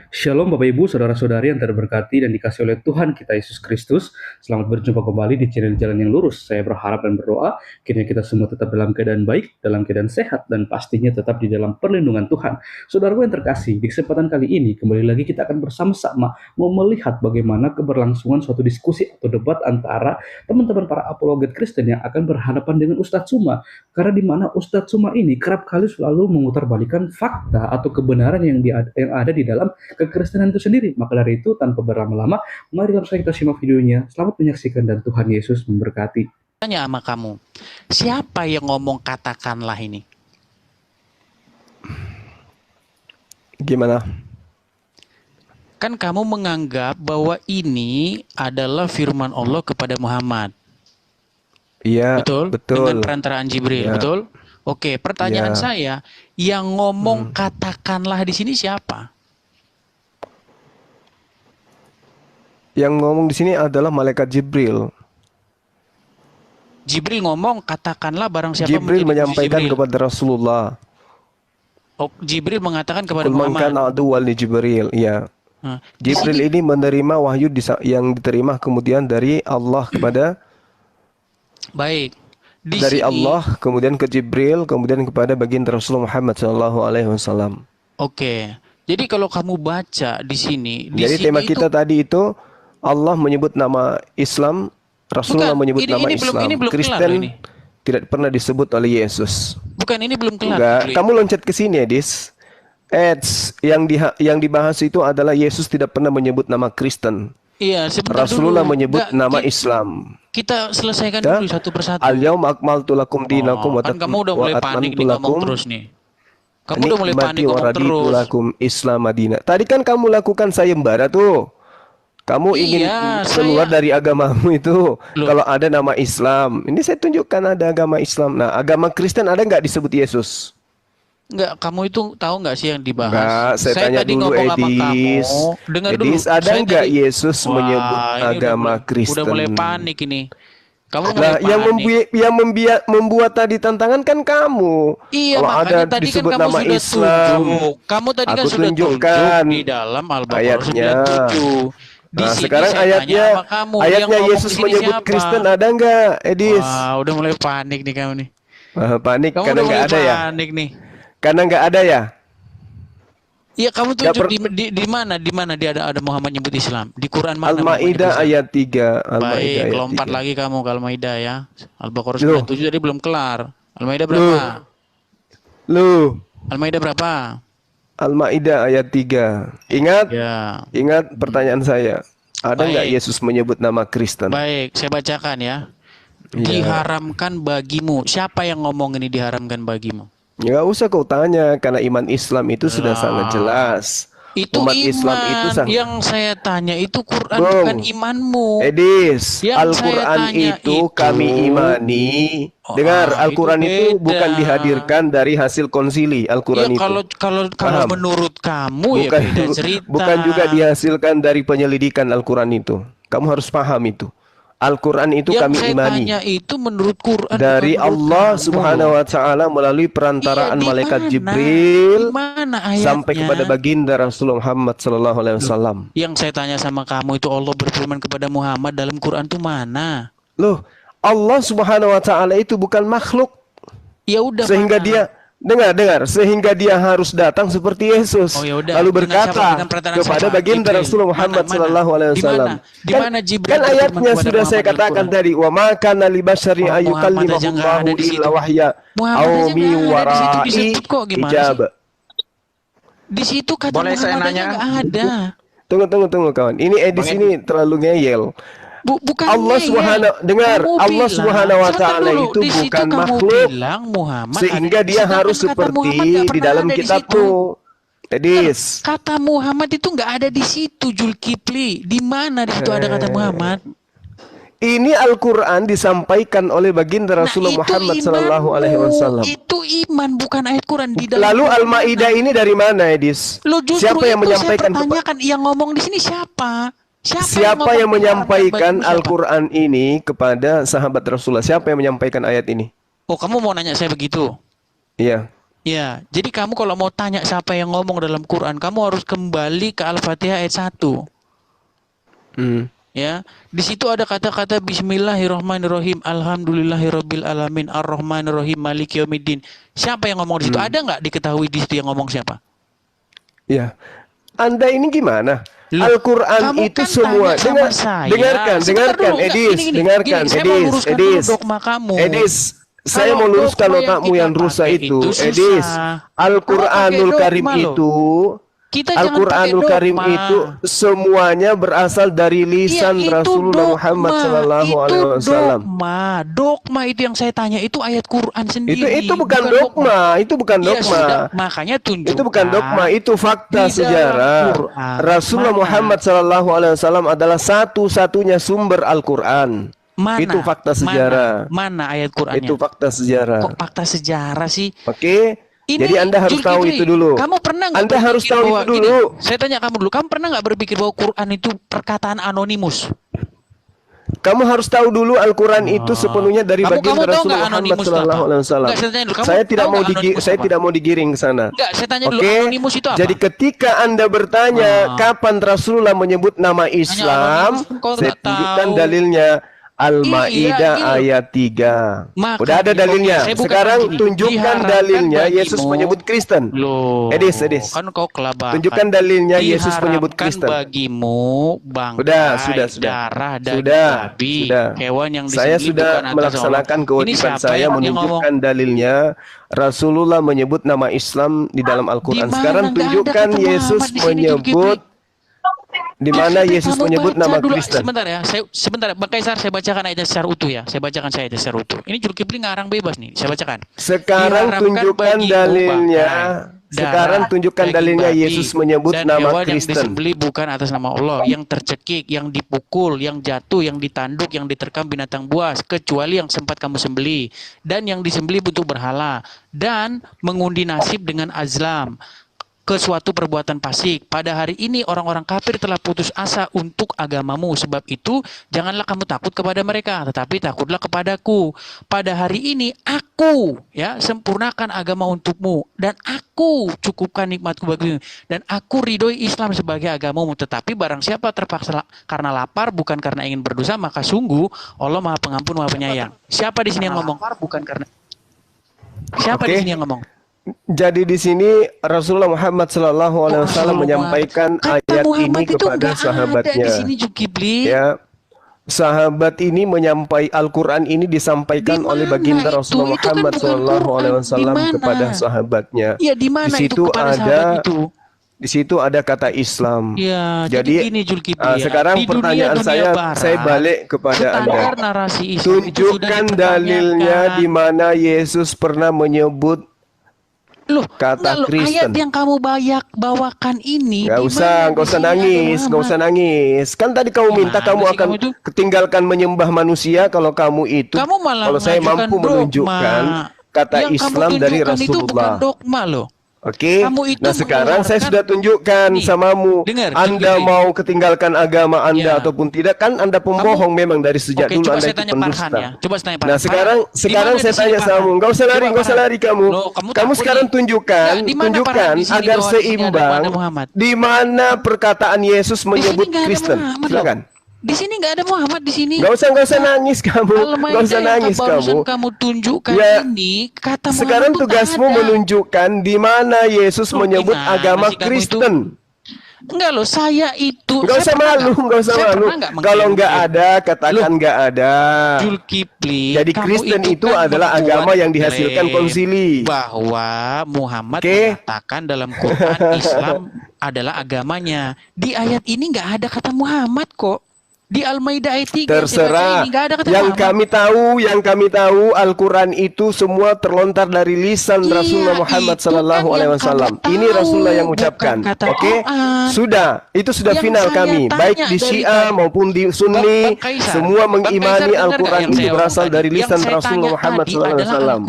Shalom Bapak Ibu, Saudara-saudari yang terberkati dan dikasih oleh Tuhan kita Yesus Kristus. Selamat berjumpa kembali di channel Jalan yang Lurus. Saya berharap dan berdoa, kiranya kita semua tetap dalam keadaan baik, dalam keadaan sehat, dan pastinya tetap di dalam perlindungan Tuhan. Saudaraku yang terkasih, di kesempatan kali ini, kembali lagi kita akan bersama-sama mau melihat bagaimana keberlangsungan suatu diskusi atau debat antara teman-teman para apologet Kristen yang akan berhadapan dengan Ustadz Suma. Karena di mana Ustadz Suma ini kerap kali selalu memutarbalikkan fakta atau kebenaran yang ada di dalam kekristenan itu sendiri. Maka dari itu, tanpa berlama-lama, mari langsung kita simak videonya. Selamat menyaksikan dan Tuhan Yesus memberkati. Tanya sama kamu, siapa yang ngomong katakanlah ini? Gimana? Kan kamu menganggap bahwa ini adalah firman Allah kepada Muhammad. Iya, Betul? betul. Dengan perantaraan Jibril, Ya. betul? Oke, pertanyaan Ya. saya, yang ngomong katakanlah di sini siapa? Yang ngomong di sini adalah malaikat Jibril. Jibril ngomong katakanlah barang siapa Jibril menjadi menyampaikan Jibril. kepada Rasulullah. Oh, Jibril mengatakan kepada Kul man Muhammad. kana aduwwan li Jibril. Iya. Nah, di Jibril sini- ini menerima wahyu yang diterima kemudian dari Allah kepada baik. Di dari sini, Allah kemudian ke Jibril kemudian kepada baginda Rasulullah Muhammad sallallahu alaihi wasallam. oke. Jadi kalau kamu baca di sini, Jadi tema itu kita tadi itu Allah menyebut nama Islam, Rasulullah Bukan, menyebut ini- nama ini belum- Islam. ini belum kelar Kristen loh ini. tidak pernah disebut oleh Yesus. bukan ini belum kelar. Enggak, Juli. kamu loncat ke sini, Edis. Yang dibahas itu adalah Yesus tidak pernah menyebut nama Kristen. Iya, sebentar Rasulullah dulu. menyebut Nggak, nama Islam. kita selesaikan Ya? dulu satu persatu. Al-yauma akmaltu lakum dinakum wa kan kamu udah mulai panik nih ngomong terus nih. Kamu udah mulai panik ngomong waraditu terus. lakum Islam Madinah. Tadi kan kamu lakukan sayembara tuh. Kamu ingin Iya, keluar dari agamamu itu. Loh. Kalau ada nama Islam. Ini saya tunjukkan ada agama Islam. Nah, agama Kristen ada nggak disebut Yesus? Enggak, kamu itu tahu nggak sih yang dibahas? Enggak, saya tanya tadi dulu, ngomong sama Edis. kamu. Dengar dulu. Edis, ada Saya nggak tadi- Yesus Wah, menyebut ini udah agama mulai- Kristen? Udah mulai panik ini. Kamu Nah, mulai yang panik. membuat tadi tantangan kan kamu. Iya, Kalau makanya ada tadi kan disebut kamu nama sudah Islam, tunjuk. Kamu tadi kan aku sudah tunjukkan tunjuk di dalam Al-Baqarah ayatnya. 97. Di Nah, sini sekarang saya tanya ayatnya sama kamu, yang ayatnya ngomong Yesus di sini menyebut siapa? Kristen ada nggak, Edis? Wah, udah mulai panik nih kamu nih. Panik Kamu karena udah nggak mulai ada ya? panik nih. Karena nggak ada ya? Iya, kamu Nggak tunjuk di mana dia ada Muhammad nyebut Islam? Di Quran mana? Muhammad Al-Maidah nyebut Islam? ayat 3. Al-Maidah Baik, ayat lompat 3. lagi kamu ke Al-Maidah ya. Al-Baqarah Loh. 97 tadi belum kelar. Al-Maidah berapa? Lu, Al-Maidah berapa? Al-Maidah ayat 3. Ingat? Ya. Ingat pertanyaan saya. Ada nggak Baik. Yesus menyebut nama Kristen? Baik, saya bacakan ya. Iya. Diharamkan bagimu. Siapa yang ngomong ini diharamkan bagimu? Nggak usah kau tanya, karena iman Islam itu sudah sangat jelas. Itu Umat iman. Islam itu sangat... Yang saya tanya itu Quran Bung. bukan imanmu. Edis, Yang Al-Quran saya tanya itu itu- kami imani. Oh, Dengar, Al-Quran itu itu bukan beda. dihadirkan dari hasil konsili. Ya Al-Quran itu kalau Paham? menurut kamu ya bukan, beda cerita. bukan juga dihasilkan dari penyelidikan Al-Quran itu. Kamu harus paham itu. Al-Quran itu Yang kami saya imani tanya itu menurut Quran dari bukan menurut Allah kamu. Subhanahu wa taala melalui perantaraan Iya, di malaikat mana? Jibril Di mana ayatnya? sampai kepada baginda Rasulullah Muhammad sallallahu alaihi wasallam. Yang saya tanya sama kamu itu Allah berfirman kepada Muhammad dalam Quran itu mana? Loh, Allah Subhanahu wa taala itu bukan makhluk Ya udah sehingga mana? dia dengar sehingga dia harus datang seperti Yesus Oh, ya udah. lalu Dengan siapa? berkata Dengan perkataan kepada siapa? baginda Jibril. Rasulullah Muhammad Mana? sallallahu alaihi Di wasallam. mana? Di mana Jibril Kan berfirman ayatnya kepada sudah saya Muhammad dalam katakan Quran? tadi, wa ma kana li basyarin Oh, Muhammad aja ayyukallimahullahu nggak ada di situ. illa wahya Muhammad aw aja min nggak ada di situ wara'i disebut kok, gimana sih? hijab. Di situ kata Boleh saya Muhammad aja nanya? nggak ada. Tunggu kawan. Ini Edis Bang ini terlalu ngeyel. Bukan Allah ngeyel. Subhanahu dengar, Kamu Allah bilang- Subhanahu wa sebentar taala dulu, itu di situ bukan kamu makhluk bilang Muhammad sehingga ada. dia Sedangkan harus kata seperti Muhammad nggak di pernah dalam ada di kitabmu. situ. Edis. Kata Muhammad itu nggak ada di situ, Zulkifli. Di mana di situ ada kata Muhammad? Ini Al-Quran disampaikan oleh baginda Rasulullah Muhammad sallallahu alaihi wasallam. Itu iman, bukan ayat Quran di dalam. Lalu Quran Al-Maidah mana? ini dari mana, Edis? Loh, justru Siapa yang itu menyampaikan saya pertanyakan, yang ngomong di sini siapa? Siapa yang ngomong menyampaikan diharamkan bagimu, siapa? Al-Quran ini kepada sahabat Rasulullah? Siapa yang menyampaikan ayat ini? Oh, kamu mau nanya saya begitu? Iya. Ya, jadi kamu kalau mau tanya siapa yang ngomong dalam Quran, kamu harus kembali ke Al-Fatihah ayat 1. Ya, di situ ada kata-kata Bismillahirrahmanirrahim, Alhamdulillahirabbil alamin, Ar-Rahmanirrahim, Maliki yaumiddin. Siapa yang ngomong di situ? Ada nggak diketahui di situ yang ngomong siapa? Ya, Anda ini gimana? Loh, Al-Quran kamu itu kan semua. tanya sama saya. Dengarkan, Sebentar dengarkan, dulu, enggak, Edis, gini, dengarkan, saya mau luruskan dulu Edis, dogma kamu. Edis. Saya Kalau mau luruskan dogma yang otakmu kita yang rusak pakai itu, itu susah. Edis. Al-Quranul Kamu pakai Karim dogma loh. itu, Kita jangan pakai Al-Quranul Karim dogma. itu semuanya berasal dari lisan Iya, itu Rasulullah dogma. Muhammad Sallallahu Itu Alaihi Wasallam. dogma. Dogma itu yang saya tanya, itu ayat Quran sendiri. Itu bukan dogma, itu bukan Iya, dogma. sudah, makanya tunjukkan. Itu bukan dogma, itu fakta di dalam sejarah. Quran. Rasulullah Mana? Muhammad Sallallahu Alaihi Wasallam adalah satu-satunya sumber Al-Quran. Mana? Itu fakta sejarah. Mana ayat Qurannya? Itu fakta sejarah. Kok fakta sejarah sih? Oke. Ini Jadi Anda harus tahu Zulkifli, itu dulu. Kamu pernah nggak Anda harus berpikir tahu bahwa itu dulu. gini, saya tanya kamu dulu. Kamu pernah nggak berpikir bahwa Quran itu perkataan anonimus? Kamu harus tahu dulu Al-Quran itu sepenuhnya dari Kamu baginda tahu Rasulullah nggak Muhammad anonimus itu Sallallahu apa? Alaihi Wasallam. Nggak, saya tanya dulu, kamu Saya tidak tahu mau nggak anonimus apa? tidak mau digiring ke sana. Enggak, saya tanya dulu Oke. anonimus itu apa? Jadi ketika Anda bertanya kapan Rasulullah menyebut nama Islam, anonimus pun kau saya nggak tunjukkan tahu. dalilnya. Al-Maidah Iya, ayat 3. Makanya, Udah ada dalilnya. saya bukan Sekarang begini. tunjukkan Diharapkan dalilnya bagimu- Yesus menyebut Kristen. Loh, Edis. kan kau kelabakan. Tunjukkan dalilnya Yesus menyebut Diharapkan Kristen. bagimu bangkai, Sudah. darah, daging Sudah, babi, sudah. hewan yang Saya disembelih sudah bukan atas melaksanakan Allah. kewajiban Ini siapa saya yang menunjukkan dalilnya Rasulullah menyebut nama Islam di dalam Di Al-Quran. mana? Sekarang Nggak ada tunjukkan kata Yesus Muhammad di sini, menyebut di mana Yesus Kamu menyebut baca nama dulu. Kristen. Sebentar ya, sebentar Bang Kaisar, saya bacakan ayatnya secara utuh ya. Saya bacakan secara utuh. Ini Zulkifli ngarang bebas nih, saya bacakan. Sekarang Diharapkan tunjukkan bagimu dalilnya. bangkai, Sekarang darah, tunjukkan daging dalilnya babi, Yesus menyebut dan nama hewan yang Kristen. disembelih bukan atas nama Allah, yang tercekik, yang dipukul, yang jatuh, yang ditanduk, yang diterkam binatang buas, kecuali yang sempat kamu sembelih, dan yang disembelih untuk berhala, dan mengundi nasib dengan azlam ke suatu perbuatan fasik. Pada hari ini orang-orang kafir telah putus asa untuk agamamu. Sebab itu janganlah kamu takut kepada mereka, tetapi takutlah kepadaku. Pada hari ini aku sempurnakan agama untukmu, dan aku cukupkan nikmatku bagimu, dan aku ridhoi Islam sebagai agamamu. Tetapi barang siapa terpaksa karena lapar bukan karena ingin berdosa, maka sungguh Allah Maha Pengampun, Maha Penyayang. Siapa di sini yang ngomong? Bukan karena Siapa di sini yang ngomong? Jadi di sini Rasulullah Muhammad Sallallahu Alaihi Wasallam menyampaikan ayat ini kepada sahabatnya. Di sini Zulkifli. Ya, sahabat ini menyampai Al-Quran ini disampaikan oleh baginda Rasulullah Muhammad Sallallahu Alaihi Wasallam kepada sahabatnya. Ya, di mana di situ itu kepada sahabat itu? Di situ ada kata Islam. Ya, jadi gini Zulkifli. sekarang pertanyaan saya balik kepada Anda. Narasi Islam tunjukkan dalilnya di mana Yesus pernah menyebut kata Kristen. Ayat yang kamu bawakan ini nggak usah nangis. Kan tadi kamu minta kamu akan ketinggalkan menyembah manusia kalau kamu itu. Kalau saya mampu menunjukkan kata Islam dari Rasulullah. Itu bukan dogma loh. Oke. Nah sekarang saya sudah tunjukkan samamu. Anda mau ketinggalkan agama Anda ataupun tidak, kan Anda pembohong memang dari sejak dulu Anda itu pendusta. Nah sekarang saya tanya samamu, nggak usah lari kamu. Kamu sekarang tunjukkan agar seimbang di mana perkataan Yesus menyebut Kristen. Silakan. Di sini nggak ada Muhammad di sini. Nggak usah nangis kamu. Nggak usah nangis kamu. Kamu tunjukkan ini kata Muhammad. Sekarang tugasmu menunjukkan di mana Yesus menyebut agama Kristen. Enggak loh, saya itu. Nggak usah malu. Kalau nggak ada, katakan nggak ada. Zulkifli. Jadi Kristen itu adalah agama yang dihasilkan konsili. Bahwa Muhammad mengatakan dalam Quran Islam adalah agamanya. Di ayat ini nggak ada kata Muhammad kok. Di Al-Maidah ayat 3 terserah. Yang kami tahu Al-Quran itu semua terlontar dari lisan Rasulullah Muhammad Sallallahu Alaihi Wasallam. Ini Rasulullah yang ucapkan. Oke, sudah. Itu sudah final kami. Baik di Syiah maupun di Sunni, semua mengimani Al-Quran itu berasal dari lisan Rasulullah Muhammad Sallallahu Alaihi Wasallam.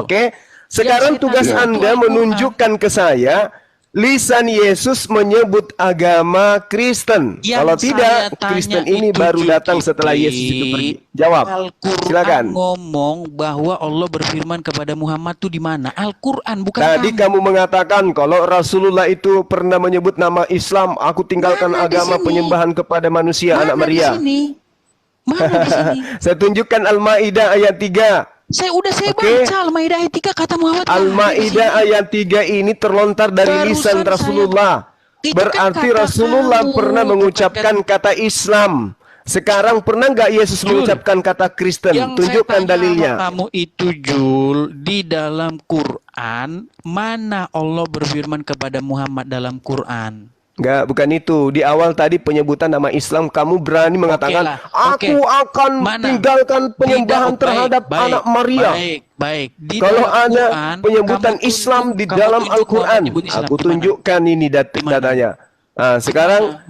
Oke. Sekarang tugas Anda menunjukkan ke saya lisan Yesus menyebut agama Kristen. Kalau tidak, Kristen ini baru datang setelah Yesus itu pergi. Jawab. Silakan. Ngomong bahwa Allah berfirman kepada Muhammad itu di mana? Al-Quran, bukan tadi kamu mengatakan kalau Rasulullah itu pernah menyebut nama Islam, aku tinggalkan agama penyembahan kepada manusia, anak Maria. Mana di sini? Saya tunjukkan Al-Maidah ayat 3. Saya baca Al-Maidah ayat 3 kata Muhammad. Al-Maidah ayat 3 ini terlontar dari lisan Rasulullah. Berarti Rasulullah pernah mengucapkan kata Islam. Sekarang pernah nggak Yesus mengucapkan kata Kristen? Tunjukkan dalilnya. Kamu itu Jul, di dalam Quran mana Allah berfirman kepada Muhammad dalam Quran? Enggak, bukan itu. Di awal tadi penyebutan nama Islam, kamu berani mengatakan, aku akan tinggalkan penyembahan terhadap anak Maria. Baik. Kalau ada penyebutan Islam di dalam Al-Quran, aku tunjukkan ini datanya. Nah, sekarang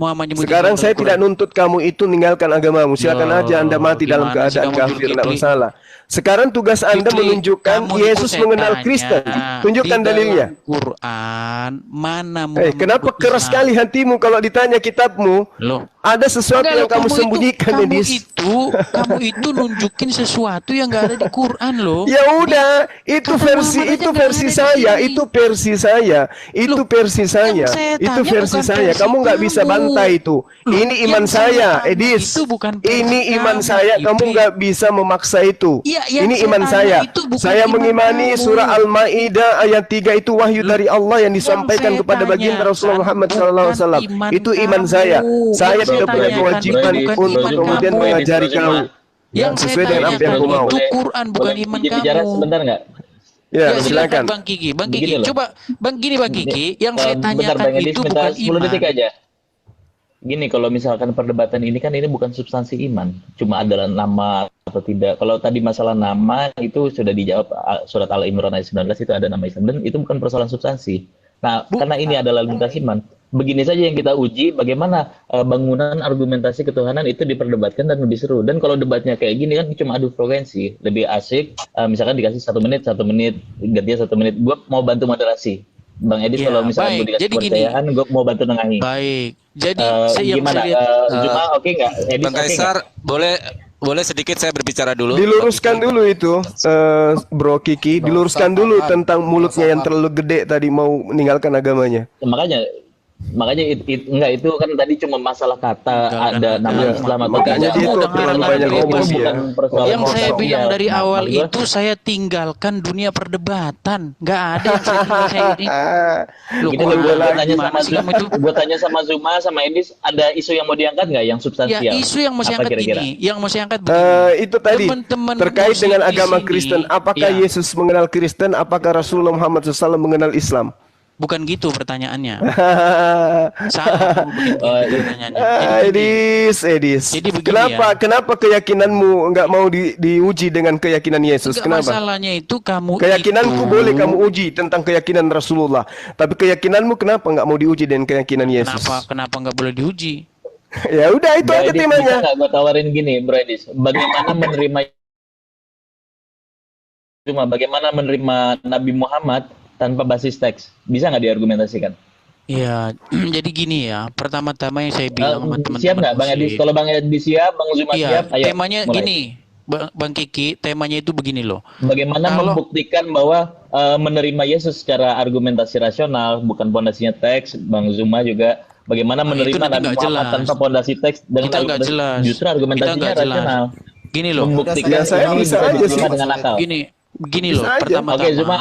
saya tidak nuntut kamu itu meninggalkan agamamu. Silakan aja Anda mati dalam keadaan kafir, tidak masalah. Sekarang tugas Anda menunjukkan Yesus mengenal Kristen. Tunjukkan dalilnya. Quran mana? Kenapa keras sekali hatimu kalau ditanya kitabmu? Loh. Ada sesuatu yang kamu sembunyikan, Edis. Kamu itu nunjukin sesuatu yang nggak ada di Quran loh. Ya udah, itu versi saya, itu versi saya, itu versi saya, itu versi saya. Kamu nggak bisa bantai itu. Ini iman saya, Edis. Ini iman saya. Kamu nggak bisa memaksa itu. Ini iman saya. Saya mengimani surah Al-Maidah ayat 3 itu wahyu dari Allah yang disampaikan kepada baginda Rasulullah Muhammad SAW. Itu iman saya. Saya tidak punya kewajiban untuk kemudian mengajari kamu. Yang sesuai dengan apa yang aku mau. Itu Quran bukan iman kamu. Bicara sebentar nggak? Ya, silakan. Bang Kiki. Coba Bang Kiki, yang saya tanyakan itu bukan 10 iman. detik aja. Gini, kalau misalkan perdebatan ini kan ini bukan substansi iman, cuma adalah nama atau tidak. Kalau tadi masalah nama itu sudah dijawab surat Al-Imran ayat 19 itu ada nama Islam dan itu bukan persoalan substansi. Nah, karena ini adalah lintas iman, begini saja yang kita uji bagaimana bangunan argumentasi ketuhanan itu diperdebatkan dan lebih seru. Dan kalau debatnya kayak gini kan cuma adu frekuensi, lebih asik. Misalkan dikasih 1 menit, gantinya 1 menit. Gue mau bantu moderasi. Bang Edis, kalau misalnya gue dikasih kepercayaan, gue mau bantu nengahi. Baik. Jadi gimana? Cuma oke nggak? Bang Kaisar, boleh sedikit saya berbicara dulu? Diluruskan dulu itu, Bro Kiki. Diluruskan dulu tentang mulutnya yang terlalu gede tadi mau meninggalkan agamanya. Makanya itu kan tadi cuma masalah kata ada nama Islam atau makanya dia itu terlalu banyak ngomong dia. Yang saya bilang dari awal itu saya tinggalkan dunia perdebatan. Nggak ada yang saya ini. Gue tanya sama Zuma sama Edis, ada isu yang mau diangkat nggak yang substansial? Ya, isu yang mau saya angkat ini, yang mau saya angkat itu tadi terkait dengan agama Kristen. Apakah Yesus mengenal Kristen? Apakah Rasulullah Muhammad SAW mengenal Islam? Bukan gitu pertanyaannya. Salah pertanyaannya. Edis. Jadi kenapa keyakinanmu nggak mau diuji dengan keyakinan Yesus? Kenapa? Masalahnya itu keyakinanku boleh kamu uji tentang keyakinan Rasulullah, tapi keyakinanmu kenapa nggak mau diuji dengan keyakinan Yesus? Kenapa nggak boleh diuji? Ya udah itu aja temanya. Gue tawarin gini, Bro Edis. Bagaimana menerima Nabi Muhammad tanpa basis teks, bisa nggak diargumentasikan? Ya, jadi gini ya. Pertama-tama yang saya bilang sama teman-teman. Siap nggak, Bang Edis? Kalau Bang Edis siap, Bang Zuma siap. Ayo, temanya mulai. Gini, Bang Kiki, temanya itu begini loh. Bagaimana membuktikan bahwa menerima Yesus secara argumentasi rasional, bukan pondasinya teks. Bang Zuma juga. Bagaimana menerima Nabi Muhammad tanpa pondasi teks dengan justru argumentasinya rasional. Gini loh. Membuktikan saya bisa aja sih dengan akal. Gini loh, pertama-tama. Oke, Zuma,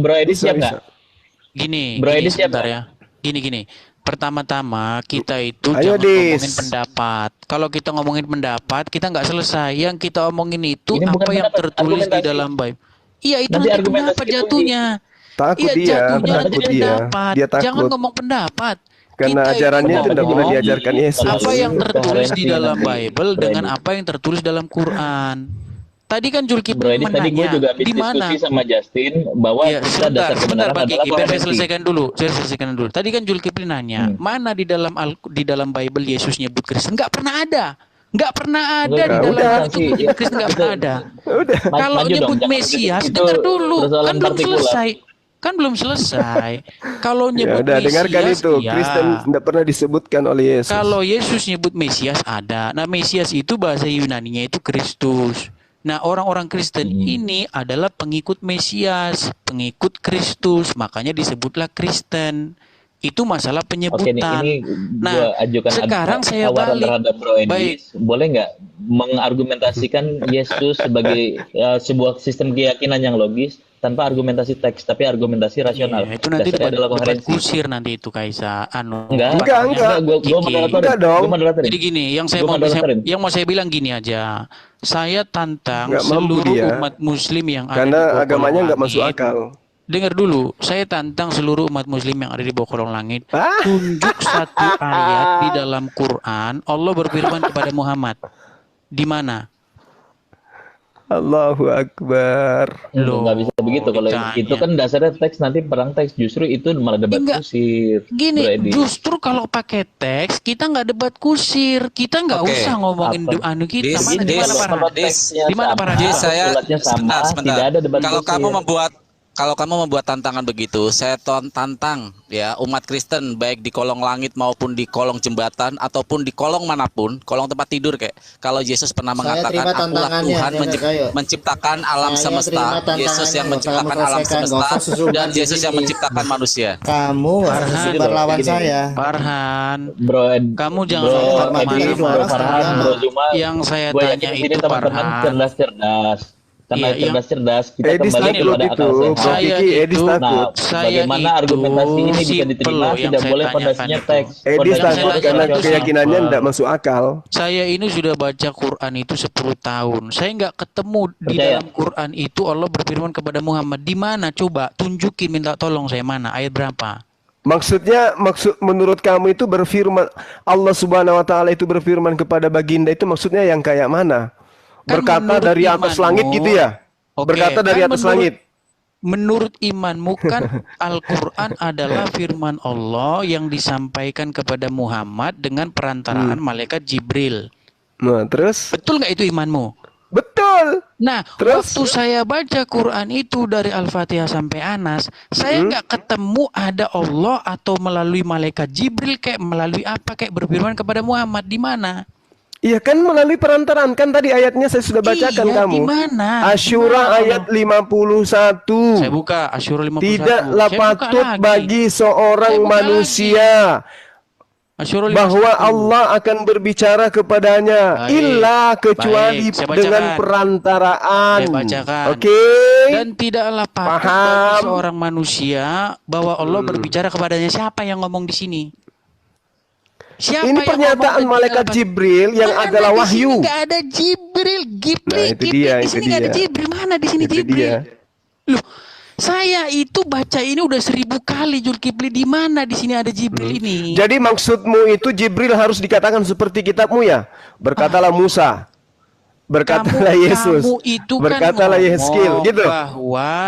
Bro Edis siap nggak? Gini, Bro Edis siap ya. Gini. Pertama-tama kita itu jangan ngomongin pendapat. Kalau kita ngomongin pendapat, kita nggak selesai. Yang kita omongin itu ini apa yang tertulis di dalam Bible. Iya, itu nanti pendapat jatuhnya. Takut dia. Dia takut. Jangan ngomong pendapat. Karena ajarannya itu tidak pernah diajarkan Yesus. Apa yang tertulis di dalam Bible dengan apa yang tertulis dalam Quran. Tadi kan Zulkifli menanya, tadi gue juga habis diskusi sama Justin bahwa kita dasar kebenaran adalah Biar saya selesaikan dulu. Tadi kan Zulkifli nanya, mana di dalam Bible Yesus nyebut Kristen? Nggak pernah ada. Di dalam itu Kristen nggak pernah ada. Kalau nyebut Mesias, dengar dulu, kan belum selesai. Kan belum selesai. Kalau Ya nyebut udah, dengarkan Mesias, itu. ya. Kristen tidak pernah disebutkan oleh Yesus. Kalau Yesus nyebut Mesias ada. Nah, Mesias itu bahasa Yunaninya itu Kristus. Nah, orang-orang Kristen ini adalah pengikut Mesias, pengikut Kristus, makanya disebutlah Kristen. Itu masalah penyebutan. Oke, ini nah, ajukan sekarang saya tawaran balik. terhadap Bro Edis. Baik. Boleh nggak mengargumentasikan Yesus sebagai sebuah sistem keyakinan yang logis tanpa argumentasi teks, tapi argumentasi rasional? Itu nanti adalah debat koherensi. kusir nanti itu Kaisa. Enggak. Gua dong. Jadi gini, yang mau saya bilang gini aja. Saya tantang seluruh umat Muslim yang ada karena di agamanya nggak masuk akal. Dengar dulu, saya tantang seluruh umat Muslim yang ada di bawah kolong langit. Tunjuk satu ayat di dalam Quran, Allah berfirman kepada Muhammad. Di mana? Allahu Akbar. Loh, nggak bisa begitu. Kalau itu kan dasarnya teks, nanti perang teks. Justru itu malah debat kusir. Gini, justru kalau pakai teks, kita nggak debat kusir. Kita nggak usah ngomongin anu kita. Di mana para saya sebentar. Tidak ada debat Kalau kamu membuat tantangan begitu, saya tantang ya umat Kristen baik di kolong langit maupun di kolong jembatan ataupun di kolong manapun, kolong tempat tidur kayak. Kalau Yesus pernah mengatakan akulah Tuhan menciptakan alam semesta, Yesus yang menciptakan alam semesta dan Yesus yang menciptakan manusia. Kamu harus berlawan saya. Farhan, kamu jangan Bro Zuma. Yang saya tanya itu Farhan. Cerdas-cerdas. Karena cerdas-cerdas kita Edis kembali kepada akal sehat. Bagaimana argumentasi ini bisa diterima tidak boleh pondasinya teks. Edis takut karena keyakinannya tidak masuk akal. Saya ini sudah baca Quran itu 10 tahun. Saya nggak ketemu di dalam Quran itu Allah berfirman kepada Muhammad. Di mana? Coba tunjukin, minta tolong saya mana? Ayat berapa? Maksud menurut kamu itu berfirman Allah Subhanahu wa taala itu berfirman kepada baginda itu maksudnya yang kayak mana? Berkata dari atas langit gitu ya? Berkata dari atas langit. Menurut imanmu kan Al-Quran adalah firman Allah yang disampaikan kepada Muhammad dengan perantaraan malaikat Jibril. Nah, terus? Betul nggak itu imanmu? Betul. Nah, terus? waktu saya baca Quran itu dari Al-Fatihah sampai Anas, saya nggak ketemu ada Allah atau melalui malaikat Jibril kayak melalui apa kayak berfirman kepada Muhammad. Di mana? Iya kan melalui perantaraan kan tadi ayatnya saya sudah bacakan kamu. Dimana? Asyura ayat 51. Saya buka Asyura 51. Tidaklah patut bagi seorang manusia bahwa Allah akan berbicara kepadanya illa kecuali dengan perantaraan. Oke. Dan tidaklah patut bagi seorang manusia bahwa Allah berbicara kepadanya. Siapa yang ngomong di sini? Siapa ini pernyataan malaikat Jibril yang adalah wahyu. Enggak ada Jibril, Nah, itu dia, di sini enggak ada Jibril. Mana di sini Jibril? Loh, saya itu baca ini udah 1000 kali Zulkifli. Di mana di sini ada Jibril ini? Jadi maksudmu itu Jibril harus dikatakan seperti kitabmu ya? Berkatalah Musa. Berkatalah Yesus. Berkatalah Yeskil, gitu.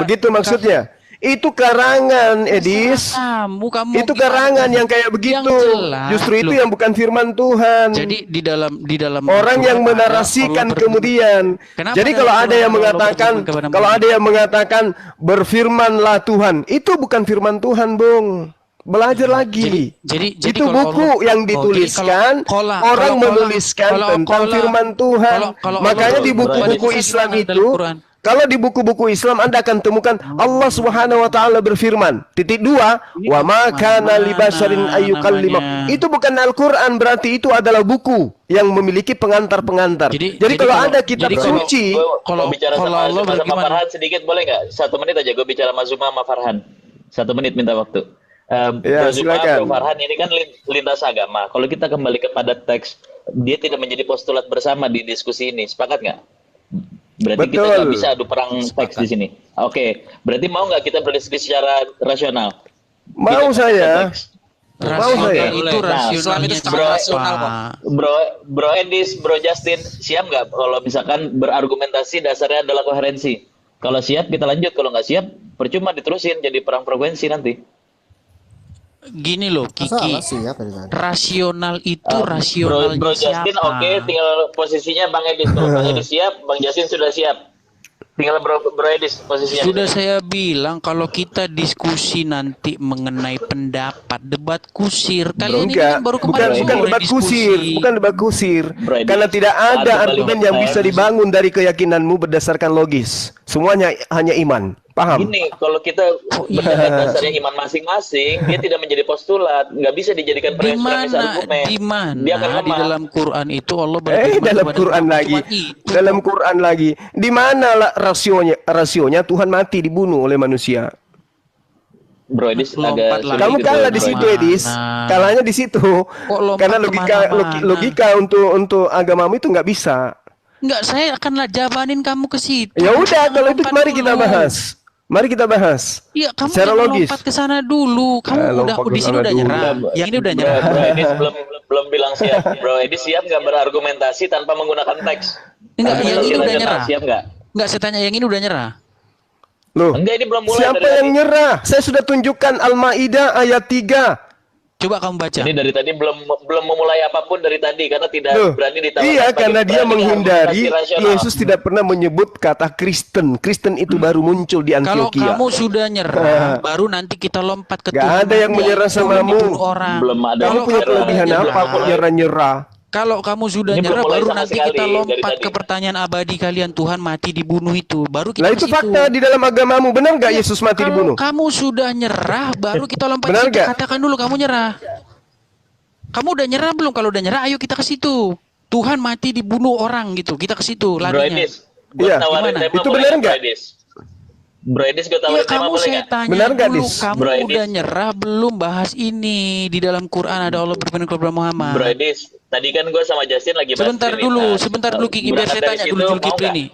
Begitu maksudnya. Itu karangan, Edis. Itu karangan yang kayak begitu. Justru itu yang bukan firman Tuhan. Jadi di dalam orang yang menarasikan kemudian. Jadi kalau ada yang mengatakan berfirmanlah Tuhan, itu bukan firman Tuhan, Bung. Belajar lagi. Jadi itu buku yang dituliskan, orang menuliskan tentang firman Tuhan. Makanya di buku-buku Islam itu, kalau di buku-buku Islam Anda akan temukan Allah Subhanahu wa taala berfirman, wa ma kana li basharin ayyukallimah. Itu bukan Al-Qur'an, berarti itu adalah buku yang memiliki pengantar-pengantar. Jadi kalau ada kitab suci, kalau bicara sama Farhan sedikit boleh nggak? 1 menit aja gue bicara sama Zuma sama Farhan. 1 menit minta waktu. Silakan. Bro Farhan ini kan lintas agama. Kalau kita kembali kepada teks, dia tidak menjadi postulat bersama di diskusi ini. Sepakat nggak? Berarti kita nggak bisa adu perang teks di sini. Oke, berarti mau nggak kita berdiskusi secara rasional? Mau saya. Mau saya. Itu rasional. Bro Edis, Bro Justin, siap nggak kalau misalkan berargumentasi dasarnya adalah koherensi? Kalau siap kita lanjut, kalau nggak siap percuma diterusin jadi perang frekuensi nanti. Gini loh Kiki, rasional itu rasionalnya Bro Justin siapa? Oke, tinggal posisinya Bang Edis. Kalau Bang Edis siap, Bang Justin sudah siap. Tinggal Bro Edis posisinya. Sudah saya bilang kalau kita diskusi nanti mengenai pendapat, debat kusir. Kalian ini kan baru kemarin bukan debat kusir, bukan debat kusir. Karena tidak ada argumen yang bisa dibangun dari keyakinanmu berdasarkan logis. Semuanya hanya iman. Paham? Gini, kalau kita berdasarkan dasarnya iman masing-masing, dia tidak menjadi postulat, nggak bisa dijadikan premis argumen. Di mana di dalam Quran itu Allah berfirman dalam Quran lagi. Dalam Quran lagi. Di mana lah rasionya Tuhan mati dibunuh oleh manusia? Bro Edis agak kamu kalah di situ, Edis. Kalahnya di situ. Karena logika untuk agamamu itu nggak bisa. Enggak, saya akan jabanin kamu ke situ. Ya udah, kalau itu mari kita bahas. Mari kita bahas. Iya, kamu secara logis. lompat ke sana dulu. Kamu udah di sini udah nyerah. Yang ini udah nyerah. Bro Edis belum bilang siap. Bro Edis siap nggak berargumentasi tanpa menggunakan teks? Enggak, yang ini udah nyerah. Siap nggak? Enggak, saya tanya yang ini udah nyerah. Loh, enggak, ini belum mulai. Siapa yang nyerah? Saya sudah tunjukkan Al-Maidah ayat 3. Coba kamu baca. Ini dari tadi belum memulai apapun dari tadi karena tidak berani ditawarkan. Iya, karena dia menghindari. Yesus tidak pernah menyebut kata Kristen. Kristen itu baru muncul di Antioquia. Kalau kamu sudah nyerah, baru nanti kita lompat ke Tuhan. Gak ada yang menyerah samamu. Belum ada. Kamu punya kelebihan apa kok nyerah-nyerah? Kalau kamu sudah nyerah, baru nanti kita lompat ke pertanyaan abadi kalian. Tuhan mati dibunuh itu, baru kita. Nah itu fakta di dalam agamamu, benar nggak Yesus mati dibunuh? Kamu sudah nyerah, baru kita lompat ke situ. Katakan dulu kamu nyerah. Kamu udah nyerah belum? Kalau udah nyerah, ayo kita ke situ. Tuhan mati dibunuh orang gitu, kita ke situ. Larinya. Iya. Itu benar nggak? Bro Edis, gue tawarin tema boleh nggak? Benar nggak, Dis? Kamu udah nyerah belum bahas ini? Di dalam Quran ada Allah berfirman kepada Muhammad. Bro Edis, tadi kan gue sama Justin lagi bahas sebentar dulu Kiki, biar saya tanya dulu Zulkifli ini.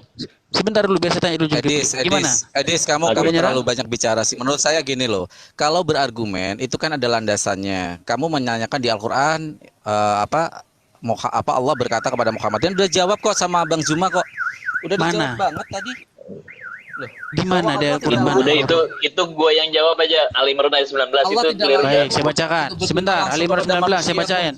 Sebentar dulu biar saya tanya dulu Zulkifli. Gimana? Edis, kamu terlalu banyak bicara sih. Menurut saya gini loh, kalau berargumen itu kan ada landasannya. Kamu menanyakan di Al-Quran apa Allah berkata kepada Muhammad, dan udah jawab kok sama Bang Zuma kok. Udah dijawab banget tadi. Loh, di mana ada Al-Quran? Udah itu gue yang jawab aja. Ali Imran ayat 19 Allah itu clear. Baik, saya bacakan. Sebentar, Ali Imran 19 saya bacain.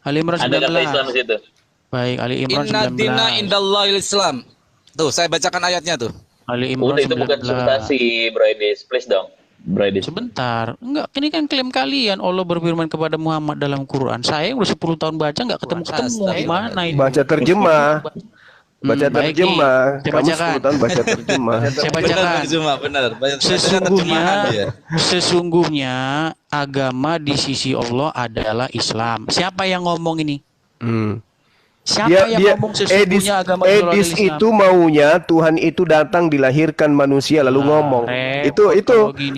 Ali Imran 19. Ada kata Islam di situ. Baik, Ali Imran 19. Inna dina indallahil Islam. Tuh, saya bacakan ayatnya tuh. Ali Imran udah, itu 19. Bukan substansi, Bro Edis. Please dong. Bro Edis. Sebentar. Enggak, ini kan klaim kalian Allah berfirman kepada Muhammad dalam Quran. Saya udah 10 tahun baca enggak ketemu-ketemu. Gimana itu? Baca terjemah. Baca terjemah. Kamu 10 tahun baca terjemah. Saya bacakan. Benar. Sesungguhnya agama di sisi Allah adalah Islam. Siapa yang ngomong ini? Siapa yang ngomong sesungguhnya agama Edis itu maunya Tuhan itu datang dilahirkan manusia lalu ngomong. Itu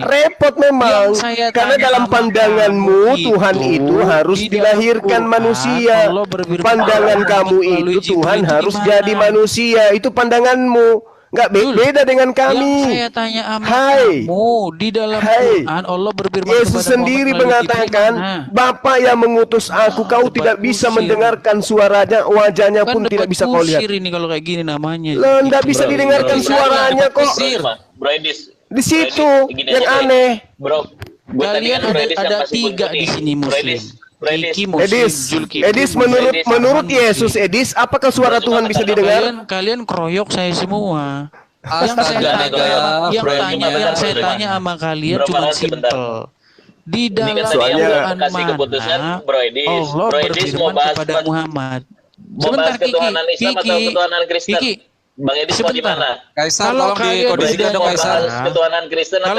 repot memang. Karena dalam pandanganmu Tuhan itu harus dilahirkan manusia. Pandangan kamu itu Tuhan harus jadi manusia. Itu pandanganmu. Nggak beda dengan kami. Yang saya tanya kamu di dalam Quran Allah berfirman Yesus sendiri mengatakan, Bapa yang mengutus aku, kau tidak bisa mendengarkan suaranya, wajahnya pun tidak bisa kau lihat. Ini kalau kayak gini namanya. Loh, nggak bisa didengarkan suaranya kok. Di situ yang aneh. Bro, kalian ada 3 di sini Muslim. Edis menurut Yesus, Edis, apakah suara Tuhan bisa didengar? Kalian keroyok saya semua. Yang saya tanya sama kalian cuma simple. Di dalam Quran mana Allah berfirman kepada Muhammad. Sebentar Kiki. Bang Edis mau gimana? Kalau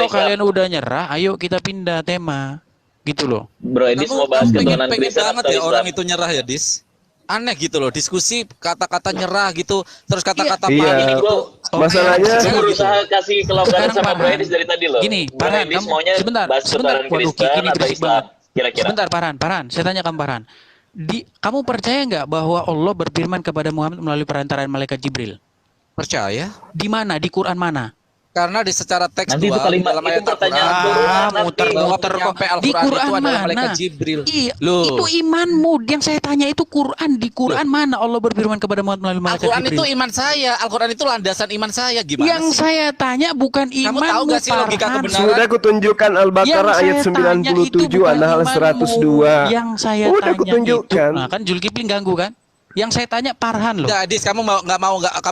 kalian udah nyerah, ayo kita pindah tema. Gitu loh. Bro Edis mau bahas ketuhanan Kristen banget ya orang itu nyerah ya, Dis. Aneh gitu loh, diskusi kata-kata nyerah gitu, terus kata-kata panik gitu. Masalahnya saya berusaha kasih kelonggaran sama Bro Edis dari tadi loh. Gini, Parhan, sebentar. Sebentar, Parhan. Saya tanya kamu, Parhan. Kamu percaya nggak bahwa Allah berfirman kepada Muhammad melalui perantaraan malaikat Jibril? Percaya. Di mana? Di Quran mana? Karena di secara tekstual nanti itu kalimat dalam ayat Al-Quran muter-muter kok di Quran mana? Iya, itu imanmu. Yang saya tanya itu Quran. Di Quran mana Allah berfirman kepada Muhammad melalui malaikat Jibril? Al-Quran itu iman saya. Al-Quran itu landasan iman saya. Gimana yang sih? Saya tanya bukan imanmu. Kamu tahu gak sih logika kebenaran? Sudah aku tunjukkan Al-Baqarah ayat 97, An-Nahl 102. Yang saya tanya aku tunjukkan. Itu, nah kan Zulkifli ganggu kan? Yang saya tanya Farhan loh. Enggak, Dis, kamu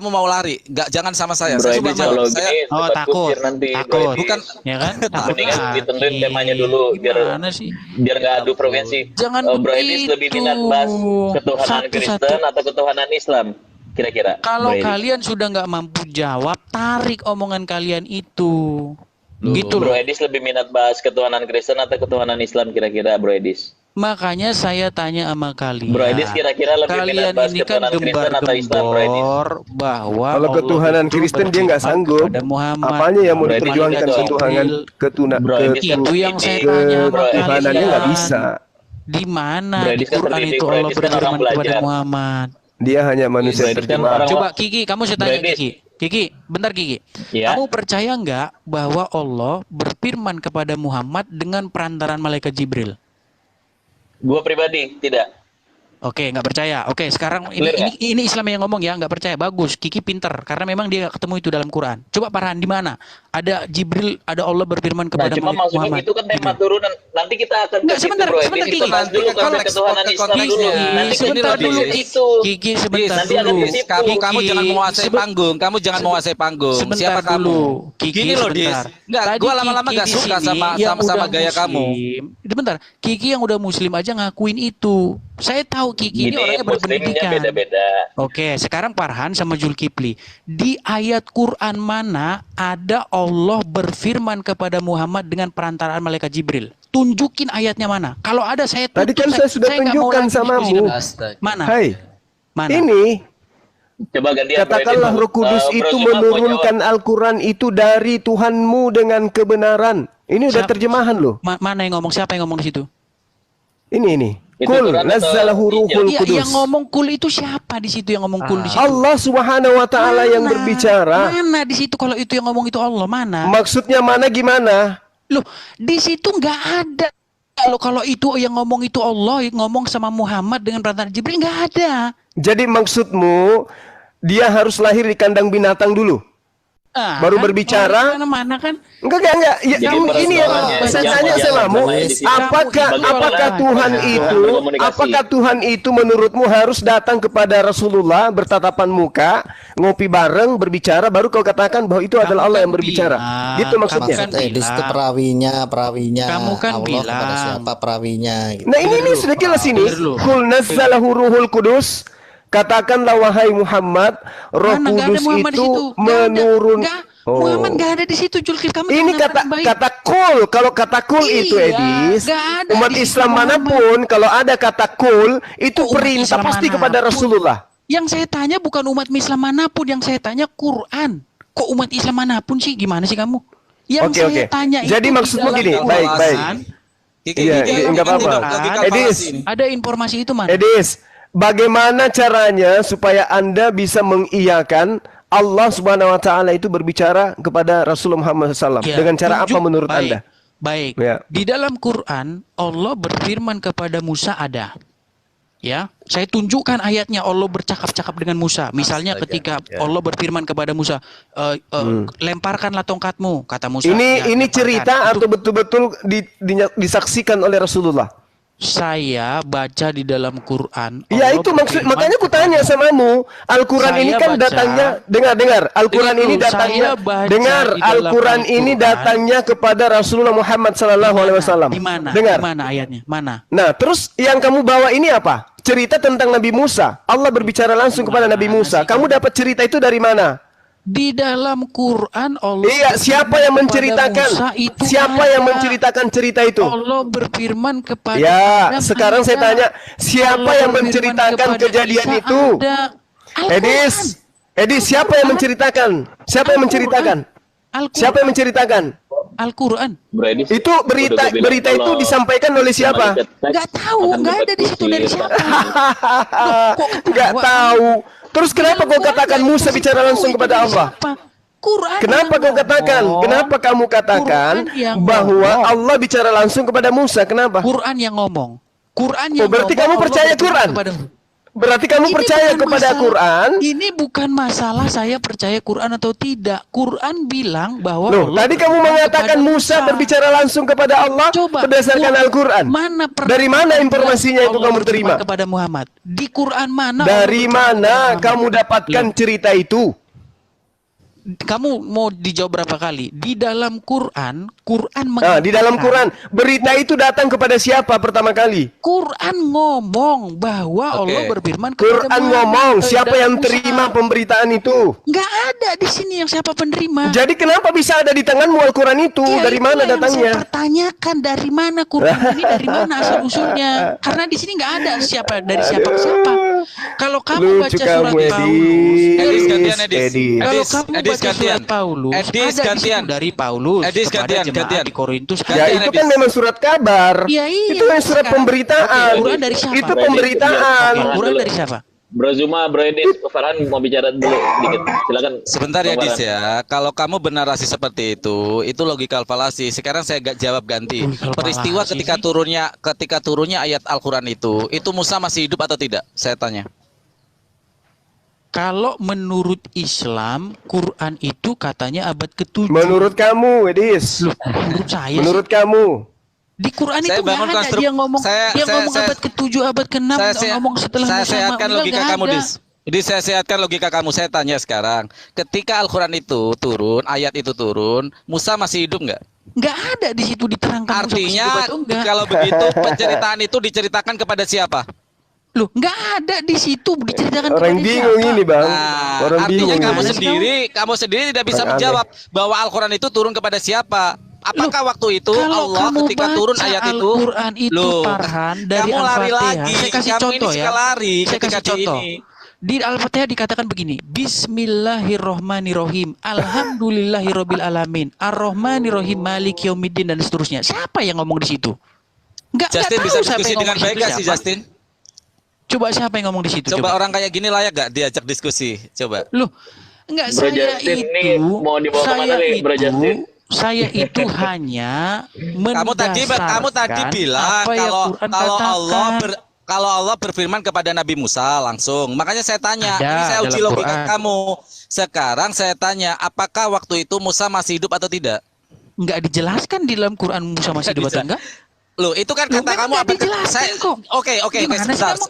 mau lari? Enggak, jangan sama saya. Bro, Saya coba kalau saya takut. nanti, Takut. Bukan Ya kan? Mendingan ditentuin temanya dulu biar nggak adu frekuensi. Jangan Bro Edis lebih minat bahas ketuhanan Kristen atau ketuhanan Islam kira-kira? Kalau kalian sudah nggak mampu jawab, tarik omongan kalian itu. Gitu Bro loh. Edis lebih minat bahas ketuhanan Kristen atau ketuhanan Islam kira-kira, Bro Edis? Makanya saya tanya sama kalian. Bro Edis kira-kira lebih minat bahas ketuhanan Kristen atau Islam, Bro Edis? Bahwa kalau ketuhanan Kristen dia nggak sanggup, apanya yang mau diperjuangkan ketuhanan itu yang saya tanya sama ketuhanannya nggak bisa. Di mana di Quran itu Allah berfirman kepada Muhammad? Dia hanya manusia terjemah. Coba Kiki, kamu saya tanya Kiki. Kiki, bentar Kiki. Ya. Kamu percaya nggak bahwa Allah berfirman kepada Muhammad dengan perantaran malaikat Jibril? Gua pribadi tidak. Oke, nggak percaya. Oke, sekarang ini Islam yang ngomong ya, nggak percaya. Bagus, Kiki pinter karena memang dia ketemu itu dalam Quran. Coba Farhan di mana? Ada Jibril, ada Allah berfirman kepada cuma maksudnya Muhammad. itu kan tema turunan. Nanti kita akan sebentar Kiki. Sebentar dulu Kiki, sebentar dulu. Kamu jangan menguasai panggung. Kamu jangan menguasai panggung. Siapa kamu? Gini loh, Dis. Enggak, gua lama-lama enggak suka sama gaya kamu. Bentar, Kiki yang udah muslim aja ngakuin itu. Saya tahu Kiki ini orangnya berpendidikan. Beda-beda. Oke, sekarang Farhan sama Zulkifli. Di ayat Quran mana ada Allah berfirman kepada Muhammad dengan perantaraan malaikat Jibril? Tunjukin ayatnya mana? Kalau ada saya tutup. Tadi kan saya sudah tunjukkan samamu. Mana? Hai. Mana? Ini Coba gantian. katakanlah Roh Kudus itu menurunkan Al-Quran itu dari Tuhanmu dengan kebenaran. Ini udah terjemahan loh. Mana yang ngomong? Siapa yang ngomong di situ? Ini. Kul nazzalahu ruhul kudus. Yang ngomong kul itu siapa di situ yang ngomong kul di situ? Allah Subhanahu wa taala yang berbicara. Mana di situ kalau itu yang ngomong itu Allah? Mana? Maksudnya mana gimana? Loh, di situ nggak ada. Kalau itu yang ngomong itu Allah, yang ngomong sama Muhammad dengan perantaraan Jibril, nggak ada. Jadi maksudmu dia harus lahir di kandang binatang dulu? Baru kan, berbicara? Mana kan? Enggak. Ya, ini yang saya tanya samamu. Apakah Tuhan itu menurutmu harus datang kepada Rasulullah bertatapan muka, ngopi bareng, berbicara, baru kau katakan bahwa itu adalah Allah yang berbicara? Gitu maksudnya. Di situ perawinya. Kamu kan Allah bilang kepada siapa perawinya gitu. Nah ini sudah jelas ini. Kul nazzalahu ruhul kudus. Katakanlah wahai Muhammad, Roh Kudus itu menurun. Muhammad nggak ada di situ, Julkif. Kamu ini kata kul. Kalau kata kul itu Edis, umat Islam manapun kalau ada kata kul itu perintah pasti kepada Rasulullah. Yang saya tanya bukan umat Islam manapun, yang saya tanya Quran. Kok umat Islam manapun sih? Gimana sih kamu? Yang saya tanya jadi maksudmu gini, baik. Iya, enggak apa-apa. Edis, ada informasi itu mana? Edis, bagaimana caranya supaya Anda bisa mengiyakan Allah Subhanahu wa taala itu berbicara kepada Rasulullah Muhammad SAW dengan cara apa menurut Anda? Baik. Di dalam Quran Allah berfirman kepada Musa ada. Ya, saya tunjukkan ayatnya Allah bercakap-cakap dengan Musa. Misalnya ketika Allah berfirman kepada Musa, lemparkanlah tongkatmu, kata Musa. Ini cerita atau betul-betul disaksikan oleh Rasulullah? Saya baca di dalam Quran. Ya itu makanya aku tanya samamu. Al-Quran ini kan datangnya dengar. Al-Quran ini datangnya Al-Quran ini datangnya kepada Rasulullah Muhammad SAW. Di mana? Dengar. Di mana ayatnya? Mana? Nah, terus yang kamu bawa ini apa? Cerita tentang Nabi Musa. Allah berbicara langsung kepada Nabi Musa. Kamu dapat cerita itu dari mana? Di dalam Quran Allah. Iya, siapa yang menceritakan? Siapa yang menceritakan cerita itu? Allah berfirman kepada. Ya, sekarang saya tanya, siapa yang menceritakan kejadian itu? Edis, siapa yang menceritakan? Siapa yang menceritakan? Siapa yang menceritakan? Al-Quran. Itu berita itu disampaikan oleh siapa? Nggak tahu, nggak ada di situ dari siapa. Nggak tahu. Terus kenapa kau katakan Musa bicara langsung kepada Allah? Kenapa kau katakan? Kenapa kamu katakan bahwa Allah bicara langsung kepada Musa? Kenapa? Quran yang ngomong. Quran yang berarti kamu percaya Quran? Berarti kamu percaya kepada Quran? Ini bukan masalah saya percaya Quran atau tidak. Quran bilang bahwa tadi kamu mengatakan Musa berbicara langsung kepada Allah berdasarkan Al-Quran. Dari mana informasinya itu kamu terima? Kepada Muhammad. Di Quran mana? Dari mana kamu dapatkan cerita itu? Kamu mau dijawab berapa kali? Di dalam Quran mengatakan, di dalam Quran berita itu datang kepada siapa pertama kali? Quran ngomong bahwa Allah berfirman Quran kepada Muhammad, ngomong siapa yang terima pemberitaan itu? Nggak ada di sini yang siapa penerima. Jadi kenapa bisa ada di tanganmu Al-Quran itu? Ya, dari mana datangnya? Saya pertanyakan dari mana Quran ini, dari mana asal usulnya? Karena di sini nggak ada siapa dari siapa ke siapa. Kalau kamu baca surat Paulus, kalau kamu baca surat Paulus, ada di situ dari Paulus kepada jemaat di Korintus. Ya itu kan memang surat kabar. Ya, iya, itu kan surat pemberitaan. Quran dari siapa? Itu pemberitaan. Quran dari siapa? Bro Zuma, Bro Edis, Farhan mau bicara dulu sedikit. Silakan. Sebentar ya Dis ya. Kalau kamu bernarasi seperti itu logikal falasi. Sekarang saya jawab ganti. Peristiwa ketika turunnya ayat Al-Qur'an itu Musa masih hidup atau tidak? Saya tanya. Kalau menurut Islam, Quran itu katanya abad ke-7. Menurut kamu, Edis? Menurut saya. Menurut kamu? Di Quran itu nggak ada dia ngomong abad ke-7, abad ke-6, ngomong setelah saya sehatkan logika kamu, ada. Dis. Jadi saya sehatkan logika kamu. Saya tanya sekarang, ketika Al-Quran itu turun, ayat itu turun, Musa masih hidup nggak? Nggak ada di situ diterangkan. Artinya kalau begitu penceritaan itu diceritakan kepada siapa? Loh, nggak ada di situ diceritakan orang kepada bingung siapa? Ini bang. Orang artinya bingung. kamu sendiri tidak bisa menjawab bahwa Al-Quran itu turun kepada siapa. Apakah waktu itu Allah ketika turun ayat itu, Al-Quran itu Farhan, dari kamu lari lagi? Saya kasih contoh ya. Saya kasih contoh. Di Al-Fatihah dikatakan begini, Bismillahirrohmanirrohim, Alhamdulillahirobbil alamin, Ar-Rahmanirrohim, Malik Yaumiddin, dan seterusnya. Siapa yang ngomong di situ? Justin bisa diskusi dengan baik gak sih Justin? Coba siapa yang ngomong di situ? Coba orang kayak gini layak gak diajak diskusi? Coba. Loh, enggak, Bro Justin ini mau dibawa kemana nih, Bro Justin? Saya itu hanya mendasarkan kamu tadi bilang kalau Allah berfirman kepada Nabi Musa langsung. Makanya saya tanya, ini saya uji logika kamu. Sekarang saya tanya, apakah waktu itu Musa masih hidup atau tidak? Enggak dijelaskan di dalam Quran Musa masih hidup atau enggak? Loh, itu kan kata kamu apa? Oke,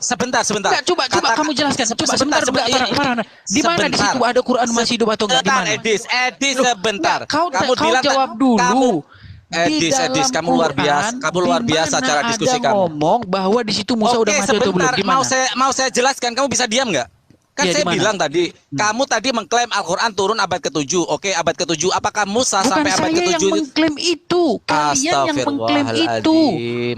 sebentar. Enggak, coba kamu jelaskan. Coba sebentar. Di mana di situ ada Quran masih hidup atau enggak? Di mana? Edis, sebentar. Kau jawab dulu. Edis, kamu luar biasa cara diskusi kamu. Ngomong bahwa di situ Musa udah mati atau belum? Di mana? Mau saya jelaskan, kamu bisa diam nggak? Kan saya bilang tadi, kamu tadi mengklaim Al-Quran turun abad ke-7. Oke, abad ke-7. Apakah Musa sampai abad ke-7? Bukan saya yang mengklaim itu. Kalian yang mengklaim itu.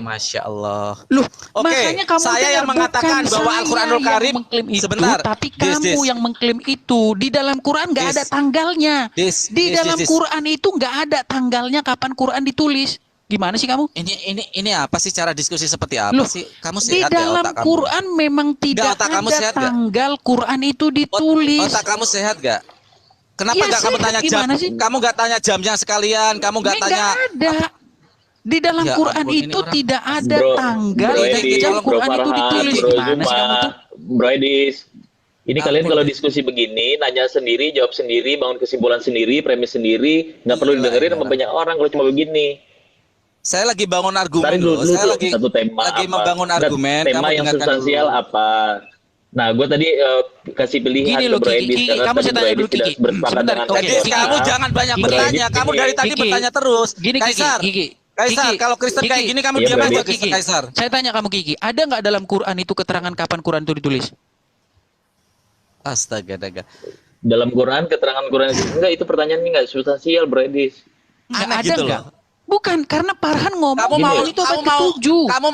Masya Allah. Loh, makanya kamu saya yang mengatakan bahwa Al-Quranul Karim sebentar. Tapi kamu yang mengklaim itu. Di dalam Quran nggak ada tanggalnya. Di dalam Quran itu nggak ada tanggalnya kapan Quran ditulis. Gimana sih kamu? Ini apa sih cara diskusi seperti apa sih? Kamu sehat di dalam otak Quran kamu? Memang tidak ada tanggal Quran itu ditulis. Otak kamu sehat gak? Kenapa gak kamu tanya jam? Kamu gak tanya jamnya sekalian? Kamu gak tanya? Gak ada. Di dalam Quran itu tidak ada tanggal. Di dalam Quran itu ditulis. Gimana sih kamu tuh? Bro Edis, ini kalian kalau diskusi begini, nanya sendiri, jawab sendiri, bangun kesimpulan sendiri, premis sendiri, nggak perlu didengerin sama banyak orang kalau cuma begini. Saya lagi bangun argumen loh. Saya lagi membangun argumen. Tema yang substansial apa? Nah, gue tadi kasih pilihan ke Bro Edis karena tadi Bro Edis tidak bersepakat dengan kamu jangan banyak bertanya. Kamu dari tadi bertanya terus. Kaisar, kalau Kristen kayak gini kamu diam aja, Kaisar. Saya tanya kamu Kiki, ada nggak dalam Quran itu keterangan kapan Quran itu ditulis? Astaga. Dalam Quran keterangan Quran itu enggak, itu pertanyaannya enggak substansial, Bro Edis. Ada gitu enggak? Bukan, karena Farhan ngomong itu abad ke-7. Kamu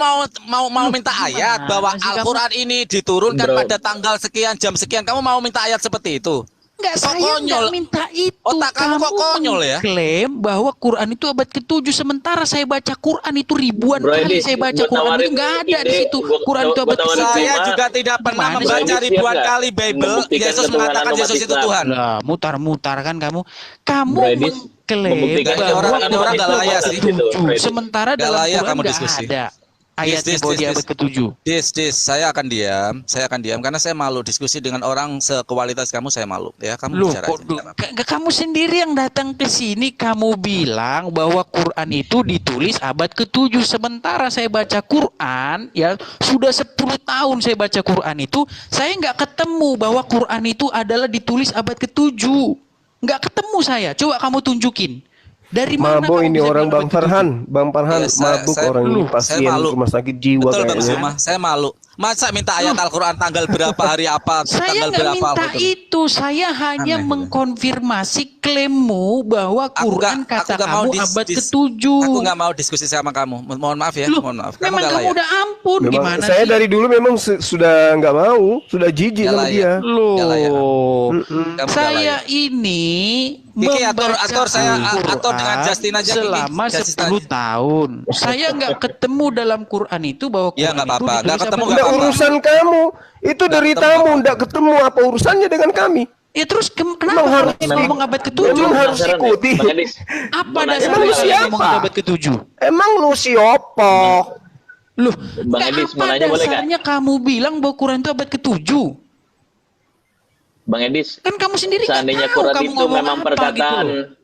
mau minta ayat bahwa Al-Quran ini diturunkan pada tanggal sekian, jam sekian. Kamu mau minta ayat seperti itu? Enggak, saya enggak minta itu. Otak kamu kok konyol ya? Klaim bahwa Quran itu abad ke-7, sementara saya baca Quran itu ribuan kali. Saya baca Quran itu enggak ada di situ. Quran itu abad ke-7. Saya juga tidak pernah membaca ribuan kali Bible. Yesus mengatakan Yesus itu Tuhan. Lah, mutar-mutar kan kamu. Kamu mengklaim bahwa orang gak layak sih. Sementara dalam Quran enggak ada. ayatnya bahwa di abad ke-7. Saya akan diam karena saya malu diskusi dengan orang sekualitas kamu, saya malu ya. Kamu bicara aja. Kamu sendiri yang datang ke sini, kamu bilang bahwa Quran itu ditulis abad ke-7, sementara saya baca Quran ya sudah 10 tahun saya baca Quran itu, saya nggak ketemu bahwa Quran itu adalah ditulis abad ke-7. Nggak ketemu saya. Coba kamu tunjukin. Dari mana mabuk ini orang Bang Farhan, ya, mabuk orang ini pasien rumah sakit jiwa. Betul, kayaknya. Saya malu. Masa minta ayat Al-Quran tanggal berapa, hari apa, saya tanggal berapa? Saya nggak minta itu, saya hanya mengkonfirmasi klaimmu bahwa Quran kata kamu abad ke-7. Aku nggak mau diskusi sama kamu. Mohon maaf ya. Mohon maaf. Memang kamu udah ampun, memang gimana saya sih? dari dulu memang sudah nggak mau, sudah jijik sama dia. Loh, saya ini Kiki atur dengan Justin aja selama 10 tahun. Saya nggak ketemu dalam Quran itu bahwa Quran nggak apa-apa. itu Nggak ketemu Nggak urusan kamu, itu deritamu. Nggak ketemu, apa urusannya dengan kami? Ya terus kenapa harus ngomong abad ke-7? Memang harus ikuti. Apa dasarnya ngomong abad ke-7? Emang lu siapa? Loh, Bang Edis, mau apa nanya boleh dasarnya kamu bilang bahwa Quran itu abad ke-7? Bang Edis, kan kamu sendiri seandainya tahu Quran kamu itu memang apa perkataan gitu.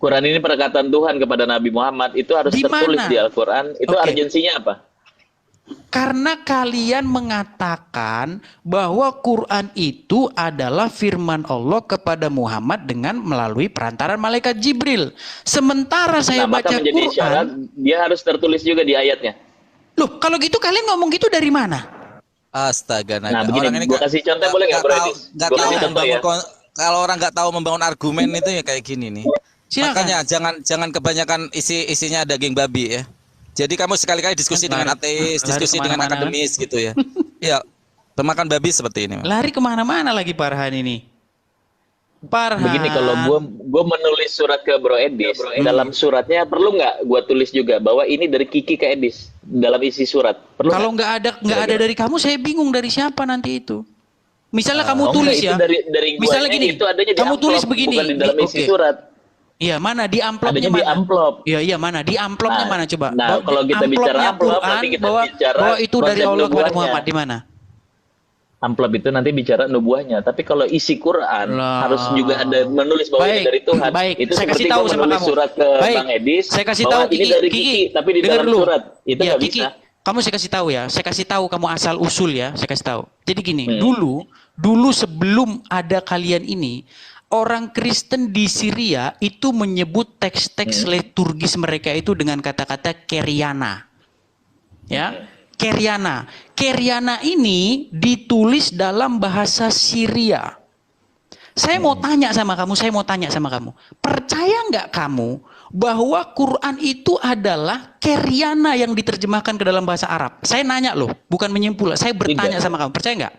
Quran ini perkataan Tuhan kepada Nabi Muhammad, itu harus tertulis di Al-Quran. Itu urgensinya apa? Karena kalian mengatakan bahwa Quran itu adalah firman Allah kepada Muhammad dengan melalui perantaran malaikat Jibril. Sementara saya baca maka menjadi Quran, syarat dia harus tertulis juga di ayatnya. Loh, kalau gitu kalian ngomong gitu dari mana? Astaga, nah begini, gue kasih contoh boleh nggak, Bro Edis? Nggak tahu membangun, kalau orang nggak tahu membangun argumen itu ya kayak gini nih. Makanya jangan kebanyakan isinya daging babi ya. Jadi kamu sekali-kali diskusi dengan ateis, diskusi dengan akademis gitu ya. Ya, pemakan babi seperti ini. Lari kemana-mana lagi Farhan ini. Farhan. Begini, kalau gue menulis surat ke Bro Edis, dalam suratnya perlu nggak gue tulis juga bahwa ini dari Kiki ke Edis dalam isi surat? Perlu kalau nggak ada dari kamu, saya bingung dari siapa nanti itu. Misalnya kamu tulis ya. Dari misalnya gini, itu adanya di kamu amplop, tulis begini bukan di dalam isi surat. Iya, mana di amplopnya adanya mana? Di amplop. Iya, mana di amplopnya mana coba? Nah, kalau kita bicara amplop, nanti kita bicara bahwa itu dari Allah kepada Muhammad di mana? Amplop itu nanti bicara nubuahnya, tapi kalau isi Quran harus juga ada menulis bahwa ini dari Tuhan. Baik, itu saya seperti kasih tahu sama menulis kamu. surat ke Bang Edis, saya kasih bahwa tahu ini dari Kiki, tapi di dalam surat itu nggak bisa. Kamu saya kasih tahu ya, saya kasih tahu kamu asal usul ya, saya kasih tahu. Jadi gini, dulu sebelum ada kalian ini, orang Kristen di Syria itu menyebut teks-teks liturgis mereka itu dengan kata-kata Keriana. Ya. Keriana ini ditulis dalam bahasa Syria. Saya mau tanya sama kamu, percaya nggak kamu bahwa Quran itu adalah Keriana yang diterjemahkan ke dalam bahasa Arab? Saya nanya loh, bukan menyimpul. Saya bertanya sama kamu, percaya nggak?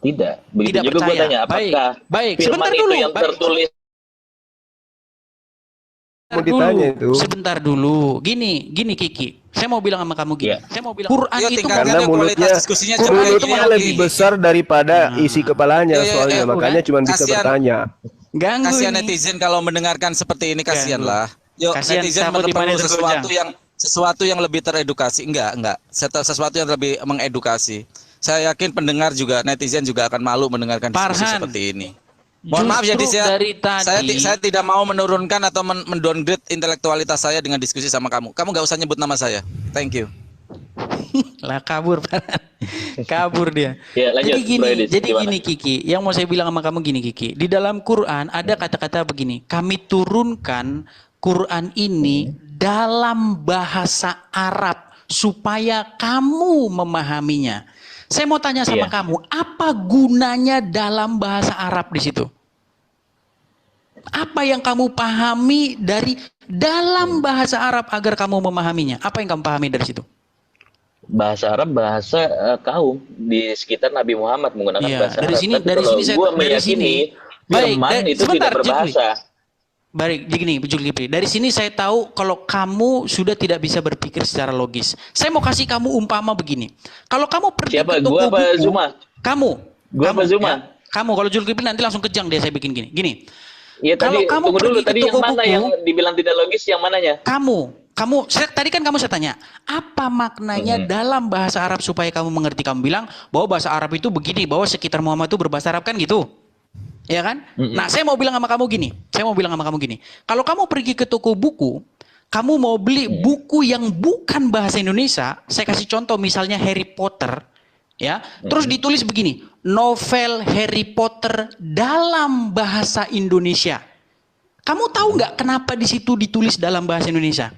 Tidak. Begitu tidak juga percaya. Gue tanya, apakah baik. Sebentar dulu. Yang tertulis Sebentar dulu. Gini Kiki. Saya mau bilang sama kamu gini. Saya mau bilang Quran itu karena mulutnya lebih besar daripada isi kepalanya soalnya makanya cuma bisa bertanya. Kasihan netizen kalau mendengarkan seperti ini, kasihan lah. Yuk, netizen perlu sesuatu yang lebih teredukasi. Enggak. Sesuatu yang lebih mengedukasi. Saya yakin pendengar juga, netizen juga akan malu mendengarkan diskusi seperti ini. Mohon maaf ya, Dis, ya. Saya tidak mau menurunkan atau mendowngrade intelektualitas saya dengan diskusi sama kamu. Kamu nggak usah nyebut nama saya. Thank you. Lah kabur dia. Ya, lanjut, jadi gini Kiki, yang mau saya bilang sama kamu gini Kiki. Di dalam Quran ada kata-kata begini, kami turunkan Quran ini dalam bahasa Arab supaya kamu memahaminya. Saya mau tanya sama kamu, apa gunanya dalam bahasa Arab di situ? Apa yang kamu pahami dari dalam bahasa Arab agar kamu memahaminya? Apa yang kamu pahami dari situ? Bahasa Arab, bahasa kaum di sekitar Nabi Muhammad menggunakan bahasa Arab. Dari sini saya meyakini firman itu tidak berbahasa. Baik, gini, Zulkifli. Dari sini saya tahu kalau kamu sudah tidak bisa berpikir secara logis. Saya mau kasih kamu umpama begini. Kalau kamu pergi ke toko buku, Zuma? Kamu, kalau Zulkifli nanti langsung kejang dia saya bikin gini. Iya tadi, tunggu dulu, tadi yang mana yang dibilang tidak logis, yang mananya? Tadi kan kamu saya tanya, apa maknanya dalam bahasa Arab supaya kamu mengerti? Kamu bilang bahwa bahasa Arab itu begini, bahwa sekitar Muhammad itu berbahasa Arab kan gitu. Ya kan? Nah, saya mau bilang sama kamu gini. Kalau kamu pergi ke toko buku, kamu mau beli buku yang bukan bahasa Indonesia, saya kasih contoh misalnya Harry Potter, ya. Terus ditulis begini, novel Harry Potter dalam bahasa Indonesia. Kamu tahu nggak kenapa di situ ditulis dalam bahasa Indonesia?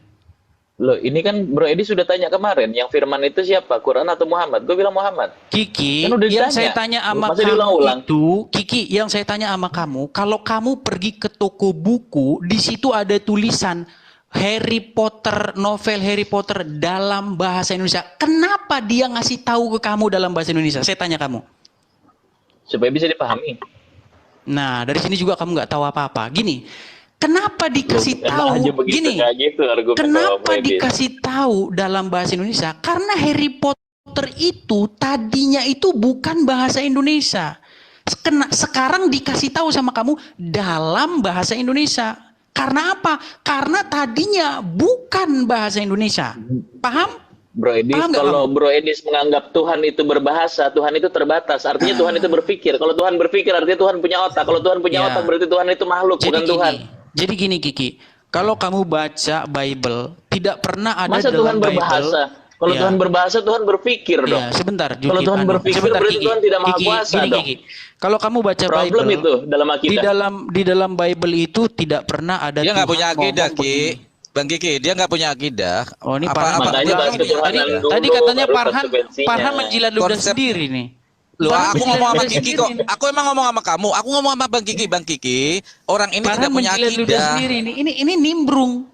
Loh, ini kan Bro Edi sudah tanya kemarin, yang firman itu siapa? Quran atau Muhammad? Gue bilang Muhammad. Kiki, kan yang saya tanya sama kamu itu, Kiki, yang saya tanya sama kamu, kalau kamu pergi ke toko buku, di situ ada tulisan Harry Potter, novel Harry Potter dalam bahasa Indonesia. Kenapa dia ngasih tahu ke kamu dalam bahasa Indonesia? Saya tanya kamu. Supaya bisa dipahami. Nah, dari sini juga kamu nggak tahu apa-apa. Gini, kenapa dikasih tahu gini? Gitu, kenapa dikasih tahu dalam bahasa Indonesia? Karena Harry Potter itu tadinya itu bukan bahasa Indonesia. Sekarang dikasih tahu sama kamu dalam bahasa Indonesia. Karena apa? Karena tadinya bukan bahasa Indonesia. Paham? Bro Edis, kalau Bro Edis menganggap Tuhan itu berbahasa, Tuhan itu terbatas. Artinya Tuhan itu berpikir. Kalau Tuhan berpikir, artinya Tuhan punya otak. Kalau Tuhan punya otak, berarti Tuhan itu makhluk, bukan Tuhan. Jadi gini Kiki, kalau kamu baca Bible, tidak pernah ada masa dalam Tuhan berbahasa? Kalau Tuhan berbahasa, Tuhan berpikir dong. Sebentar, kalau Tuhan berpikir, berarti Tuhan tidak maha kuasa dong. Kalau kamu baca Problem Bible, itu dalam akidah. Di dalam Bible itu tidak pernah ada. Dia nggak punya akidah, Ki. Bang Kiki, dia nggak punya akidah. Oh, ini Farhan. Tadi katanya Farhan menjilat ludah sendiri nih. Loh, aku ngomong sama Kiki kok. Aku emang ngomong sama kamu. Aku ngomong sama Bang Kiki, orang ini tidak punya akidah. Ini nimbrung.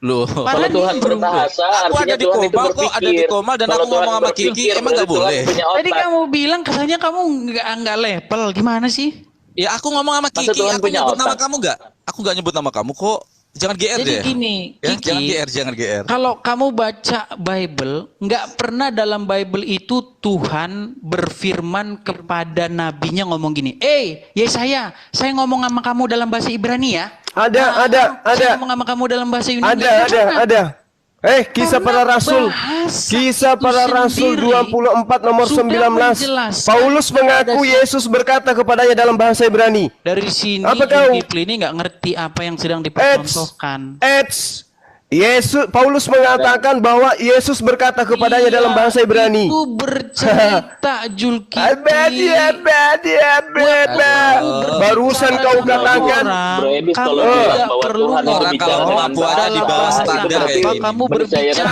Loh, kalau Tuhan berbahasa, aku ada di koma kok, ada di koma dan aku ngomong sama Kiki, emang nggak boleh. Tadi kamu bilang katanya kamu nggak level, gimana sih? Ya aku ngomong sama Kiki, aku nyebut nama kamu nggak? Aku nggak nyebut nama kamu kok. Jangan GR deh. Jadi gini, ya, Kiki, jangan GR. Kalau kamu baca Bible, nggak pernah dalam Bible itu Tuhan berfirman kepada nabinya ngomong gini, Yesaya, saya ngomong sama kamu dalam bahasa Ibrani ya. Ada. Saya ngomong sama kamu dalam bahasa Yunani. Ada. Kisah para Rasul. Kisah para Rasul 24 nomor 19. Paulus mengaku Yesus berkata kepadanya dalam bahasa Ibrani. Dari sini ini nggak ngerti apa yang sedang dipercontohkan. Paulus mengatakan bahwa Yesus berkata kepadanya dalam bahasa Ibrani. Itu bercerita Zulkifli. Barusan kau katakan. Kamu tidak perlu orang kalau mampu ada di bawah standar kamu berbicara.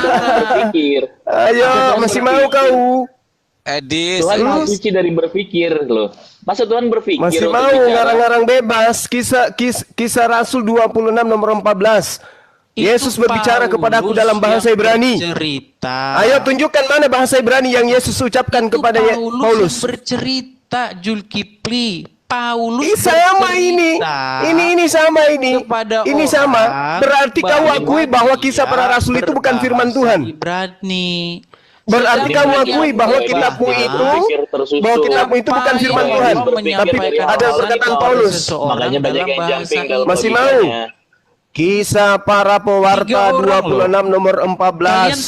Ayo, masih mau kau? Edis, Tuhan maha suci dari berpikir loh. Masa Tuhan berpikir? Masih mau ngarang-ngarang bebas? Kisah Rasul 26 nomor 14. Yesus berbicara kepadaku dalam bahasa Ibrani. Ayo tunjukkan mana bahasa Ibrani yang Yesus ucapkan kepada Paulus. Bercerita Zulkifli. Paulus sama ini sama ini. Ini sama. Berarti kau akui bahwa kisah para rasul itu bukan firman Tuhan. Berarti kamu akui bahwa kitabmu itu bukan firman Tuhan, tapi ada perkataan Paulus. Makanya banyak yang jumping dalam masih mau? Kisah para pewarta 26 nomor 14.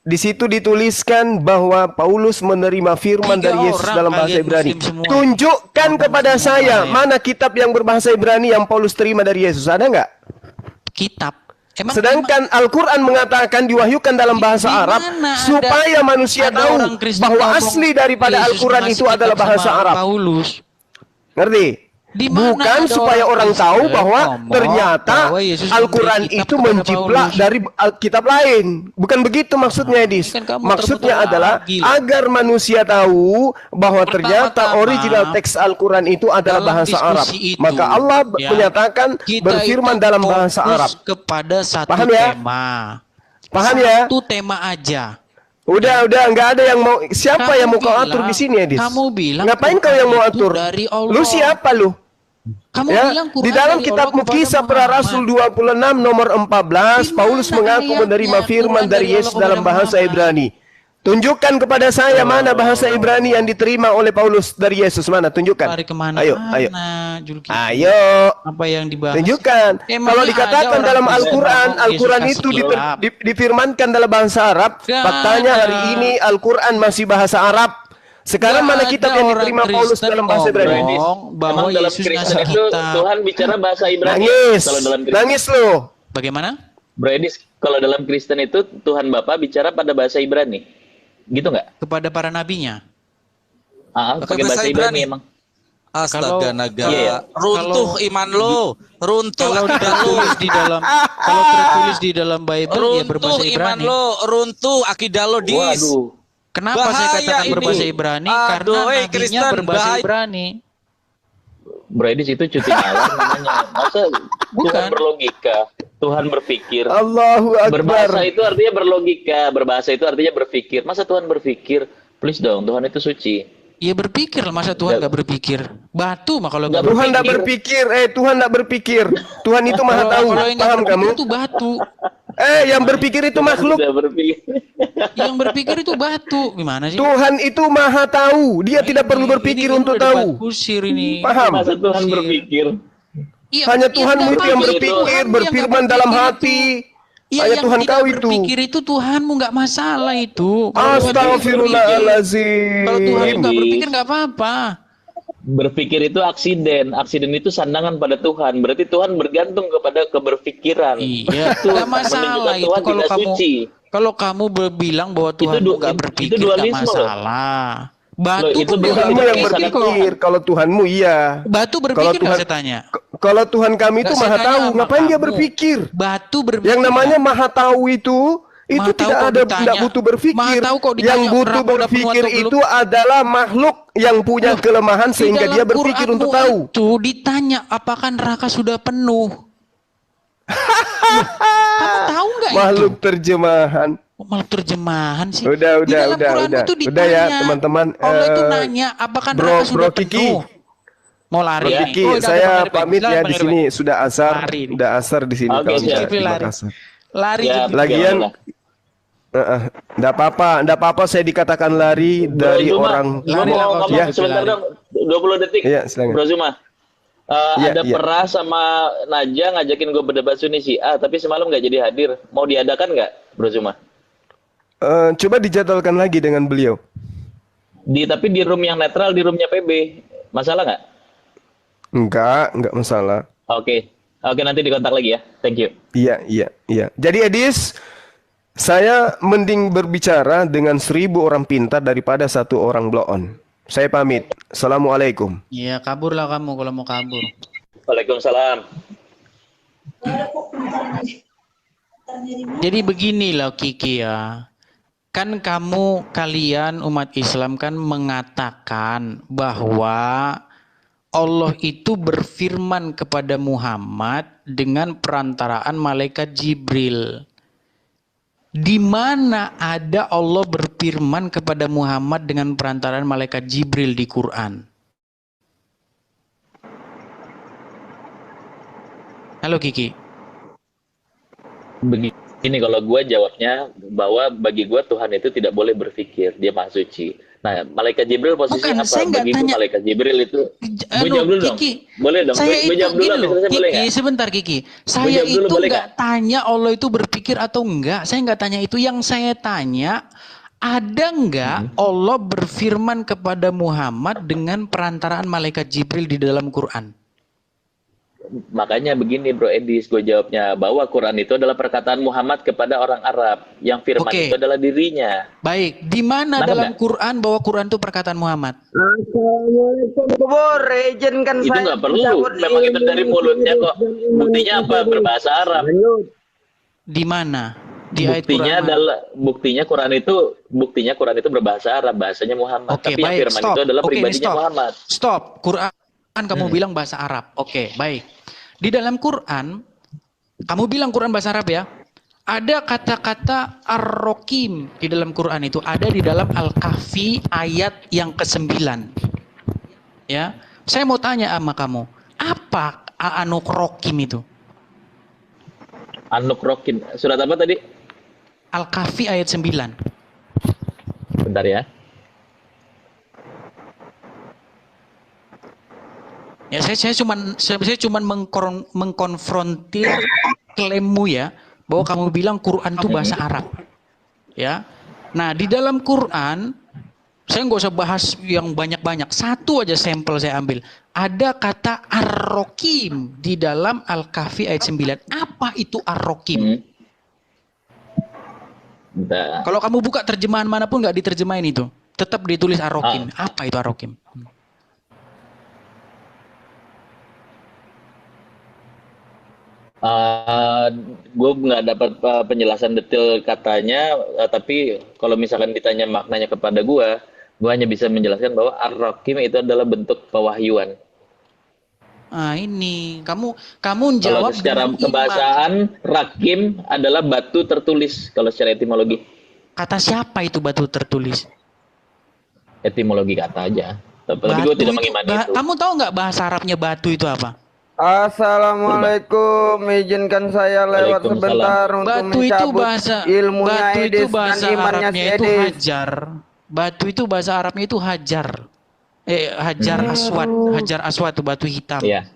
Di situ dituliskan bahwa Paulus menerima firman dari Yesus dalam bahasa Ibrani. Tunjukkan kepada saya mana kitab yang berbahasa Ibrani yang Paulus terima dari Yesus. Ada nggak? Kitab. Sedangkan Al-Quran mengatakan diwahyukan dalam bahasa Arab supaya manusia tahu bahwa asli daripada Al-Quran itu adalah bahasa Arab. Ngerti? Bukan supaya orang tahu bahwa ternyata Al-Quran itu menjiplak dari kitab lain. Bukan begitu maksudnya, Edis. Maksudnya adalah agar manusia tahu bahwa ternyata original teks Al-Quran itu adalah bahasa Arab. Maka Allah menyatakan berfirman dalam bahasa Arab. Paham ya? Paham ya? Satu tema aja. Udah, nggak ada yang mau. Siapa yang mau kau atur di sini, Edis? Kamu bilang ngapain kau yang mau atur? Lu siapa lu? Kamu bilang di dalam kitabmu Kisah Para Rasul 26 nomor 14, Paulus mengaku menerima firman dari Yesus dalam bahasa Ibrani. Tunjukkan kepada saya mana bahasa Ibrani yang diterima oleh Paulus dari Yesus, mana? Tunjukkan. Lari kemana? Ayo. Ayo. Apa yang dibahas? Tunjukkan. Kalau dikatakan dalam Al-Quran, Al-Quran itu difirmankan dalam bahasa Arab. Faktanya hari ini Al-Quran masih bahasa Arab. Sekarang mana kitab yang diterima Paulus dalam bahasa Ibrani? Bahwa dalam Kristen itu Tuhan bicara bahasa Ibrani. Nangis lo. Bagaimana? Bro Edis, kalau dalam Kristen itu Tuhan Bapa bicara pada bahasa Ibrani. Gitu nggak? Kepada para nabinya. Pakai bahasa Ibrani emang. Astaga naga. Runtuh iman lo. Runtuh kalau tertulis di dalam Bible ya berbahasa Ibrani. Iman lo, runtuh akidah lo, Dis. Waduh. Kenapa saya katakan berbahasa Ibrani? Karena nabinya berbahasa Ibrani. Bro Edis itu cuti malam namanya. Masa Tuhan berlogika? Tuhan berpikir. Allahu Akbar. Berbahasa itu artinya berlogika. Berbahasa itu artinya berpikir. Masa Tuhan berpikir? Please dong, Tuhan itu suci. Iya berpikir, masa Tuhan nggak berpikir? Batu mah kalau nggak Tuhan nggak berpikir. Tuhan nggak berpikir. Tuhan itu maha tahu. Paham kamu? Itu batu. Yang berpikir itu makhluk. Yang berpikir itu batu. Gimana sih? Tuhan itu maha tahu. Dia tidak perlu berpikir untuk tahu. Paham? Masa Tuhan berpikir? Hanya Tuhanmu itu yang berpikir, berfirman dalam hati. Hanya Tuhan kau itu. Berpikir itu Tuhanmu nggak masalah itu. Astagfirullahaladzim. Kalau Tuhan nggak berpikir nggak apa-apa. Berpikir itu aksiden. Aksiden itu sandangan pada Tuhan. Berarti Tuhan bergantung kepada keberpikiran. Iya. Nggak masalah itu kalau kamu bilang bahwa Tuhan nggak berpikir nggak masalah. Batu itu Tuhanmu yang berpikir. Kalau Tuhanmu iya. Batu berpikir nggak saya tanya. Kalau Tuhan kami itu maha tahu, ngapain dia berpikir? Batu berpikir. Yang namanya maha tahu itu tidak butuh berpikir. Yang butuh berpikir itu adalah makhluk yang punya kelemahan sehingga dia berpikir untuk tahu. Itu ditanya apakah neraka sudah penuh. Kamu tahu nggak itu? Makhluk terjemahan. Malah terjemahan sih. Udah ya teman-teman. Allah itu nanya apakah neraka sudah penuh. Mau lari ya? Kiki, saya pamit ya di sini sudah asar, di sini. Lari. Lagian, enggak apa-apa saya dikatakan lari dari orang. Ngomong sebentar dong, 20 detik. Iya, silakan. Bro Zuma. Ada Perah sama Naja ngajakin gue berdebat Sunni Syiah, tapi semalam nggak jadi hadir. Mau diadakan nggak, Bro Zuma? Coba dijadwalkan lagi dengan beliau. Tapi di room yang netral, di roomnya PB. Masalah nggak? Enggak masalah. Oke, nanti dikontak lagi ya. Thank you. Iya. Jadi Edis, saya mending berbicara dengan 1000 orang pintar daripada 1 orang blow on. Saya pamit. Assalamualaikum. Iya, kaburlah kamu kalau mau kabur. Waalaikumsalam. Jadi beginilah Kiki ya. Kan kalian umat Islam kan mengatakan bahwa Allah itu berfirman kepada Muhammad dengan perantaraan malaikat Jibril. Di mana ada Allah berfirman kepada Muhammad dengan perantaraan malaikat Jibril di Quran? Halo Kiki. Begini kalau gue jawabnya bahwa bagi gue Tuhan itu tidak boleh berpikir, dia maha suci. Nah, malaikat Jibril posisinya apa? Bagi gue malaikat Jibril itu. Gue jawab dulu dong. Boleh dong. Gue jawab dulu. Kiki, sebentar Kiki. Saya itu nggak tanya Allah itu berpikir atau enggak. Saya nggak tanya itu. Yang saya tanya, ada nggak Allah berfirman kepada Muhammad dengan perantaraan malaikat Jibril di dalam Quran? Makanya begini Bro Edis, gue jawabnya bahwa Quran itu adalah perkataan Muhammad kepada orang Arab, yang firman itu adalah dirinya. Baik, di mana dalam Quran bahwa Quran itu perkataan Muhammad? Itu nggak perlu, memang itu dari mulutnya kok. Buktinya apa? Berbahasa Arab. Di mana? Buktinya Quran itu berbahasa Arab, bahasanya Muhammad. Tapi yang firman itu adalah pribadinya Muhammad. Stop, Quran kamu bilang bahasa Arab. Oke, baik. Di dalam Quran, kamu bilang Quran bahasa Arab ya. Ada kata-kata ar-rokim di dalam Quran itu. Ada di dalam Al-Kahfi ayat yang ke-9. Ya, saya mau tanya sama kamu. Apa anuk-rokim itu? Anuk-rokim. Surat apa tadi? Al-Kahfi ayat 9. Bentar ya. Ya saya cuman mengkonfrontir klaimmu ya, bahwa kamu bilang Quran itu bahasa Arab. Ya. Nah, di dalam Quran saya nggak usah bahas yang banyak-banyak. Satu aja sampel saya ambil. Ada kata ar-rokim di dalam Al-Kahfi ayat 9. Apa itu ar-rokim? Kalau kamu buka terjemahan manapun nggak diterjemahin itu. Tetap ditulis ar-rokim. Apa itu ar-rokim? Gue nggak dapat penjelasan detail katanya, tapi kalau misalkan ditanya maknanya kepada gue hanya bisa menjelaskan bahwa ar-rakim itu adalah bentuk pewahyuan. Ini kamu jawab. Kalau secara kebahasaan, rakim adalah batu tertulis kalau secara etimologi. Kata siapa itu batu tertulis? Etimologi kata aja. Tapi gue tidak mengimani itu. Kamu tahu nggak bahasa Arabnya batu itu apa? Assalamualaikum, izinkan saya lewat sebentar untuk batu mencabut ilmunya Edis dan imannya si Edis. Batu itu bahasa Arabnya itu hajar. Hajar aswad. Hajar aswad itu batu hitam. Iya.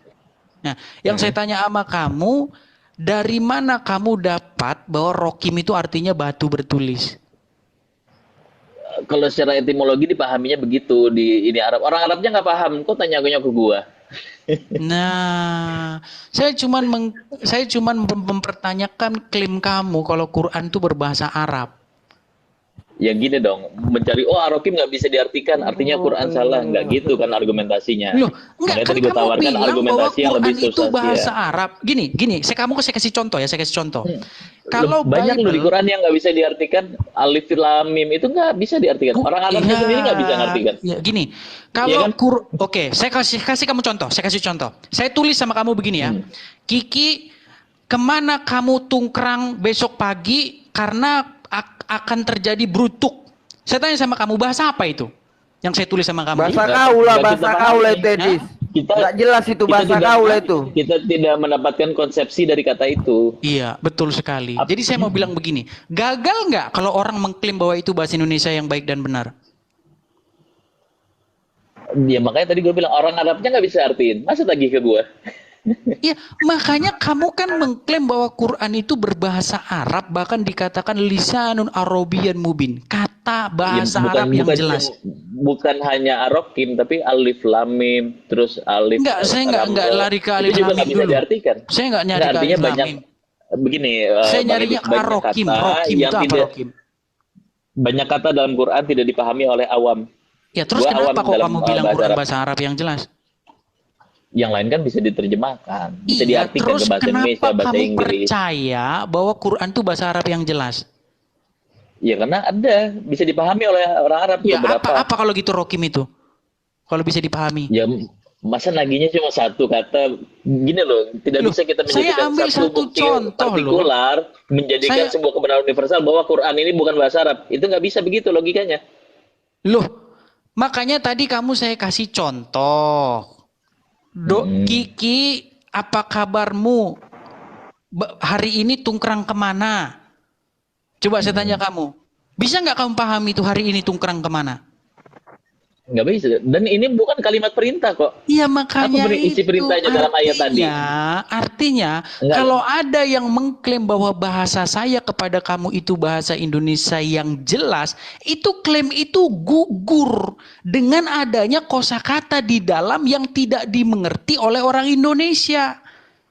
Nah, yang saya tanya sama kamu, dari mana kamu dapat bahwa rokim itu artinya batu bertulis? Kalau secara etimologi dipahaminya begitu di ini Arab. Orang Arabnya nggak paham. Kok tanya ke gua? Nah, saya cuman mempertanyakan klaim kamu kalau Quran itu berbahasa Arab. Ya gini dong, mencari ar-rakim nggak bisa diartikan, artinya Quran salah, nggak gitu kan argumentasinya. Loh, enggak, kan kamu bilang argumentasi bahwa Quran yang itu bahasa Arab. Gini, saya kasih contoh ya, Kalau banyak loh di Quran yang nggak bisa diartikan, alif lam mim itu nggak bisa diartikan. Orang Arabnya sendiri nggak bisa ngartikan. Ya, gini, kalau ya kan? Oke, saya kasih kamu contoh. Saya tulis sama kamu begini ya. Kiki, kemana kamu tungkrang besok pagi karena akan terjadi brutuk. Saya tanya sama kamu, bahasa apa itu? Yang saya tulis sama kamu. Bahasa kau lah itu, Edis. Nggak jelas itu bahasa kau lah itu. Kita tidak mendapatkan konsepsi dari kata itu. Iya, betul sekali. Jadi saya mau bilang begini, gagal nggak kalau orang mengklaim bahwa itu bahasa Indonesia yang baik dan benar? Ya makanya tadi gue bilang orang Arabnya nggak bisa artiin. Masa tagih ke gue? Ya, makanya kamu kan mengklaim bahwa Quran itu berbahasa Arab, bahkan dikatakan lisanun Arabiyan mubin, kata bahasa Arab yang jelas. Bukan hanya ar-rakim, tapi alif lam mim, terus alif. Enggak, saya enggak lari ke alif lam mim dulu. Diartikan. Saya enggak nyari ke alif lam mim. Begini, saya nyarinya ke ar-rakim. Rokim itu apa rokim? Banyak kata dalam Quran tidak dipahami oleh awam. Ya, terus kenapa kok kamu bilang Quran bahasa Arab yang jelas? Yang lain kan bisa diterjemahkan, bisa diartikan ke bahasa Indonesia, bahasa Inggris. Kenapa kamu percaya bahwa Quran itu bahasa Arab yang jelas? Ya karena ada, bisa dipahami oleh orang Arab. Ya, apa kalau gitu rokim itu? Kalau bisa dipahami. Ya, masa naginya cuma satu kata, gini loh, tidak bisa kita menjadikan satu bukti partikular, menjadikan sebuah kebenaran universal bahwa Quran ini bukan bahasa Arab. Itu nggak bisa begitu logikanya. Loh, makanya tadi saya kasih contoh. Kiki, apa kabarmu? Hari ini tungkrang kemana? Coba saya tanya kamu. Bisa nggak kamu pahami itu hari ini tungkrang kemana? Nggak bisa. Dan ini bukan kalimat perintah kok. Iya, makanya apa isi perintahnya dalam ayat tadi? Artinya, kalau ada yang mengklaim bahwa bahasa saya kepada kamu itu bahasa Indonesia yang jelas, itu klaim itu gugur dengan adanya kosakata di dalam yang tidak dimengerti oleh orang Indonesia.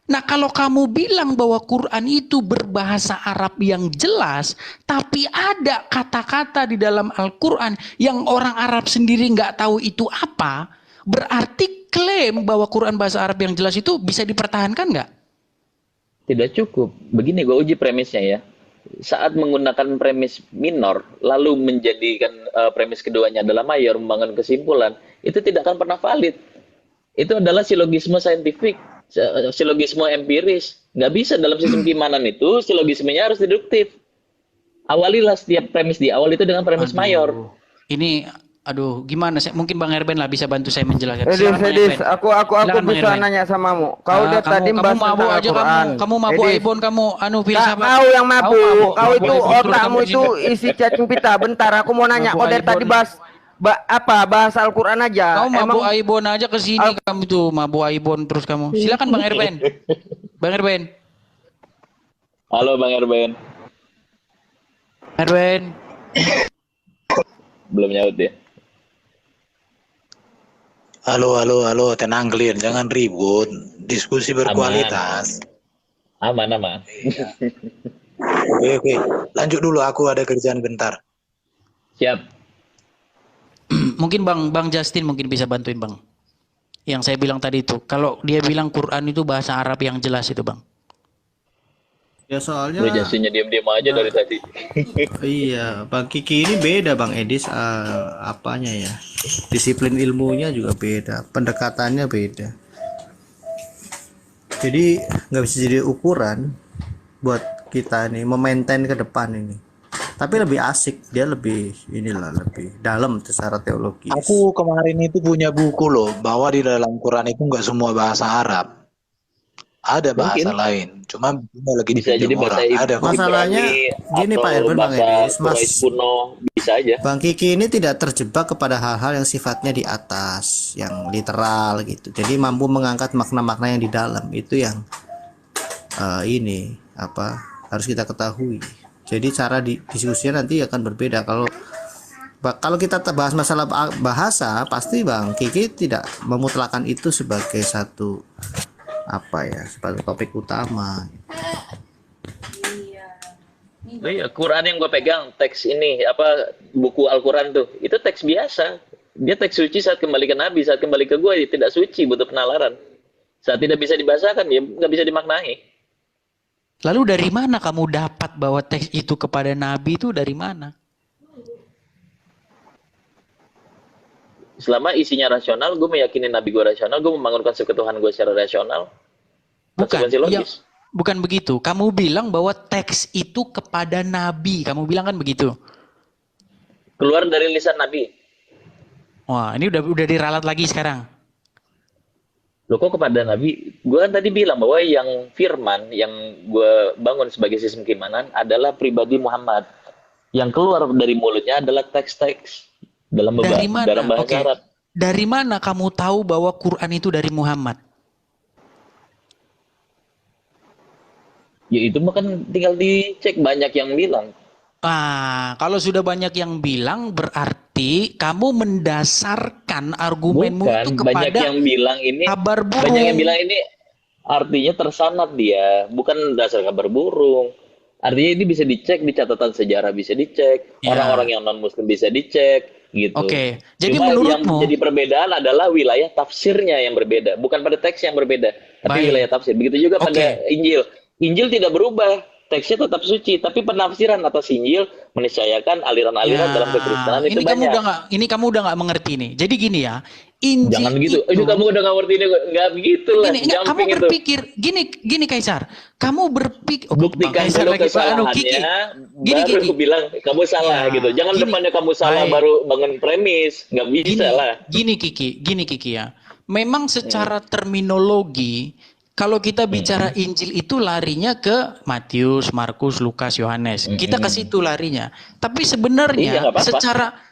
Nah, kalau kamu bilang bahwa Quran itu berbahasa Arab yang jelas, tapi ada kata-kata di dalam Al-Quran yang orang Arab sendiri nggak tahu itu apa, berarti klaim bahwa Quran bahasa Arab yang jelas itu bisa dipertahankan nggak? Tidak cukup. Begini gue uji premisnya ya. Saat menggunakan premis minor, lalu menjadikan premis keduanya adalah mayor, membangun kesimpulan, itu tidak akan pernah valid. Itu adalah silogisme saintifik. Silogisme empiris. Nggak bisa dalam sistem keimanan itu silogismenya harus deduktif. Awalilah setiap premis di awal itu dengan premis mayor. Ini Aduh, gimana sih? Mungkin Bang Erben lah bisa bantu saya menjelaskan. Edis, aku bisa nanya samamu. Kau udah tadi bahas tentang Al-Quran. Kamu mabuk Aibon, kamu filsafat. Kau yang mabuk. Kau itu otakmu itu isi cacing pita. Bentar, aku mau nanya. Kau dari tadi bahas bahas Al-Quran aja. Kau mabuk Aibon aja ke sini kamu tuh, mabuk Aibon terus kamu. Silakan Bang Erben. Bang Erben. Halo Bang Erben. Erben. Belum nyaut ya. Halo, tenang clear, jangan ribut, diskusi berkualitas. Aman. Iya. Oke, lanjut dulu, aku ada kerjaan bentar. Siap. Mungkin Bang Justin mungkin bisa bantuin Bang. Yang saya bilang tadi itu, kalau dia bilang Quran itu bahasa Arab yang jelas itu Bang. Ya soalnya Justinnya diam-diam aja dari tadi. Iya, Bang Kiki ini beda Bang Edis, apanya ya? Disiplin ilmunya juga beda, pendekatannya beda. Jadi nggak bisa jadi ukuran buat kita nih memaintain ke depan ini. Tapi lebih asik, dia lebih lebih dalam secara teologis. Aku kemarin itu punya buku loh, bahwa di dalam Quran itu nggak semua bahasa Arab. Ada bahasa lain, cuma lagi bisa jadi bahasa ada. Masalahnya gini Pak Erben, Bang Edis, Mas kuno bisa aja. Bang Kiki ini tidak terjebak kepada hal-hal yang sifatnya di atas, yang literal gitu. Jadi mampu mengangkat makna-makna yang di dalam itu yang harus kita ketahui. Jadi cara diskusinya nanti akan berbeda. Kalau kita bahas masalah bahasa, pasti Bang Kiki tidak memutlakan itu sebagai satu sebagai topik utama. Iya, Quran yang gue pegang, teks ini buku Al-Quran tuh, itu teks biasa. Dia teks suci saat kembali ke Nabi, saat kembali ke gue tidak suci, butuh penalaran. Saat tidak bisa dibahasakan, ya nggak bisa dimaknai. Lalu dari mana kamu dapat bahwa teks itu kepada Nabi itu dari mana? Selama isinya rasional, gue meyakini Nabi gue rasional, gue membangunkan ketuhanan gue secara rasional. Bukan begitu. Kamu bilang bahwa teks itu kepada Nabi. Kamu bilang kan begitu. Keluar dari lisan Nabi. Wah, ini udah diralat lagi sekarang. Loh kok kepada Nabi? Gue kan tadi bilang bahwa yang firman, yang gue bangun sebagai sistem keimanan adalah pribadi Muhammad. Yang keluar dari mulutnya adalah teks-teks. Dalam bahasa Arab. Dari mana kamu tahu bahwa Quran itu dari Muhammad? Ya itu mah kan tinggal dicek, banyak yang bilang. Kalau sudah banyak yang bilang berarti kamu mendasarkan argumenmu itu kepada banyak yang bilang ini kabar burung. Banyak yang bilang ini artinya tersanad dia, bukan dasar kabar burung. Artinya ini bisa dicek di catatan sejarah, bisa dicek. Orang-orang yang non muslim bisa dicek. Gitu. Oke. Jadi cuma menurutmu yang jadi perbedaan adalah wilayah tafsirnya yang berbeda, bukan pada teks yang berbeda, tapi wilayah tafsir. Begitu juga pada Injil. Injil tidak berubah, teksnya tetap suci, tapi penafsiran atas Injil meniscayakan aliran-aliran dalam kekristenan itu banyak. Ini kamu udah nggak mengerti nih. Jadi gini ya, Injil jangan begitu. Itu kamu udah nggak ngerti, nggak begitu lah. Kamu berpikir gini Kaisar. Kamu berpikir buktikan dulu kesalahannya. Baru aku bilang kamu salah gitu. Jangan depannya kamu salah baru bangun premis. Nggak bisa lah. Gini Kiki ya. Memang secara terminologi kalau kita bicara Injil itu larinya ke Matius, Markus, Lukas, Yohanes. Kita ke situ larinya. Tapi sebenarnya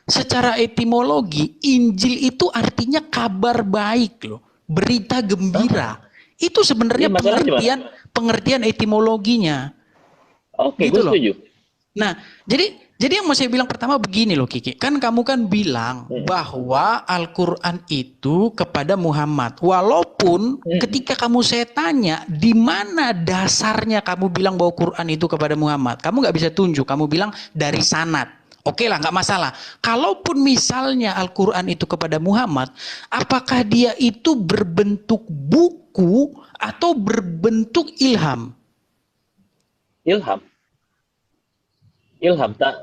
secara etimologi Injil itu artinya kabar baik loh, berita gembira. Itu sebenarnya pengertian etimologinya. Oke, gitu gue setuju. Nah, jadi yang mau saya bilang pertama begini loh Kiki. Kan kamu kan bilang bahwa Al-Quran itu kepada Muhammad. Walaupun ketika saya tanya di mana dasarnya kamu bilang bahwa Quran itu kepada Muhammad. Kamu nggak bisa tunjuk. Kamu bilang dari sanad. Oke lah, nggak masalah. Kalaupun misalnya Al-Quran itu kepada Muhammad, apakah dia itu berbentuk buku atau berbentuk ilham? Ilham tak.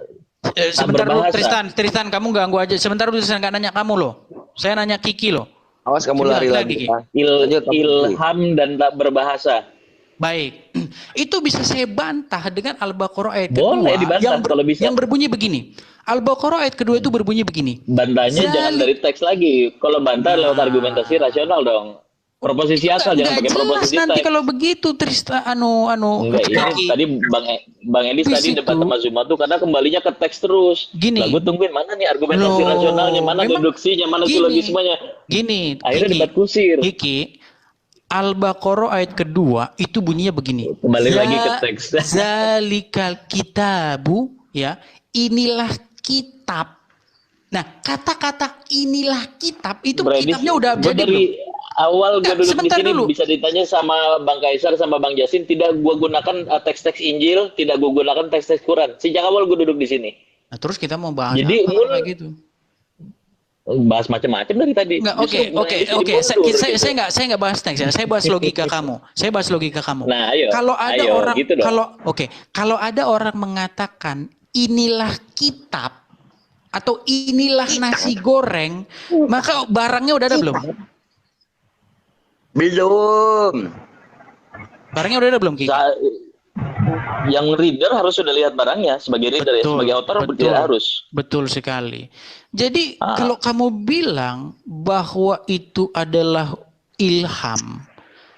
Sebentar dulu Tristan kamu ganggu aja. Sebentar dulu Tristan, nggak nanya kamu loh. Saya nanya Kiki loh. Awas kamu lari lagi. Ilham dan tak berbahasa. Baik, itu bisa saya bantah dengan Al-Baqarah ayat Boleh kedua dibantah kalau bisa. yang berbunyi begini. Al-Baqarah ayat kedua itu berbunyi begini. Bantahnya jangan dari teks lagi. Kalau bantah lewat argumentasi rasional dong. Proposisi asal, jangan pakai proposisi nanti teks. kalau begitu Enggak, ini tadi Bang Edis tadi debat sama Zuma tuh karena kembalinya ke teks terus. Gini. Lah gue tungguin mana nih argumentasi rasionalnya, mana deduksinya, mana silogismenya. Gini. Akhirnya debat kusir. Kiki, Al-Baqarah ayat kedua itu bunyinya begini. Kembali lagi ke teks. Zalikal kitabu, ya, inilah kitab. Nah, kata-kata inilah kitab itu kitabnya udah jadi dari awal gue duduk di sini dulu. bisa ditanya sama Bang Kaisar sama Bang Jasin, tidak gue gunakan teks-teks Injil, tidak gue gunakan teks-teks Quran. Sejak awal gue duduk di sini. Nah, terus kita mau bahas jadi apa kayak gitu? Bahas macam-macam dari tadi. Oke. Saya nggak bahas teks ya. Saya bahas logika kamu. Nah, ayo. Kalau ada orang gitu kalau ada orang mengatakan inilah kitab atau inilah nasi goreng, maka barangnya udah ada belum? Belum. Barangnya udah ada belum, Ki? Yang reader harus sudah lihat barangnya sebagai reader, ya, sebagai author tidak harus. Betul sekali. Jadi kalau kamu bilang bahwa itu adalah ilham,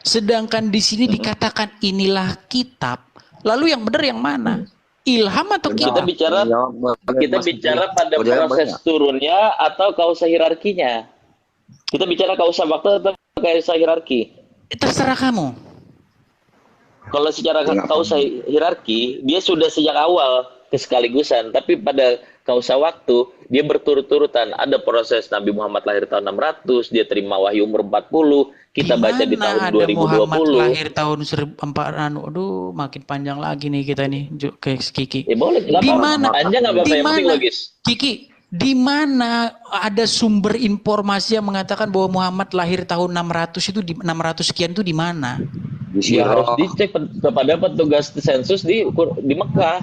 sedangkan di sini dikatakan inilah kitab, lalu yang benar yang mana? Ilham atau kitab? Kita bicara pada proses turunnya atau kausa hierarkinya. Kita bicara kausa waktu atau kausa hierarki. Terserah kamu. Kalau secara kausa hierarki, dia sudah sejak awal kesekaligusan, tapi pada kausa waktu dia berturut-turutan. Ada proses Nabi Muhammad lahir tahun 600, dia terima wahyu umur 40, kita baca di tahun 2020. Muhammad lahir tahun 1400, aduh makin panjang lagi nih kita nih ke Kiki. Boleh, di mana? Panjang apa yang penting logis. Kiki, di mana ada sumber informasi yang mengatakan bahwa Muhammad lahir tahun 600 itu di 600 sekian itu di mana? Ya, harus dicek kepada petugas sensus di Mekah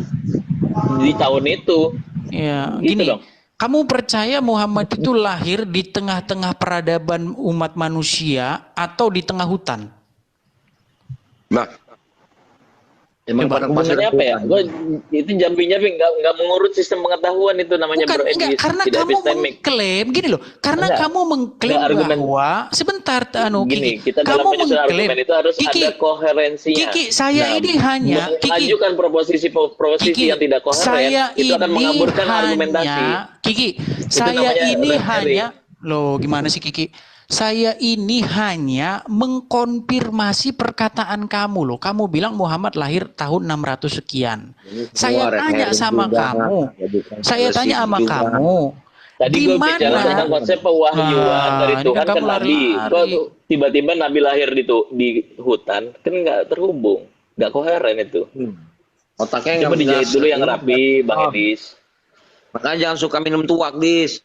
di tahun itu. Ya, gini. Dong. Kamu percaya Muhammad itu lahir di tengah-tengah peradaban umat manusia atau di tengah hutan? Nah, emang maksudnya apa ya? Gue itu jamping-jamping nggak mengurut sistem pengetahuan itu namanya enggak, karena kamu mengklaim gini loh. Karena kamu mengklaim bahwa sebentar Kiki, kita dalam menyusun argumen itu harus ada koherensinya. Kiki, saya ini hanya mengajukan proposisi yang tidak koheren itu akan mengaburkan argumentasi. Kiki, saya ini hanya loh gimana sih Kiki? Saya ini hanya mengkonfirmasi perkataan kamu loh. Kamu bilang Muhammad lahir tahun 600 sekian. Saya tanya sama kamu. Tadi gue bicara tentang konsep pewahyuan dari Tuhan ke Nabi. Kok tiba-tiba Nabi lahir di hutan? Kan nggak terhubung. Nggak koheren itu. Otaknya coba dijahit dulu yang rapi, Bang Edis. Makanya jangan suka minum tuak, Dis.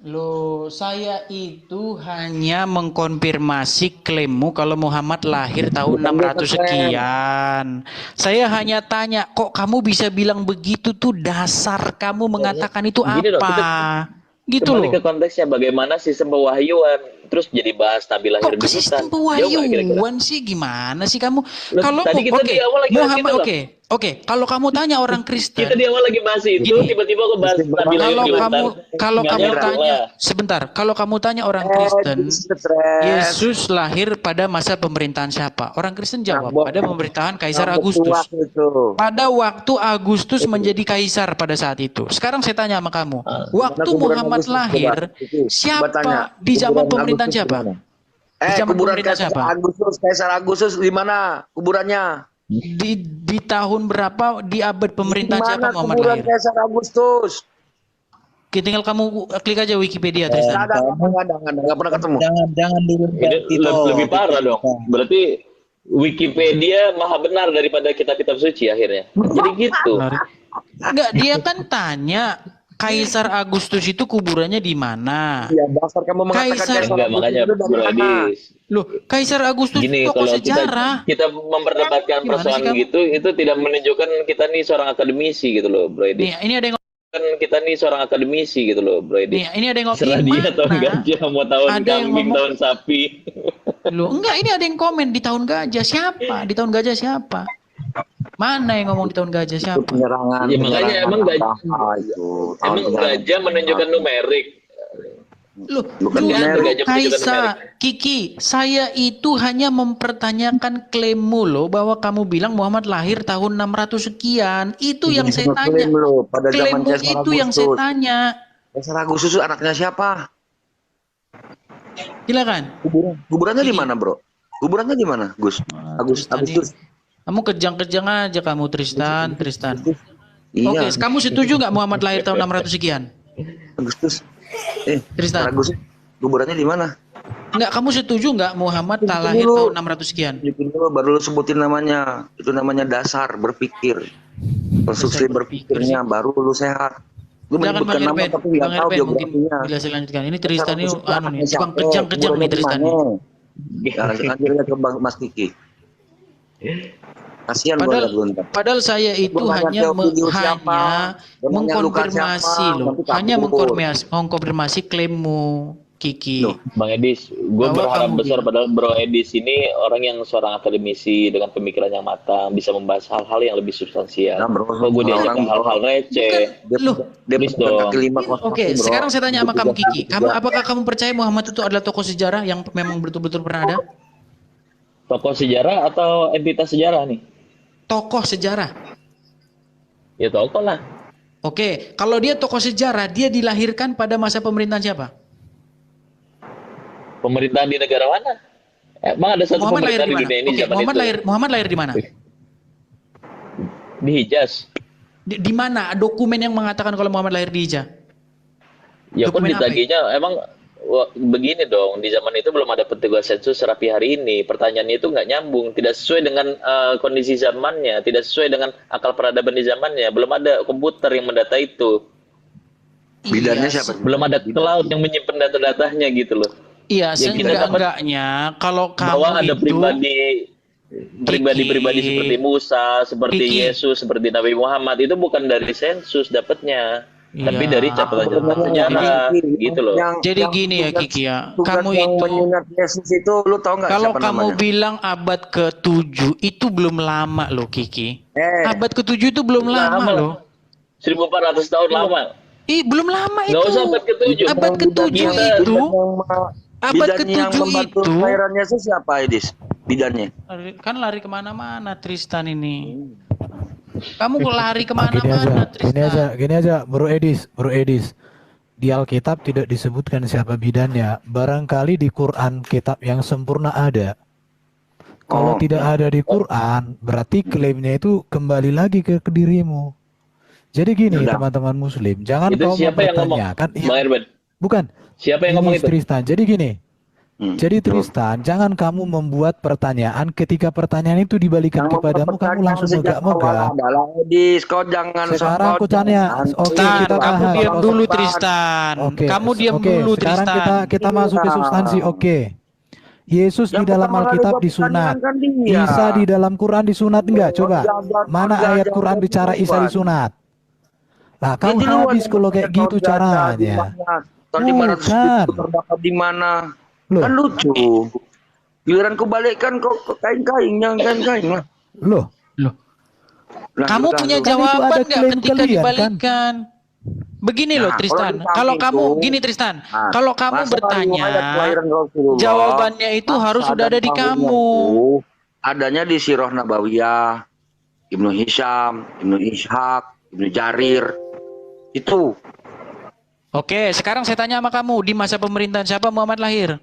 Loh, saya itu hanya mengkonfirmasi klaimmu kalau Muhammad lahir tahun 600 sekian. Saya hanya tanya, kok kamu bisa bilang begitu tuh dasar kamu mengatakan itu apa? Gitu loh. Kembali ke konteksnya bagaimana sistem pewahyuan, terus jadi bahas Nabi lahir di hutan. Sistem pewahyuan sih gimana sih kamu? Kalau Muhammad Oke, kalau kamu tanya orang Kristen, kita di awal lagi bahas itu, tiba-tiba aku bahas Nabi lahir di hutan. Kalau kamu tanya, sebentar, kalau kamu tanya orang Kristen, Yesus lahir pada masa pemerintahan siapa? Orang Kristen jawab, pada pemerintahan Kaisar Agustus. Pada waktu Agustus menjadi kaisar pada saat itu. Sekarang saya tanya sama kamu, waktu Muhammad lahir, siapa di zaman pemerintahan siapa? Kuburan Kaisar Agustus di mana kuburannya? Di tahun berapa di abad pemerintahan siapa Muhammad lahir? Kaisar Agustus. Tinggal kamu klik aja Wikipedia Tristan. Enggak pernah ketemu. Jangan dulu. Lebih parah dong. Berarti Wikipedia maha benar daripada kitab-kitab suci akhirnya. Jadi gitu. Enggak, dia kan tanya Kaisar Agustus itu kuburannya di mana? Ya, dasar kamu mengatakan makanya Loh, Kaisar Agustus gini, tokoh sejarah. Kita memperdebatkan persoalan gitu, itu tidak menunjukkan kita nih seorang akademisi gitu loh, Bro Edi. Ini ada yang kita nih seorang akademisi gitu loh, Bro Edi. Ini ada yang serah dia tahun gajah, mau tahun kambing, tahun sapi. Loh, enggak, ini ada yang komen di tahun gajah. Siapa? Di tahun gajah siapa? Mana yang ngomong di tahun gajah siapa? Penyerangan. Ya makanya emang gajah menunjukkan numerik. Loh, Kaisa, Kiki, saya itu hanya mempertanyakan klaimmu loh, bahwa kamu bilang Muhammad lahir tahun 600 sekian. Itu yang saya tanya. Klaimmu itu yang saya tanya. Kaisar Agustus anaknya siapa? Silakan. Kuburannya di mana, Bro? Kuburannya di mana, Gus? Agustus. Kamu kejang-kejang aja kamu, Tristan. Iya. Oke, kamu setuju nggak Muhammad lahir tahun 600 sekian? Agustus. Tristan. Agustus. Kuburannya di mana? Enggak, kamu setuju nggak Muhammad lahir tahun 600 sekian? Baru lu sebutin namanya. Itu namanya dasar berpikir. Konstruksi berpikirnya baru lu sehat. Lu menyebutkan nama tapi nggak tahu biografinya. Bila saya lanjutkan, ini Tristan ini tukang kejang-kejang nih Tristan. Lanjutnya ke Mas Kiki. Kasihan padahal saya itu hanya mengkonfirmasi loh, hanya mengkonfirmasi klaimmu, Kiki. Bang Edis, gue berharap besar padahal Bro Edis ini orang yang seorang akademisi dengan pemikiran yang matang, bisa membahas hal-hal yang lebih substansial. Gue diajak hal-hal receh. Oke, sekarang saya tanya sama kamu, Kiki. Apakah kamu percaya Muhammad itu adalah tokoh sejarah yang memang betul-betul pernah ada? Tokoh sejarah atau entitas sejarah nih? Tokoh sejarah. Ya tokoh lah. Oke, kalau dia tokoh sejarah, dia dilahirkan pada masa pemerintahan siapa? Pemerintahan di negara mana? Emang ada satu pemerintahan di dunia ini zaman itu? Muhammad lahir di mana? Di Hijaz. Di mana dokumen yang mengatakan kalau Muhammad lahir di Hijaz? Ya pun ditagihnya emang begini dong, di zaman itu belum ada petugas sensus serapi hari ini. Pertanyaannya itu nggak nyambung, tidak sesuai dengan kondisi zamannya, tidak sesuai dengan akal peradaban di zamannya. Belum ada komputer yang mendata itu. Bidannya siapa? Belum ada cloud yang menyimpan data-datanya gitu loh. Iya, seenggak-enggaknya kalau kamu bahwa ada itu pribadi-pribadi seperti Musa, seperti Yesus, seperti Nabi Muhammad itu bukan dari sensus dapatnya. Iya. Tapi dari catatan sejarah gitu loh. Jadi gini ya Kiki ya, kamu itu Yesus itu lu tahu nggak kalau kamu bilang abad ke-7 itu belum lama loh Kiki. Abad ke-7 itu belum lama loh. 1400 tahun lama. Belum lama itu. Nggak usah abad ke-7. Abad ke-7 itu. Abad ke-7 itu. Kelahiran Yesus siapa, Edis? Bidannya. Kan lari kemana-mana Tristan ini. Kamu lari kemana-mana, Tristan. Gini aja, Bro Edis. Di Alkitab tidak disebutkan siapa bidannya. Barangkali di Quran kitab yang sempurna ada. Kalau tidak ada di Quran, berarti klaimnya itu kembali lagi ke dirimu. Jadi gini, teman-teman Muslim, jangan kau mempertanyakan. Bukan. Siapa yang ngomong itu? Tristan. Jadi gini. Jadi Tristan, jangan kamu membuat pertanyaan ketika pertanyaan itu dibalikan kepadamu, kamu langsung megah-megah. Sekarang aku tanya, kita bahas. Kamu diam dulu Tristan. Kamu diam dulu Tristan. Sekarang kita masuk ke substansi. Yesus di dalam Alkitab disunat. Isa di dalam Quran disunat enggak? Coba. Mana ayat Quran bicara Isa disunat? Nah, kamu habis kalau kayak gitu caranya. Bukan. Terdapat di mana? Kan lucu. Giliran kubalikkan kok kain-kain lah. Loh. Kamu punya jawaban nggak ketika dibalikkan? Begini loh Tristan, kalau kamu gini Tristan, kalau kamu bertanya, jawabannya itu harus sudah ada di kamu. Adanya di Sirah Nabawiyah, Ibnu Hisham, Ibnu Ishaq, Ibnu Jarir. Itu. Oke, sekarang saya tanya sama kamu, di masa pemerintahan siapa Muhammad lahir?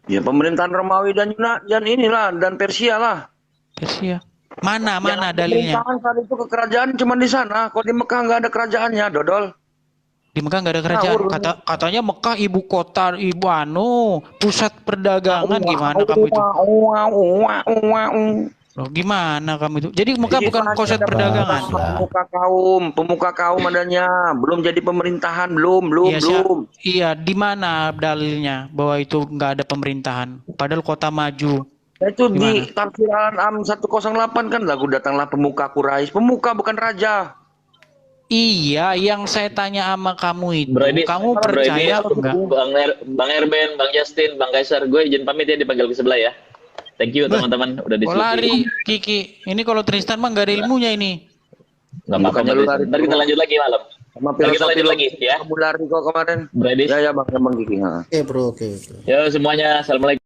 Ya pemerintahan Romawi dan inilah dan Persia lah. Persia. Mana dalilnya? Pemerintahan saat itu kekerajaan cuma di sana. Kok di Mekah nggak ada kerajaannya, Dodol? Di Mekah nggak ada kerajaan. Katanya Mekah ibu kota, pusat perdagangan. Gimana kamu itu? Loh, gimana kamu itu? Jadi Mekah bukan pusat perdagangan. Pemuka kaum adanya, belum jadi pemerintahan, belum. Iya, di mana dalilnya bahwa itu nggak ada pemerintahan? Padahal kota maju. Itu di Tafsir Al-An'am 108 kan lagu datanglah pemuka Quraisy. Pemuka bukan raja. Iya, yang saya tanya sama kamu itu, Bro Edis, kamu percaya apa enggak? Bang Erben, Bang Justin, Bang Kaisar, gue izin pamit ya, dipanggil ke sebelah ya. Thank you teman-teman udah diskusi. Lari Kiki, ini kalau Tristan mah nggak ada ilmunya ini. Nggak apa-apa, ntar kita lanjut lagi malam. Ntar kita lanjut lagi ya. Kamu lari kok kemarin. Bro Edis. Ya Bang Kiki. Oke bro, oke. Yo semuanya, assalamualaikum.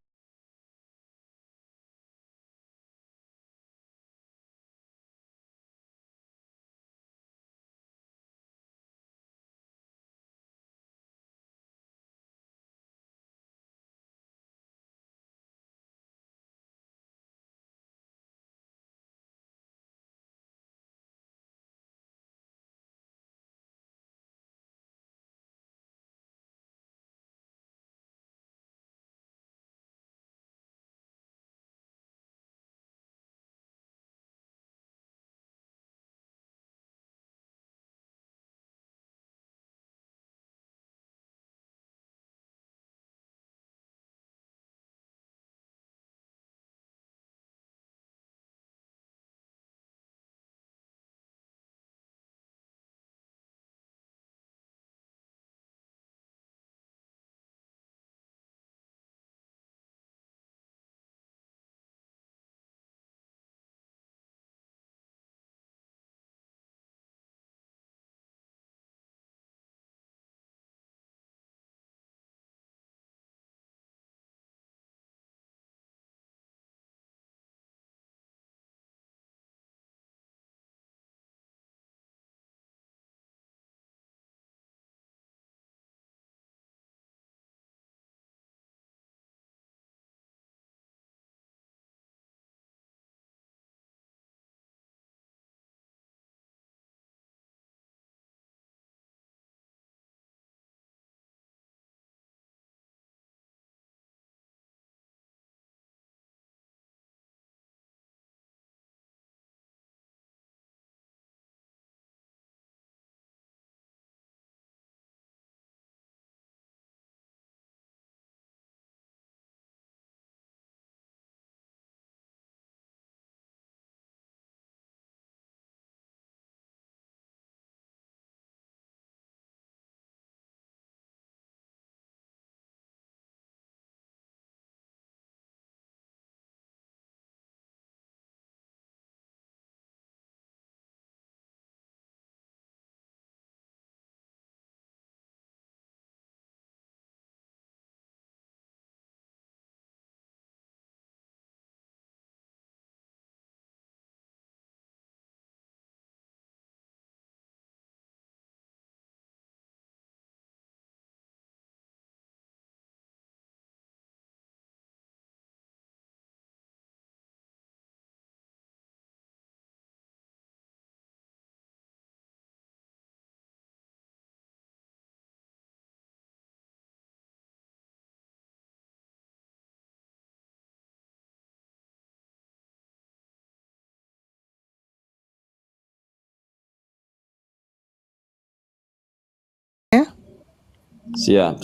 Siap.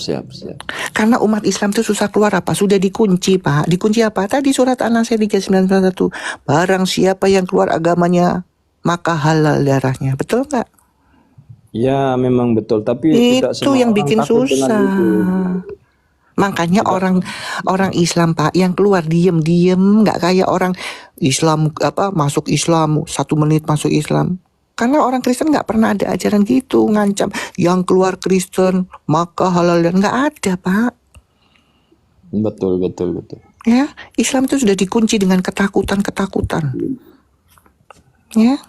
Karena umat Islam itu susah keluar apa? Sudah dikunci, Pak. Dikunci apa? Tadi surat An-Nasr 3991. Barang siapa yang keluar agamanya, maka halal darahnya. Betul nggak? Ya, memang betul. Tapi tidak itu semua yang orang bikin takut dengan susah. itu. Makanya orang Islam, Pak, yang keluar diem-diem, nggak kayak orang Islam masuk Islam 1 menit masuk Islam. Karena orang Kristen nggak pernah ada ajaran gitu, ngancam yang keluar Kristen maka halal, dan nggak ada, Pak. Betul. Ya, Islam itu sudah dikunci dengan ketakutan. Ya,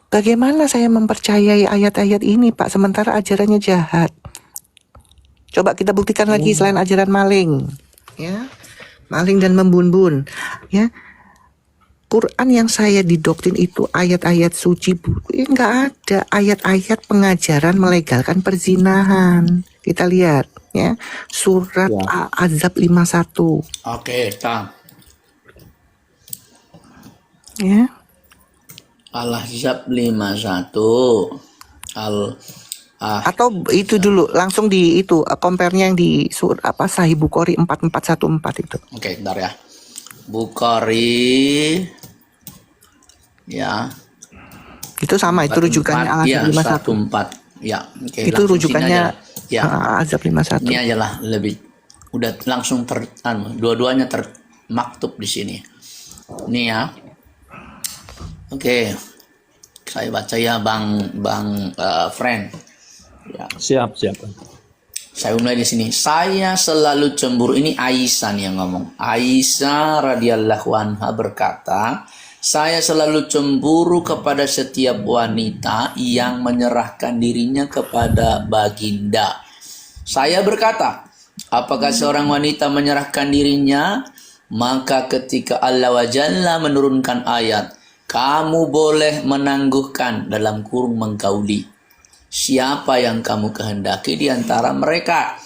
bagaimana saya mempercayai ayat-ayat ini, Pak, sementara ajarannya jahat? Coba kita buktikan lagi selain ajaran maling, ya, maling dan membun-bun, ya. Quran yang saya didoktrin itu ayat-ayat suci, nggak ada ayat-ayat pengajaran melegalkan perzinahan. Kita lihat ya, surat Al-Ahzab 51. Oke, Kang. Ya. Al-Ahzab 51. Atau itu dulu langsung di itu compare-nya yang di surat Sahih Bukhari 4414 itu. Oke, bentar ya. Bukhari ya Itu sama, itu rujukannya Al-Azab 51. Ya, oke. Itu rujukannya ya. Al-Azab 51. Ini aja lah lebih udah langsung dua-duanya termaktub di sini. Ini ya. Oke. Saya baca ya Bang Friend. Ya. Siap. Saya mulai di sini. Saya selalu cemburu. Ini Aisyah nih yang ngomong. Aisyah radhiyallahu anha berkata, saya selalu cemburu kepada setiap wanita yang menyerahkan dirinya kepada baginda. Saya berkata, apakah seorang wanita menyerahkan dirinya? Maka ketika Allah wa Jalla menurunkan ayat, kamu boleh menangguhkan dalam kurung menggauli siapa yang kamu kehendaki di antara mereka.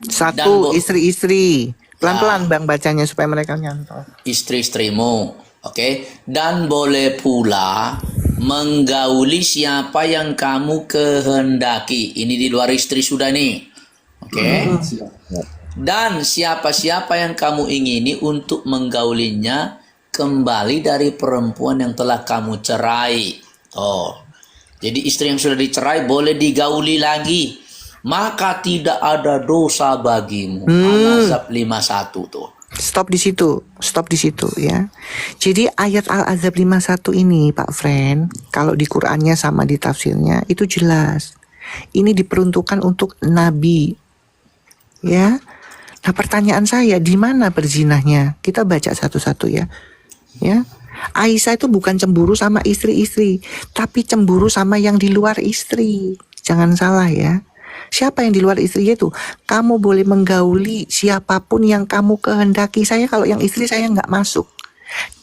Satu, istri-istri. Pelan-pelan Bang bacanya supaya mereka nyantol. Istri-istrimu. Oke. Dan boleh pula menggauli siapa yang kamu kehendaki. Ini di luar istri sudah nih. Oke. Dan siapa-siapa yang kamu ingini untuk menggaulinya kembali dari perempuan yang telah kamu cerai. Jadi istri yang sudah dicerai boleh digauli lagi. Maka tidak ada dosa bagimu. Al-Azab 51 tuh. Stop di situ ya. Jadi ayat Al-Azab 51 ini Pak Friend, kalau di Qur'annya sama di tafsirnya itu jelas. Ini diperuntukkan untuk nabi. Ya. Nah, pertanyaan saya, di mana berzinahnya? Kita baca satu-satu ya. Ya. Aisyah itu bukan cemburu sama istri-istri, tapi cemburu sama yang di luar istri. Jangan salah ya. Siapa yang di luar istri itu? Kamu boleh menggauli siapapun yang kamu kehendaki. Saya kalau yang istri saya nggak masuk.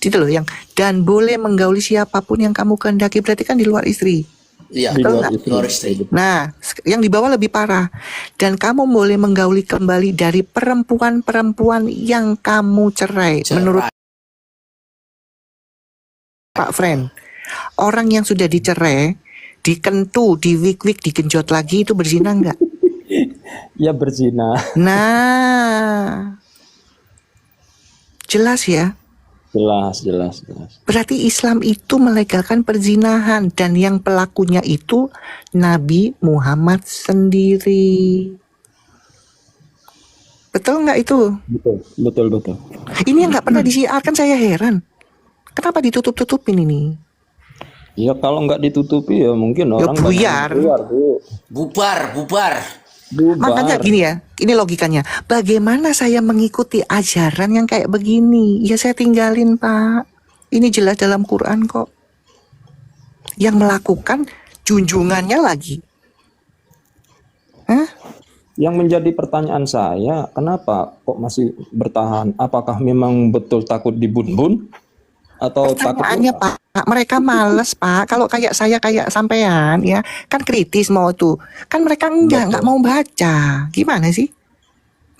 Gitu loh, yang dan boleh menggauli siapapun yang kamu kehendaki, berarti kan di luar istri. Iya, di luar istri. Nah, yang di bawah lebih parah. Dan kamu boleh menggauli kembali dari perempuan-perempuan yang kamu cerai. Menurut Pak Friend, orang yang sudah dicerai, dikentu, diwik-wik, digenjot lagi, itu berzina enggak? Ya berzina. Nah, jelas ya? Jelas. Berarti Islam itu melegalkan perzinahan, dan yang pelakunya itu Nabi Muhammad sendiri. Betul nggak itu? Betul. Ini yang nggak pernah disiarkan, saya heran. Kenapa ditutup-tutupin ini? Ya kalau nggak ditutupi ya mungkin orang buyar. Bubar. Makanya gini ya, ini logikanya. Bagaimana saya mengikuti ajaran yang kayak begini? Ya saya tinggalin Pak. Ini jelas dalam Quran kok. Yang melakukan junjungannya lagi. Yang menjadi pertanyaan saya, kenapa kok masih bertahan? Apakah memang betul takut dibun-bun? Atau pertanyaannya Pak, mereka males Pak. Kalau kayak saya, kayak sampean ya, kan kritis mau tuh. Kan mereka nggak mau baca. Gimana sih?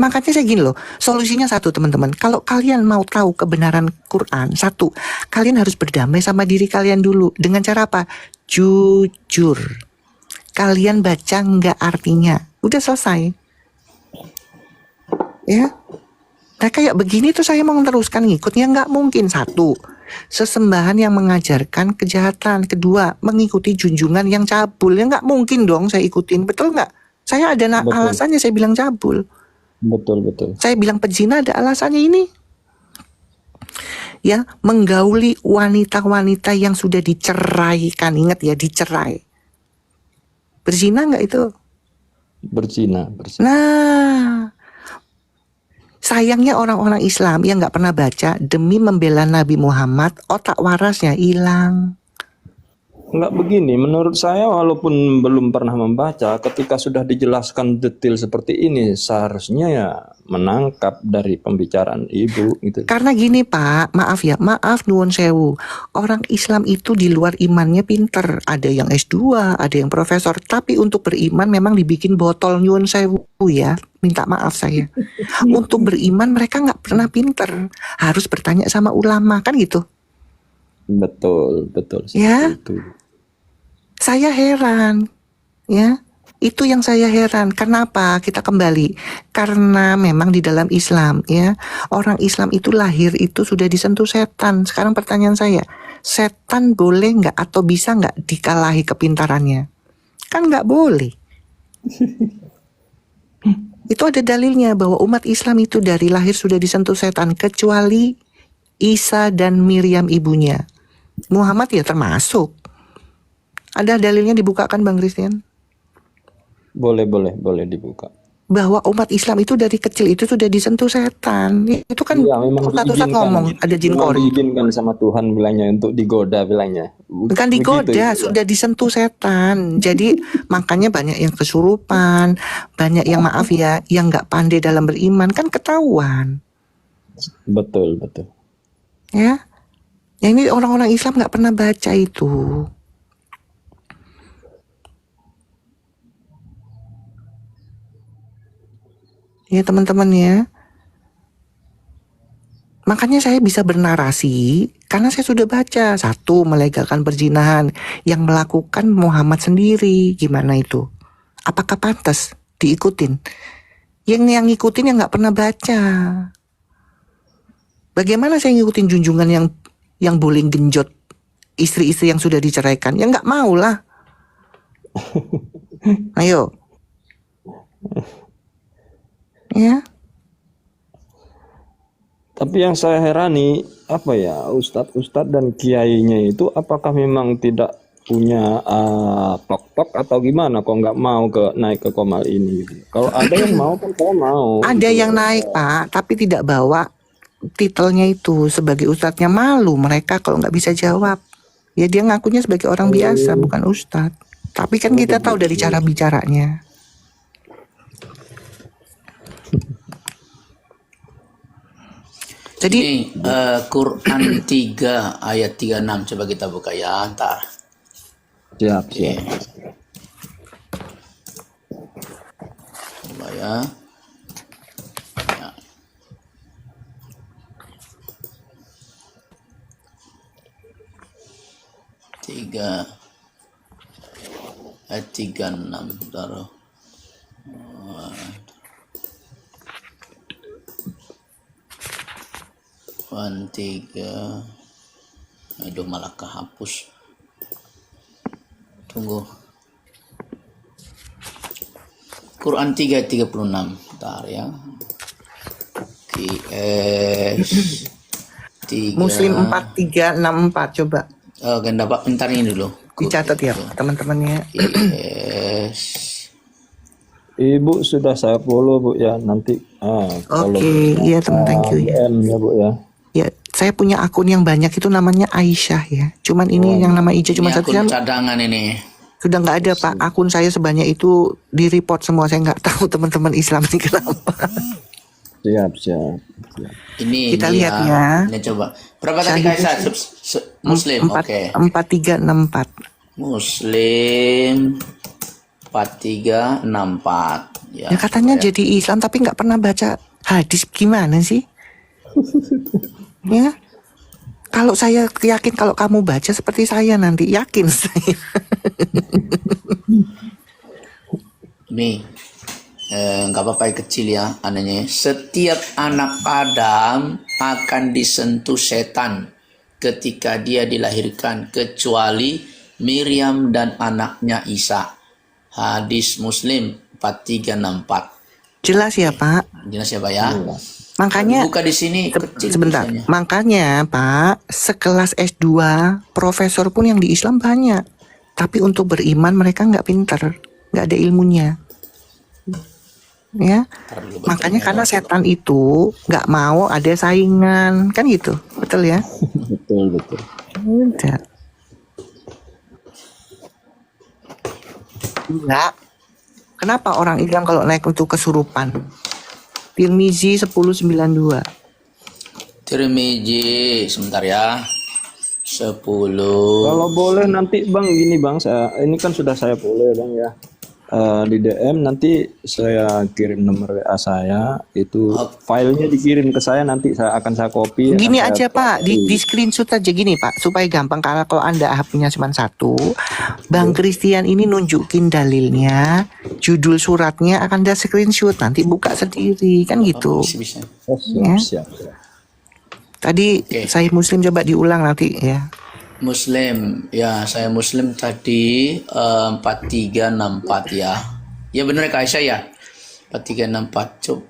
Makanya saya gini loh, solusinya satu teman-teman. Kalau kalian mau tahu kebenaran Quran, satu, kalian harus berdamai sama diri kalian dulu. Dengan cara apa? Jujur. Kalian baca nggak artinya. Udah selesai. Ya. Nah kayak begini tuh saya mau meneruskan ngikutnya nggak mungkin. Satu, sesembahan yang mengajarkan kejahatan. Kedua, mengikuti junjungan yang cabul. Ya nggak mungkin dong saya ikutin, betul nggak? Saya ada alasannya saya bilang cabul. Betul. Saya bilang pezina ada alasannya ini. Ya, menggauli wanita-wanita yang sudah diceraikan. Ingat ya, dicerai. Berzina nggak itu? Berzina. Nah, sayangnya orang-orang Islam yang nggak pernah baca, demi membela Nabi Muhammad, otak warasnya hilang. Nggak begini, menurut saya walaupun belum pernah membaca, ketika sudah dijelaskan detail seperti ini, seharusnya ya menangkap dari pembicaraan ibu gitu. Karena gini Pak, maaf nuwun sewu, orang Islam itu di luar imannya pinter, ada yang S2, ada yang profesor, tapi untuk beriman memang dibikin botol, nyuwun sewu ya, minta maaf saya. Untuk beriman mereka nggak pernah pinter, harus bertanya sama ulama, kan gitu. Betul. Ya, itu. Saya heran, ya. Itu yang saya heran. Kenapa? Kita kembali. Karena memang di dalam Islam, ya, orang Islam itu lahir itu sudah disentuh setan. Sekarang pertanyaan saya, setan boleh nggak atau bisa nggak dikalahi kepintarannya? Kan nggak boleh. Itu ada dalilnya bahwa umat Islam itu dari lahir sudah disentuh setan, kecuali Isa dan Miriam ibunya. Muhammad ya termasuk. Ada dalilnya dibukakan Bang Christian? Boleh dibuka. Bahwa umat Islam itu dari kecil itu sudah disentuh setan. Itu kan Ustaz ngomong ada jin kori. Diizinkan sama Tuhan bilangnya untuk digoda bilangnya. Bukan digoda, sudah disentuh setan. Jadi makanya banyak yang kesurupan, banyak yang maaf ya, yang nggak pandai dalam beriman kan ketahuan. Betul. Ya, yang ini orang-orang Islam nggak pernah baca itu. Ya teman-teman ya. Makanya saya bisa bernarasi karena saya sudah baca. Satu, melegalkan perzinahan. Yang melakukan Muhammad sendiri. Gimana itu? Apakah pantas diikutin? Yang ngikutin yang nggak pernah baca. Bagaimana saya ngikutin junjungan yang boleh genjot istri-istri yang sudah diceraikan? Ya nggak mau lah. Ayo. Ya. Tapi yang saya herani apa ya, ustadz dan kiainya itu apakah memang tidak punya tok-tok atau gimana kok nggak mau naik ke Komal ini? Kalau ada yang mau kan saya mau. Ada yang naik Pak, tapi tidak bawa titelnya itu sebagai ustadznya. Malu mereka kalau nggak bisa jawab. Ya dia ngakunya sebagai orang biasa, bukan ustadz. Tapi kan kita tahu dari cara bicaranya. Jadi ini Quran 3 ayat 36 coba kita buka ya, ntar. Siap. Coba ya. Ayat 36 taruh. Quran 3. Aduh malah kehapus. Tunggu. Quran 3:36. Bentar ya. QS 3. Muslim 4364 coba. Oh, kan dapat bentar ini dulu. Dicatat ya teman-temannya. QS. Ibu sudah saya follow Bu ya, nanti Oke, iya teman, thank you ya. Ya Bu ya. Ya, saya punya akun yang banyak itu namanya Aisyah ya. Cuman ini yang nama Ija cuma satu akun cadangan ini. Sudah nggak ada Pak. Akun saya sebanyak itu di report semua. Saya nggak tahu teman-teman Islam ini kenapa. Siap. Ini kita lihat ya. Ini coba. Berapa tadi Kaisa? Muslim. Oke. 4364. Muslim 4364. Ya katanya jadi Islam tapi nggak pernah baca hadis, gimana sih? Ya. Kalau saya yakin kalau kamu baca seperti saya nanti, yakin saya. Nih, nggak apa-apa yang kecil ya, anehnya. Setiap anak Adam akan disentuh setan ketika dia dilahirkan, kecuali Miriam dan anaknya Isa. Hadis Muslim 4364. Jelas ya Pak? Jelas ya Pak ya? Makanya buka di sini sebentar. Misalnya. Makanya Pak, sekelas S2 profesor pun yang di Islam banyak. Tapi untuk beriman mereka nggak pinter, nggak ada ilmunya. Ya. Makanya karena setan itu nggak mau ada saingan, kan gitu. Betul ya? Betul. Udah. Enggak. Kenapa orang Islam kalau naik untuk kesurupan? Tirmizi 1092. Tirmizi sebentar ya. 10. Kalau boleh nanti Bang gini Bang, ini kan sudah saya boleh Bang ya. Di DM nanti saya kirim nomor WA saya, itu filenya dikirim ke saya, nanti saya copy. Gini aja Pak, di screenshot aja gini Pak, supaya gampang. Karena kalau Anda HP-nya cuma satu, Bang Christian ini nunjukin dalilnya, judul suratnya akan ada screenshot, nanti buka sendiri kan gitu. Bisa. Siap. Tadi saya Muslim coba diulang nanti ya. Muslim. Ya, saya Muslim tadi 4364 ya. Ya benar Kak Aisyah ya. 4364. Coba.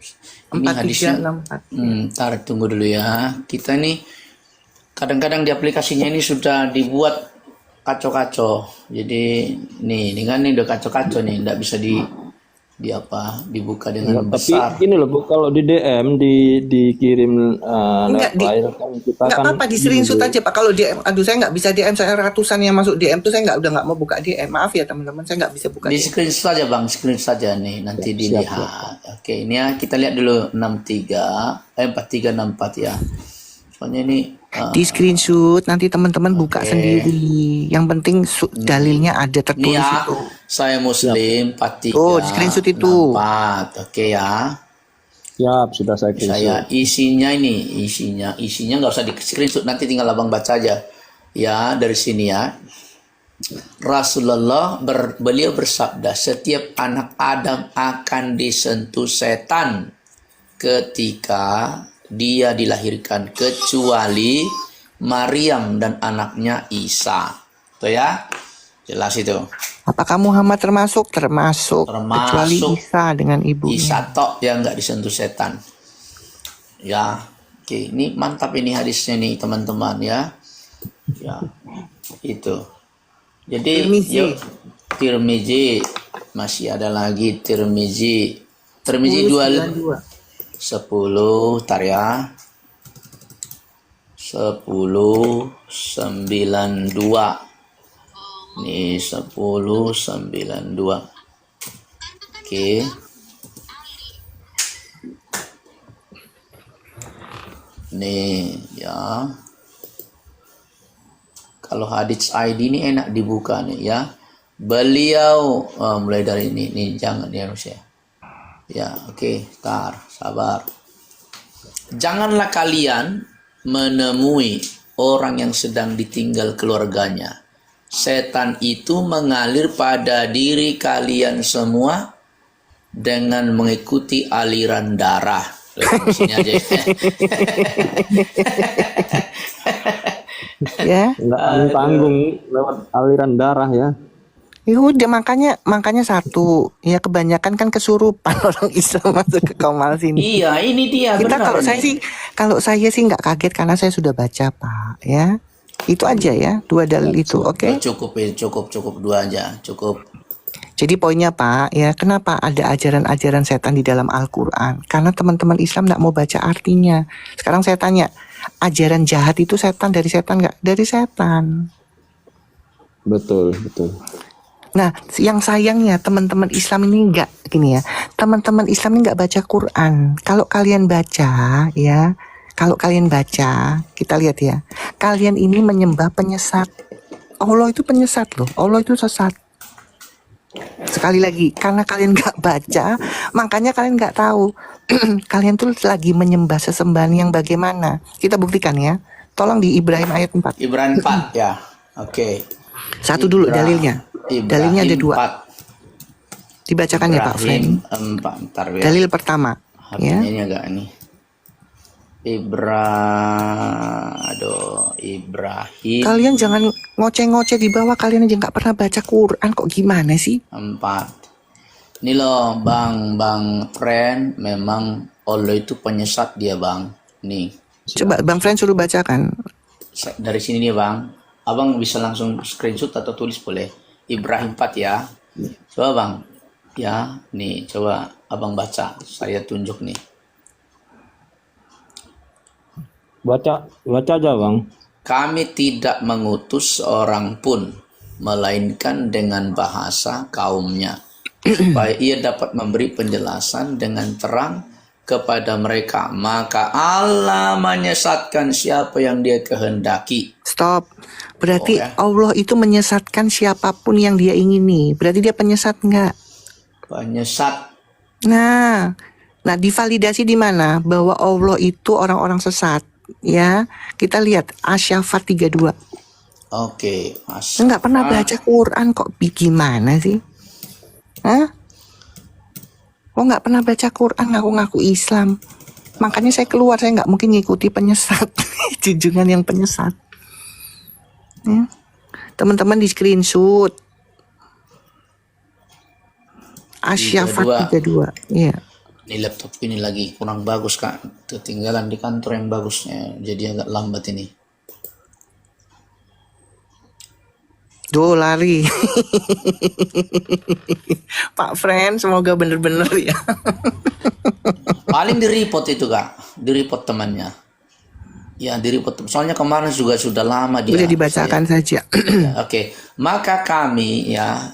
Ini hadisnya. 4364. Ntar tunggu dulu ya. Kita nih kadang-kadang di aplikasinya ini sudah dibuat kacau-kacau. Jadi nih kan nih udah kacau-kacau nih, nggak bisa dibuka dengan besar. Tapi gini loh Bu, kalau di DM dikirim file kan kita nggak kan apa-apa, di screenshot aja Pak. Kalau DM, aduh saya nggak bisa DM, saya ratusan yang masuk DM tuh saya udah nggak mau buka DM. Maaf ya teman-teman, saya nggak bisa buka Di DM. screenshot aja Bang, screenshot saja nih nanti dilihat. Oke, ini ya kita lihat dulu 4364 ya. Soalnya ini di screenshot nanti teman-teman buka sendiri. Yang penting dalilnya ada tertulis ya, itu. Saya Muslim 43. Oh, di screenshot itu. 64. Oke ya. Siap, sudah saya Saya isinya nggak usah di screenshot, nanti tinggal abang baca aja. Ya, dari sini ya. Rasulullah beliau bersabda, setiap anak Adam akan disentuh setan ketika dia dilahirkan kecuali Maryam dan anaknya Isa. Tuh ya, jelas itu. Apakah Muhammad termasuk? Kecuali Isa dengan ibunya. Isa tok yang nggak disentuh setan. Ya, oke, ini mantap ini hadisnya nih teman-teman ya. Ya, itu. Jadi Tirmizi masih ada lagi Tirmizi 10 tar ya. 1092. Nih 1092. Oke. Nih ya. Kalau hadits ID ini enak dibuka nih ya. Beliau mulai dari ini jangan ya Rusia. Ya, oke, sabar. Janganlah kalian menemui orang yang sedang ditinggal keluarganya. Setan itu mengalir pada diri kalian semua dengan mengikuti aliran darah. Sini aja. Ya. Nggak tanggung lewat aliran darah ya. Ya udah, makanya satu ya, kebanyakan kan kesurupan orang Islam masuk ke Komal sini. Iya, ini dia. Kita benar kalau saya sih nggak kaget karena saya sudah baca Pak ya. Itu aja ya, 2 dalil itu, oke? Cukup 2 aja, cukup. Jadi poinnya Pak ya, kenapa ada ajaran-ajaran setan di dalam Al-Quran? Karena teman-teman Islam nggak mau baca artinya. Sekarang saya tanya, ajaran jahat itu setan dari setan nggak? Dari setan. Betul. Nah, yang sayangnya teman-teman Islam ini nggak gini ya. Teman-teman Islam ini nggak baca Quran. Kalau kalian baca ya, kita lihat ya. Kalian ini menyembah penyesat. Allah itu penyesat loh. Allah itu sesat. Sekali lagi, karena kalian nggak baca, makanya kalian nggak tahu. Kalian tuh lagi menyembah sesembahan yang bagaimana. Kita buktikan ya. Tolong di Ibrahim ayat 4. Ibrahim 4 ya. Oke. Satu dulu dalilnya. Dalilnya ada 2. Dibacakan ya Pak Freddy. Dalil pertama. Ya. Ini agak ini. Ibrahim. Kalian jangan ngoceh-ngoceh di bawah, kalian aja nggak pernah baca Quran kok, gimana sih? 4. Ini loh Bang Friend, memang Allah itu penyesat dia Bang. Nih. Coba Bang Friend suruh bacakan. Dari sini nih Bang. Abang bisa langsung screenshot atau tulis boleh. Ibrahim 4 ya. Coba Bang. Ya, nih coba Abang baca. Saya tunjuk nih. Baca aja Bang. Kami tidak mengutus seorang pun, melainkan dengan bahasa kaumnya, supaya ia dapat memberi penjelasan dengan terang kepada mereka. Maka Allah menyesatkan siapa yang dia kehendaki. Stop. Berarti Allah itu menyesatkan siapapun yang dia ingini. Berarti dia penyesat nggak? Penyesat. Nah, divalidasi di mana? Bahwa Allah itu orang-orang sesat. Ya, kita lihat Asy-Syafat 32. Oke, Nggak pernah baca Quran kok, gimana sih? Hah? Kok nggak pernah baca Quran, ngaku-ngaku Islam? Makanya saya keluar, saya nggak mungkin ngikuti penyesat. Junjungan yang penyesat. Ya. Teman-teman di screenshot. Asyafat 32. Iya. Ini laptop ini lagi kurang bagus Kak. Ketinggalan di kantor yang bagusnya. Jadi agak lambat ini. Duh, lari. Pak Friend, semoga bener-bener ya. Paling di-report itu Kak. Di-report temannya. Ya, di-report. Soalnya kemarin juga sudah lama dia. Udah dibacakan saja. Oke. Maka kami ya,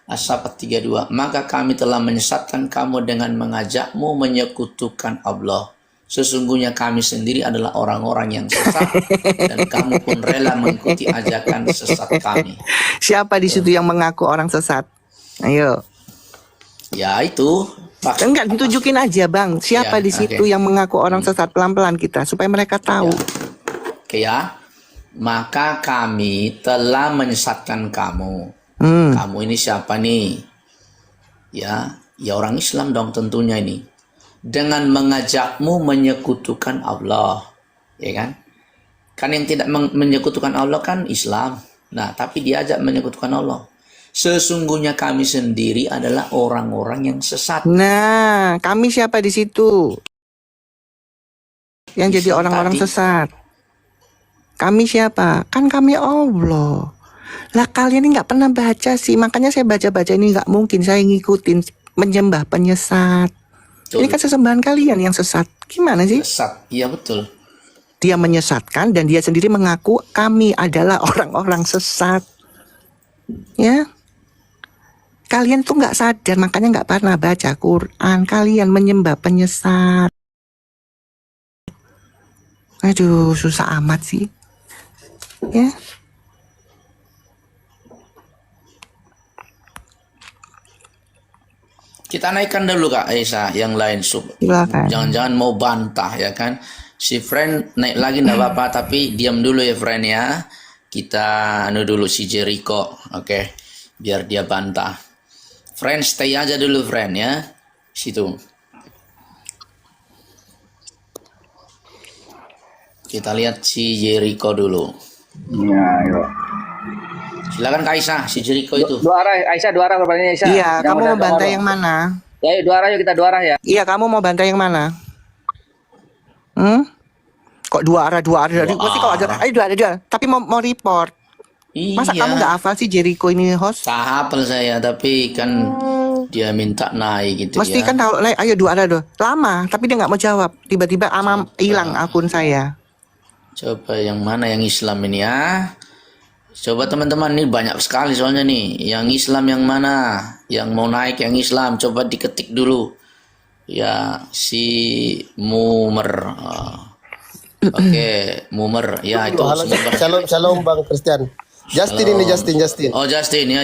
Asyafat 32. Maka kami telah menyesatkan kamu dengan mengajakmu menyekutukan Allah. Sesungguhnya kami sendiri adalah orang-orang yang sesat dan kamu pun rela mengikuti ajakan sesat kami. Siapa di situ yang mengaku orang sesat? Ayo. Ya itu. Enggak, ditunjukin aja Bang. Siapa Ya, di situ yang mengaku orang sesat, pelan-pelan kita supaya mereka tahu. Oke ya. Maka kami telah menyesatkan kamu. Kamu ini siapa nih? Ya orang Islam dong tentunya ini. Dengan mengajakmu menyekutukan Allah, ya kan? Kan yang tidak menyekutukan Allah kan Islam. Nah, tapi diajak menyekutukan Allah. Sesungguhnya kami sendiri adalah orang-orang yang sesat. Nah, kami siapa di situ? Yang jadi orang-orang sesat. Kami siapa? Kan kami Allah. Lah kalian ini nggak pernah baca sih, makanya saya baca-baca ini nggak mungkin saya ngikutin menyembah penyesat. Betul. Ini kan sesembahan kalian yang sesat. Gimana sih? Sesat, iya betul. Dia menyesatkan dan dia sendiri mengaku kami adalah orang-orang sesat. Ya, kalian tuh nggak sadar, makanya nggak pernah baca Quran. Kalian menyembah penyesat. Aduh, susah amat sih. Ya. Kita naikkan dulu Kak Aisyah yang lain sub. Jangan-jangan mau bantah ya kan. Si friend naik lagi enggak apa-apa tapi diam dulu ya friend ya. Kita dulu si Jericho. Oke. Biar dia bantah. Friend stay aja dulu friend ya. Situ. Kita lihat si Jericho dulu. Ya. Silakan Kak Aisyah, si Jericho itu. Dua arah, Aisyah, dua arah pertanyaannya Aisyah. Iya, kamu mau bantai yang mana? Ya, yuk, dua arah yuk, kita dua arah ya. Iya, kamu mau bantai yang mana? Kok dua arah? Gue sih kalau ada, ayo dua arah. Tapi mau report. Iya. Masa kamu nggak hafal sih Jericho ini host? Tak hafal saya, tapi kan dia minta naik gitu. Mesti ya. kan tahu, ayo dua arah doh. Lama, tapi dia nggak mau jawab. Tiba-tiba hilang akun saya. Coba yang mana yang Islam ini ya? Coba teman-teman, ini banyak sekali soalnya nih. Yang Islam yang mana? Yang mau naik yang Islam, coba diketik dulu. Ya, si Mumer. Oke, Mumer. Ya, itu. Shalom Bang Christian. Justin. Oh, Justin.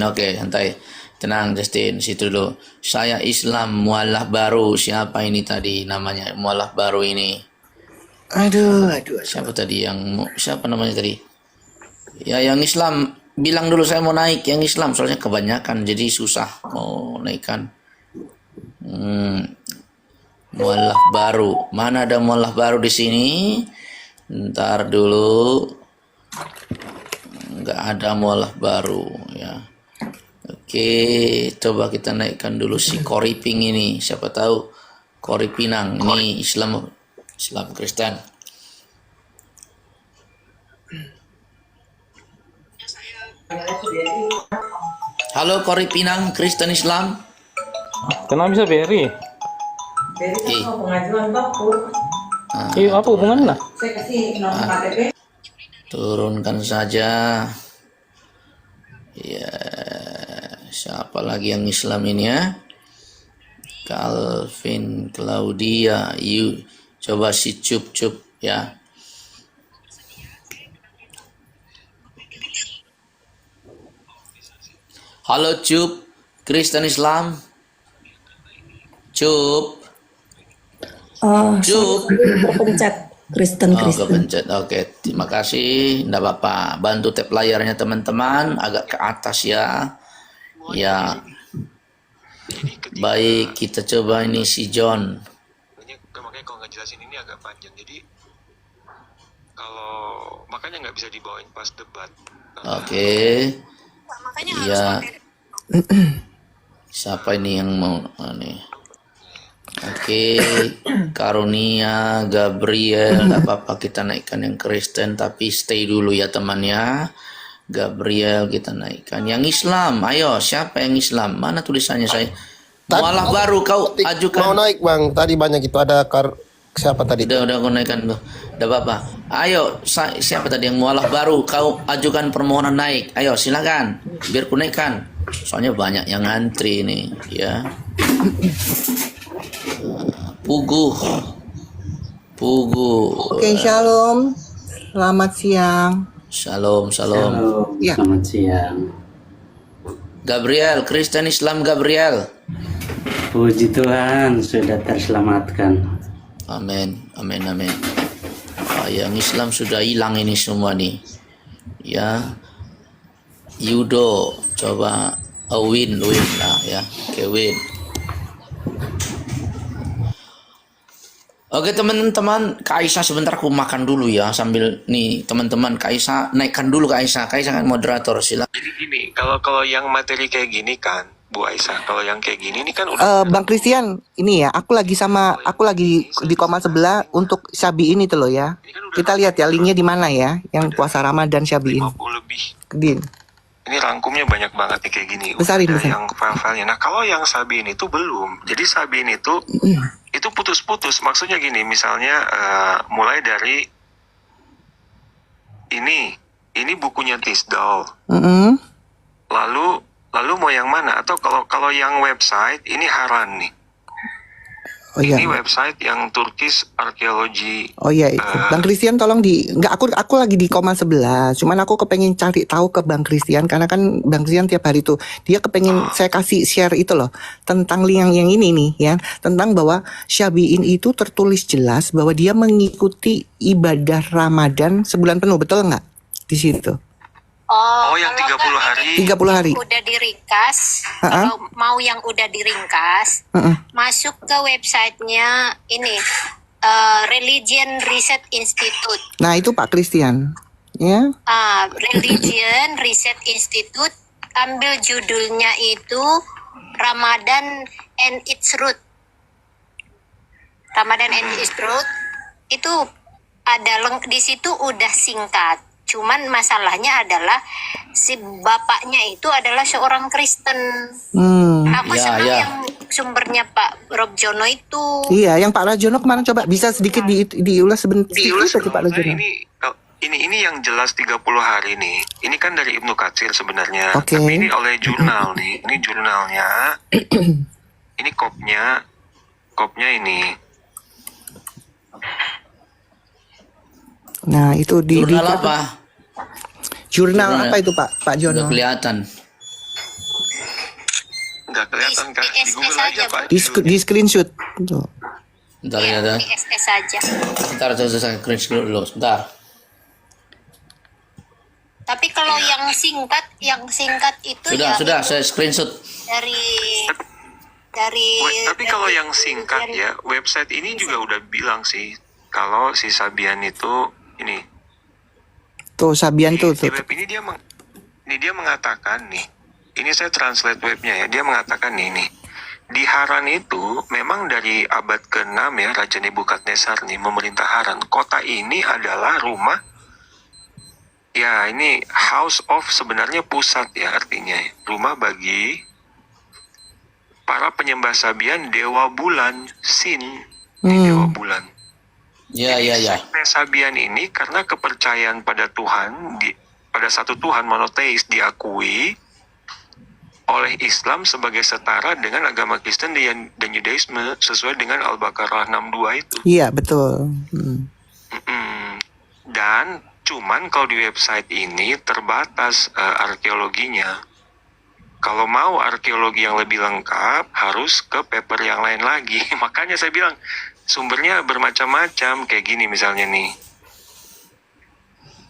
Oke, santai. Tenang Justin, situ dulu. Saya Islam, mualaf baru. Siapa ini tadi namanya? Mualaf baru ini. Aduh. Siapa tadi siapa namanya tadi? Ya yang Islam bilang dulu saya mau naik yang Islam soalnya kebanyakan jadi susah mau naikkan. Mualaf baru. Mana ada mualaf baru di sini? Ntar dulu. Nggak ada mualaf baru ya. Oke, coba kita naikkan dulu si Koriping ini. Siapa tahu Koripinang ini Islam Kristen. Halo Kori Pinang, Kristen Islam. Kenapa bisa Berry? Pengajuan Bapak. Apa hubungannya? Saya kasih nomor KTP. Turunkan saja. Ya, siapa lagi yang Islam ini ya? Calvin, Claudia, coba si Cup ya. Halo Cup, Kristen Islam. Cup. Cup. Kepencet Kristen. Kepencet. Oke, terima kasih. Nggak apa-apa. Bantu tap layarnya teman-teman agak ke atas ya. Ya. Baik, kita coba ini si John. Makanya kalau nggak jelasin ini agak panjang. Jadi Kalau makanya nggak bisa dibawain pas debat. Oke. Iya. Siapa ini yang mau nih? Oke, Karunia, Gabriel, nggak apa-apa kita naikkan yang Kristen, tapi stay dulu ya temannya. Gabriel kita naikkan. Yang Islam, ayo siapa yang Islam? Mana tulisannya saya? Mualah baru kau ajukan. Mau naik bang, tadi banyak itu ada siapa tadi? Udah aku naikkan tuh. Udah apa? Ayo, siapa tadi yang mualah baru? Kau ajukan permohonan naik. Ayo silakan, biar ku naikkan. Soalnya banyak yang ngantri nih, ya. Pugu. Oke, shalom. Selamat siang. Shalom. Ya. Selamat siang. Gabriel, Kristen Islam Gabriel. Puji Tuhan, sudah terselamatkan. Amin. Yang Islam sudah hilang ini semua nih. Ya. Yudo, coba win lah ya. Win. Oke teman-teman, Kak Aisyah sebentar aku makan dulu ya sambil nih teman-teman Kak Aisyah naikkan dulu Kak Aisyah kan moderator silakan. Jadi gini, kalau yang materi kayak gini kan, Bu Aisyah, kalau yang kayak gini ini kan udah. Bang Christian, ini ya, aku lagi di koma sebelah untuk Syabi ini tuh loh ya. Kita lihat ya linknya di mana ya, yang puasa Ramadan Syabi ini. 50 lebih. Din. Ini rangkumnya banyak banget nih kayak gini. Besarin. Yang file-filenya. Nah kalau yang Sabin itu belum. Jadi Sabin itu putus-putus. Maksudnya gini, misalnya mulai dari ini bukunya Tisdal. Lalu mau yang mana? Atau kalau yang website ini Haran nih. Oh iya. Ini website yang Turkish Archaeology. Oh iya itu. Bang Christian tolong aku lagi di koma 11. Cuman aku kepengen cari tahu ke Bang Christian karena kan Bang Christian tiap hari tuh dia kepengen saya kasih share itu loh tentang link yang ini nih ya, tentang bahwa Syabi'in itu tertulis jelas bahwa dia mengikuti ibadah Ramadan sebulan penuh, betul nggak di situ? Oh yang 30 hari. 30 hari. Udah diringkas, kalau mau yang udah diringkas, masuk ke websitenya ini Religion Research Institute. Nah itu Pak Christian, ya. Religion Research Institute, ambil judulnya itu Ramadan and its Root. Ramadan and its Root itu ada di situ udah singkat. Cuman masalahnya adalah si bapaknya itu adalah seorang Kristen. Aku senang yang sumbernya Pak Robjono itu. Iya, yang Pak Rajono kemarin coba bisa sedikit diulas sebentar Pak Rajono. Ini yang jelas 30 hari nih. Ini kan dari Ibnu Katsir sebenarnya. Okay. Tapi ini oleh jurnal nih. Ini jurnalnya. Ini kopnya ini. Nah itu jurnal apa? Jurnal apa itu Pak Jono? Nggak kelihatan. Nggak kelihatan kan? Di Google aja Pak. Di screenshot. Bentar ya. PSS aja. Bentar saya screenshot dulu. Bentar. Tapi kalau yang singkat itu sudah saya screenshot. Tapi kalau yang singkat ya, website ini juga udah bilang sih kalau si Sabian itu ini. Tuh Sabian tuh. Di web ini dia mengatakan nih. Ini saya translate webnya ya. Dia mengatakan nih. Di Haran itu memang dari abad ke-6 ya, Raja Nebukadnezar nih memerintah Haran. Kota ini adalah rumah. Ya, ini house of sebenarnya pusat ya artinya. Rumah bagi para penyembah Sabian, dewa bulan, Sin, dewa bulan. Ya. Sabian ini karena kepercayaan pada Tuhan, pada satu Tuhan monoteis diakui oleh Islam sebagai setara dengan agama Kristen dan Yudaisme sesuai dengan Al-Baqarah 62 itu. Iya betul. Dan cuman kalau di website ini terbatas arkeologinya. Kalau mau arkeologi yang lebih lengkap harus ke paper yang lain lagi. Makanya saya bilang sumbernya bermacam-macam kayak gini misalnya nih.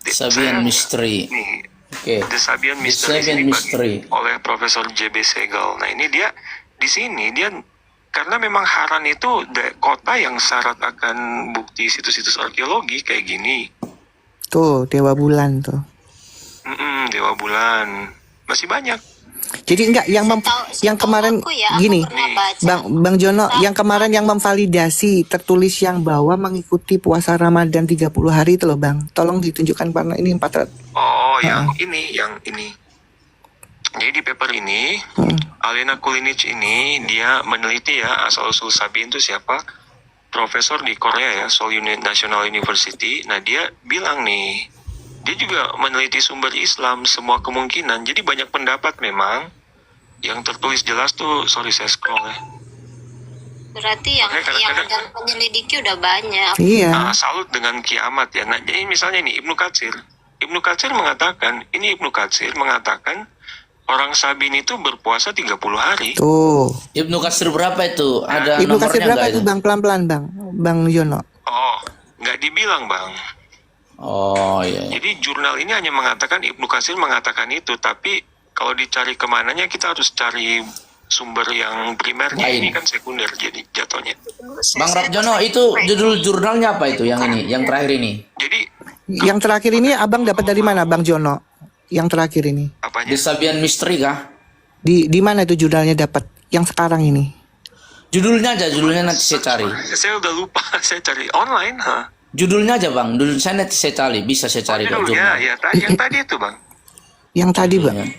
Sabian Mystery. The Sabian Mystery oleh Profesor J.B. Segal. Nah ini dia di sini dia karena memang Haran itu kota yang syarat akan bukti situs-situs arkeologi kayak gini. Tuh, Dewa Bulan tuh. Dewa Bulan. Masih banyak. Jadi enggak yang kemarin gini, Bang Jono, yang kemarin yang memvalidasi tertulis yang bahwa mengikuti puasa Ramadan 30 hari itu loh, Bang. Tolong ditunjukkan warna ini 400. Oh, yang ini. Jadi di paper ini, Alena Kulinic ini dia meneliti ya asal-usul Sabin itu siapa? Profesor di Korea ya, Seoul National University. Nah, dia bilang nih, dia juga meneliti sumber Islam, semua kemungkinan. Jadi banyak pendapat memang yang tertulis jelas tuh, sorry saya scroll ya. Berarti yang dan penyelidiki udah banyak. Iya. Nah, salut dengan kiamat ya. Nah, jadi misalnya nih Ibnu Katsir mengatakan, orang Sabin itu berpuasa 30 hari. Tuh. Ibnu Katsir berapa itu? Ada Ibnu nomornya Katsir berapa itu? itu, Bang? Pelan-pelan, Bang Jono. Oh, nggak dibilang, Bang. Oh iya. Jadi jurnal ini hanya mengatakan Ibnu Katsir mengatakan itu, tapi kalau dicari kemananya kita harus cari sumber yang primernya. Ini kan sekunder jadi jatuhnya. Bang Rabjono, itu judul jurnalnya apa itu yang ini, yang terakhir ini? Jadi yang terakhir ini Abang dapat dari mana, Bang Jono? Yang terakhir ini. The Sabian Mystery kah? Di mana itu jurnalnya dapat? Yang sekarang ini. Judulnya aja, judulnya nanti saya cari. Saya udah lupa, saya cari online, Judulnya aja, Bang. Judul saya nanti saya cari, bisa saya cari kok jurnal. Ya, yang tadi itu, Bang. Yang tadi, Bang.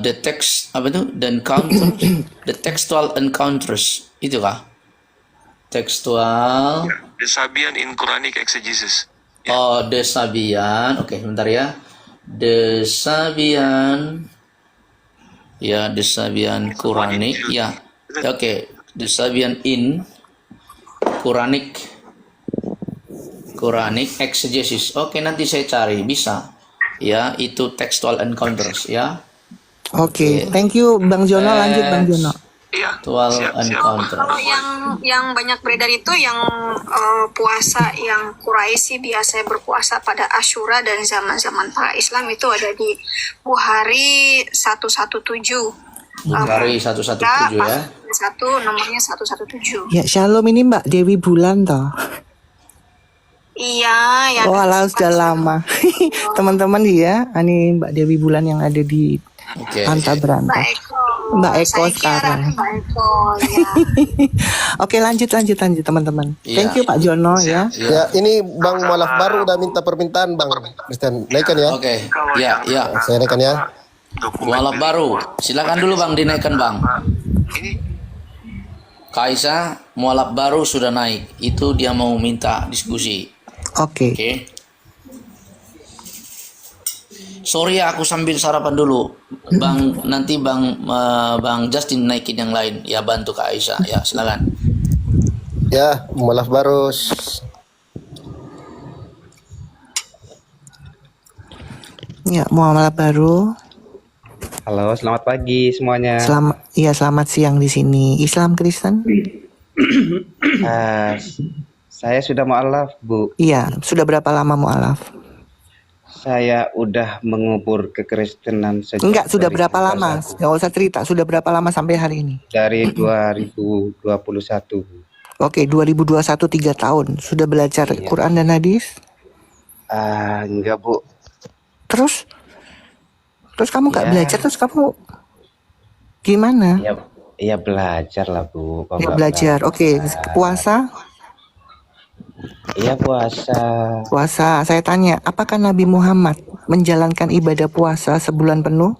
The text apa itu? The encounter, the textual encounters itu kah? Textual. The Sabian in Quranic Exegesis. Oh, The Sabian. Oke, sebentar ya. The Sabian. Ya, The Sabian Quranic. Ya. Oke, The Sabian in Quranic Exegesis. Oke, nanti saya cari, bisa. Ya, itu textual encounters ya. Oke, thank you Bang Jono, lanjut Bang Jono. Textual encounter. Kalau yang banyak beredar itu yang puasa yang Quraisy biasanya berpuasa pada Asyura dan zaman-zaman para Islam itu ada di Bukhari 117. Bukhari 117 ya. Nomornya 117. Ya, Shalom ini Mbak Dewi Bulan toh. Iya, ya. Oh, alah sudah lama. Teman-teman ya, ini Mbak Dewi Bulan yang ada di Anta Beranta. Mbak Eko sekarang. Mbak Eko, ya. Oke, lanjut teman-teman. Thank you Pak Jono ya. Ya, ini Bang Mualaf baru udah minta permintaan Bang Kristen. Naikkan ya. Oke. Ya. Saya naikkan ya. Mualaf baru. Silakan dulu Bang, dinaikkan Bang. Kaisa, mualaf baru sudah naik. Itu dia mau minta diskusi. Oke. Sorry ya, aku sambil sarapan dulu. Bang, nanti Bang Justin naikin yang lain. Ya, bantu Kak Aisyah. Ya, silakan. Ya, mualaf baru. Ya, mualaf baru. Halo, selamat pagi semuanya. Selamat siang di sini. Islam Kristen? Saya sudah mualaf, Bu. Iya, sudah berapa lama mualaf? Saya udah mengubur kekristenan sejak. Enggak, sudah berapa lama? Enggak usah cerita. Sudah berapa lama sampai hari ini? Dari 2021, Bu. Oke, 2021 3 tahun. Sudah belajar Quran dan hadis? Enggak, Bu. Terus kamu nggak belajar, terus kamu gimana? Ya belajar lah, Bu. Ya belajar. Oke, puasa? Iya, puasa. Puasa. Saya tanya, apakah Nabi Muhammad menjalankan ibadah puasa sebulan penuh?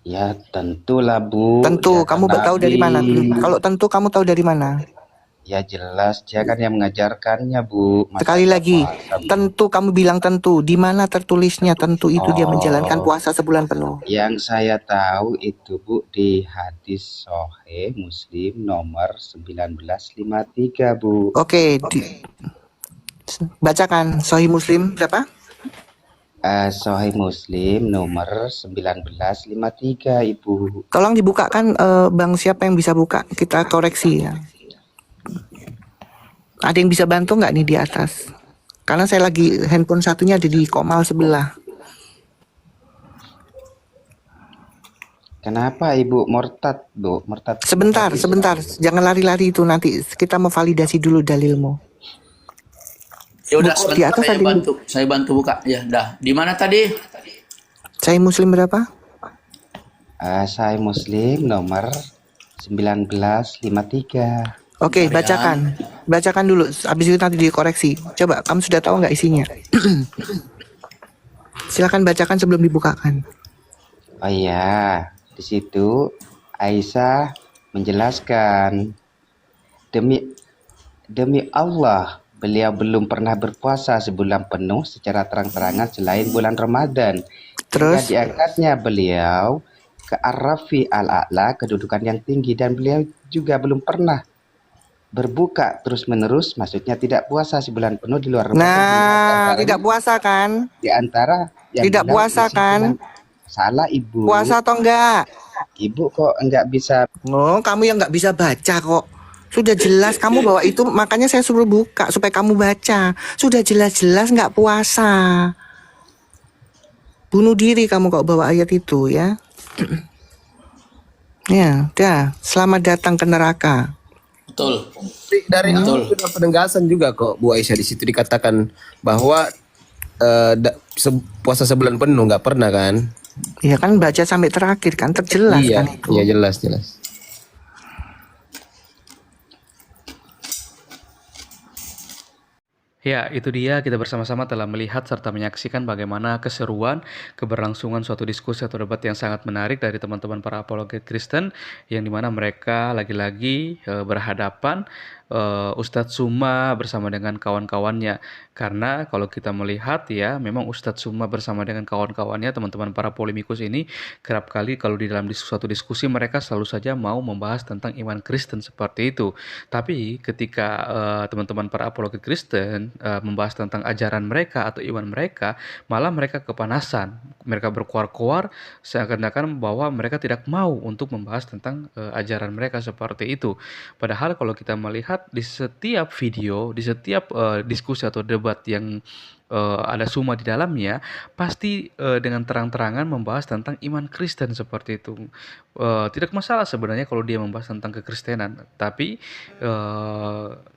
Ya tentulah, Bu. Tentu. Kamu tahu dari mana? Kalau tentu kamu tahu dari mana? Ya jelas, dia kan yang mengajarkannya, Bu. Sekali lagi, tentu kamu bilang tentu. Di mana tertulisnya tentu itu dia menjalankan puasa sebulan penuh? Yang saya tahu itu, Bu, di hadis Sahih Muslim nomor 1953, Bu. Oke, bacakan Sahih Muslim berapa? Sahih Muslim nomor 1953, Ibu. Tolong dibukakan, Bang, siapa yang bisa buka? Kita koreksi ya. Ada yang bisa bantu nggak nih di atas? Karena saya lagi handphone satunya ada di komal sebelah. Kenapa Ibu murtad, Bu? Murtad. Sebentar. Jangan lari-lari itu, nanti kita mau validasi dulu dalilmu. Ya udah Di atas sebentar tadi. saya bantu buka. Ya, dah. Di mana tadi? Saya Muslim berapa? Saya Muslim nomor 1953. Oke, bacakan. Bacakan dulu. Habis itu nanti dikoreksi. Coba, kamu sudah tahu nggak isinya? Silakan bacakan sebelum dibukakan. Oh iya, di situ Aisyah menjelaskan, demi Allah, beliau belum pernah berpuasa sebulan penuh secara terang-terangan selain bulan Ramadan. Terus diangkatnya beliau ke Ar-Rafi al-A'la, kedudukan yang tinggi, dan beliau juga belum pernah berbuka terus-menerus, maksudnya tidak puasa sebulan penuh di luar Ramadan. Nah, tidak puasa kan? Di antara yang tidak puasa kan? Salah Ibu. Puasa atau enggak? Ibu kok enggak bisa. Oh, kamu yang enggak bisa baca kok. Sudah jelas kamu bawa itu, makanya saya suruh buka supaya kamu baca. Sudah jelas-jelas enggak puasa. Bunuh diri kamu kok bawa ayat itu ya. Ya, dah. Selamat datang ke neraka. Betul. Dari awal sudah penegasan juga kok Bu Aisyah, di situ dikatakan bahwa puasa sebulan penuh nggak pernah kan? Iya kan, baca sampai terakhir kan, terjelas kan itu. Iya jelas. Ya, itu dia, kita bersama-sama telah melihat serta menyaksikan bagaimana keseruan, keberlangsungan suatu diskusi atau debat yang sangat menarik dari teman-teman para apologet Kristen, yang dimana mereka lagi-lagi berhadapan Ustadz Suma bersama dengan kawan-kawannya. Karena kalau kita melihat ya, memang Ustadz Suma bersama dengan kawan-kawannya, teman-teman para polemikus ini, kerap kali kalau di dalam suatu diskusi mereka selalu saja mau membahas tentang iman Kristen seperti itu. Tapi ketika teman-teman para apologet Kristen membahas tentang ajaran mereka atau iman mereka, malah mereka kepanasan. Mereka berkuar-kuar seakan-akan bahwa mereka tidak mau untuk membahas tentang ajaran mereka seperti itu. Padahal kalau kita melihat di setiap video, di setiap diskusi atau debat yang ada Suma di dalamnya, pasti dengan terang-terangan membahas tentang iman Kristen seperti itu. Tidak masalah sebenarnya kalau dia membahas tentang kekristenan, tapi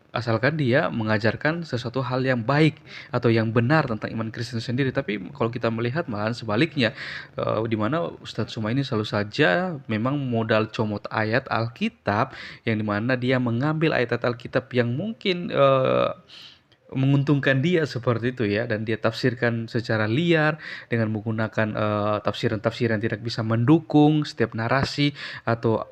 asalkan dia mengajarkan sesuatu hal yang baik atau yang benar tentang iman Kristen sendiri. Tapi kalau kita melihat malahan sebaliknya, di mana Ustadz Suma ini selalu saja memang modal comot ayat Alkitab, yang dimana dia mengambil ayat Alkitab yang mungkin menguntungkan dia seperti itu ya, dan dia tafsirkan secara liar dengan menggunakan tafsiran-tafsiran yang tidak bisa mendukung setiap narasi atau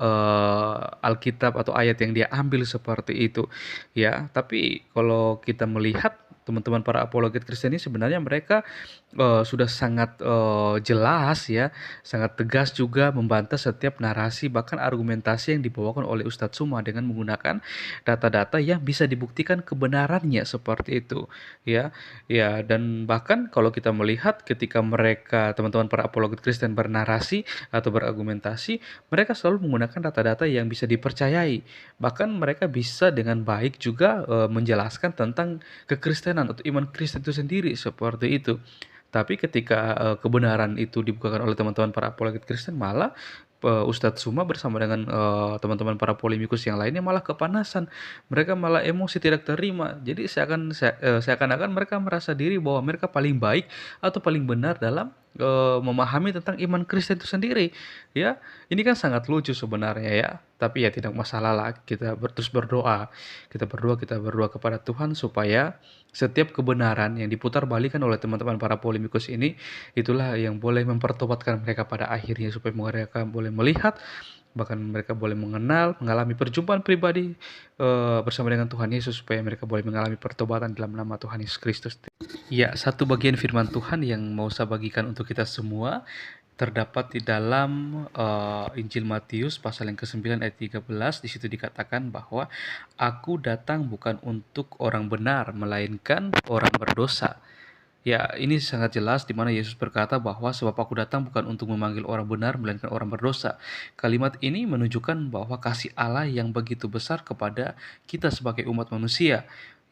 Alkitab atau ayat yang dia ambil seperti itu ya. Tapi kalau kita melihat teman-teman para apologet Kristen ini sebenarnya mereka sudah sangat jelas ya, sangat tegas juga membantah setiap narasi bahkan argumentasi yang dibawakan oleh Ustadz Suma dengan menggunakan data-data yang bisa dibuktikan kebenarannya seperti itu ya. Dan bahkan kalau kita melihat ketika mereka teman-teman para apologet Kristen bernarasi atau berargumentasi, mereka selalu menggunakan data-data yang bisa dipercayai. Bahkan mereka bisa dengan baik juga menjelaskan tentang kekristenan atau iman Kristen itu sendiri seperti itu. Tapi ketika kebenaran itu dibukakan oleh teman-teman para apologet Kristen, malah Ustadz Suma bersama dengan teman-teman para polemikus yang lainnya malah kepanasan. Mereka malah emosi, tidak terima. Jadi seakan-akan mereka merasa diri bahwa mereka paling baik atau paling benar dalam memahami tentang iman Kristen itu sendiri ya. Ini kan sangat lucu sebenarnya ya, tapi ya tidak masalah lah, kita terus berdoa. Kita berdoa kepada Tuhan supaya setiap kebenaran yang diputar balikan oleh teman-teman para polemikus ini, itulah yang boleh mempertobatkan mereka pada akhirnya, supaya mereka boleh melihat, bahkan mereka boleh mengalami perjumpaan pribadi bersama dengan Tuhan Yesus, supaya mereka boleh mengalami pertobatan dalam nama Tuhan Yesus Kristus. Ya, satu bagian firman Tuhan yang mau saya bagikan untuk kita semua terdapat di dalam Injil Matius pasal yang ke-9 ayat 13. Di situ dikatakan bahwa aku datang bukan untuk orang benar, melainkan orang berdosa. Ya, ini sangat jelas di mana Yesus berkata bahwa sebab aku datang bukan untuk memanggil orang benar, melainkan orang berdosa. Kalimat ini menunjukkan bahwa kasih Allah yang begitu besar kepada kita sebagai umat manusia.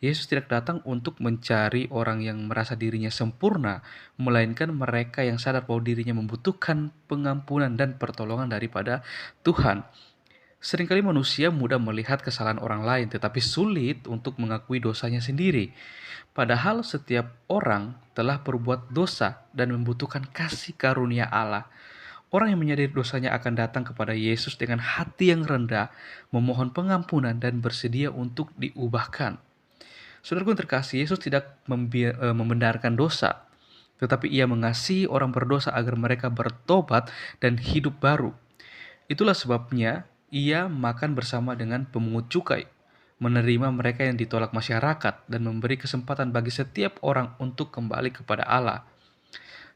Yesus tidak datang untuk mencari orang yang merasa dirinya sempurna, melainkan mereka yang sadar bahwa dirinya membutuhkan pengampunan dan pertolongan daripada Tuhan. Seringkali manusia mudah melihat kesalahan orang lain, tetapi sulit untuk mengakui dosanya sendiri. Padahal setiap orang telah berbuat dosa dan membutuhkan kasih karunia Allah. Orang yang menyadari dosanya akan datang kepada Yesus dengan hati yang rendah, memohon pengampunan dan bersedia untuk diubahkan. Saudaraku yang terkasih, Yesus tidak membenarkan dosa, tetapi ia mengasihi orang berdosa agar mereka bertobat dan hidup baru. Itulah sebabnya ia makan bersama dengan pemungut cukai, menerima mereka yang ditolak masyarakat, dan memberi kesempatan bagi setiap orang untuk kembali kepada Allah.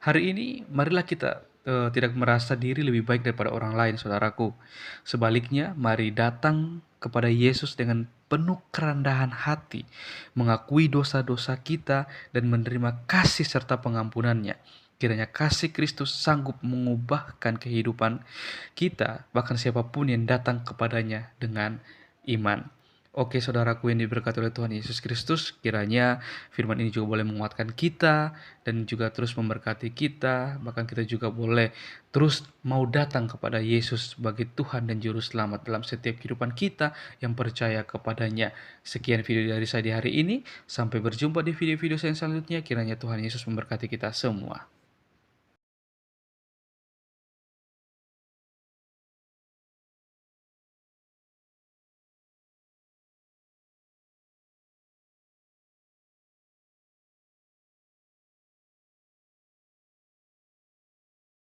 Hari ini, marilah kita tidak merasa diri lebih baik daripada orang lain, saudaraku. Sebaliknya, mari datang kepada Yesus dengan penuh kerendahan hati, mengakui dosa-dosa kita, dan menerima kasih serta pengampunannya. Kiranya kasih Kristus sanggup mengubahkan kehidupan kita, bahkan siapapun yang datang kepadanya dengan iman. Oke, saudaraku yang diberkati oleh Tuhan Yesus Kristus, kiranya firman ini juga boleh menguatkan kita dan juga terus memberkati kita. Bahkan kita juga boleh terus mau datang kepada Yesus sebagai Tuhan dan Juru Selamat dalam setiap kehidupan kita yang percaya kepadanya. Sekian video dari saya di hari ini. Sampai berjumpa di video-video saya selanjutnya. Kiranya Tuhan Yesus memberkati kita semua.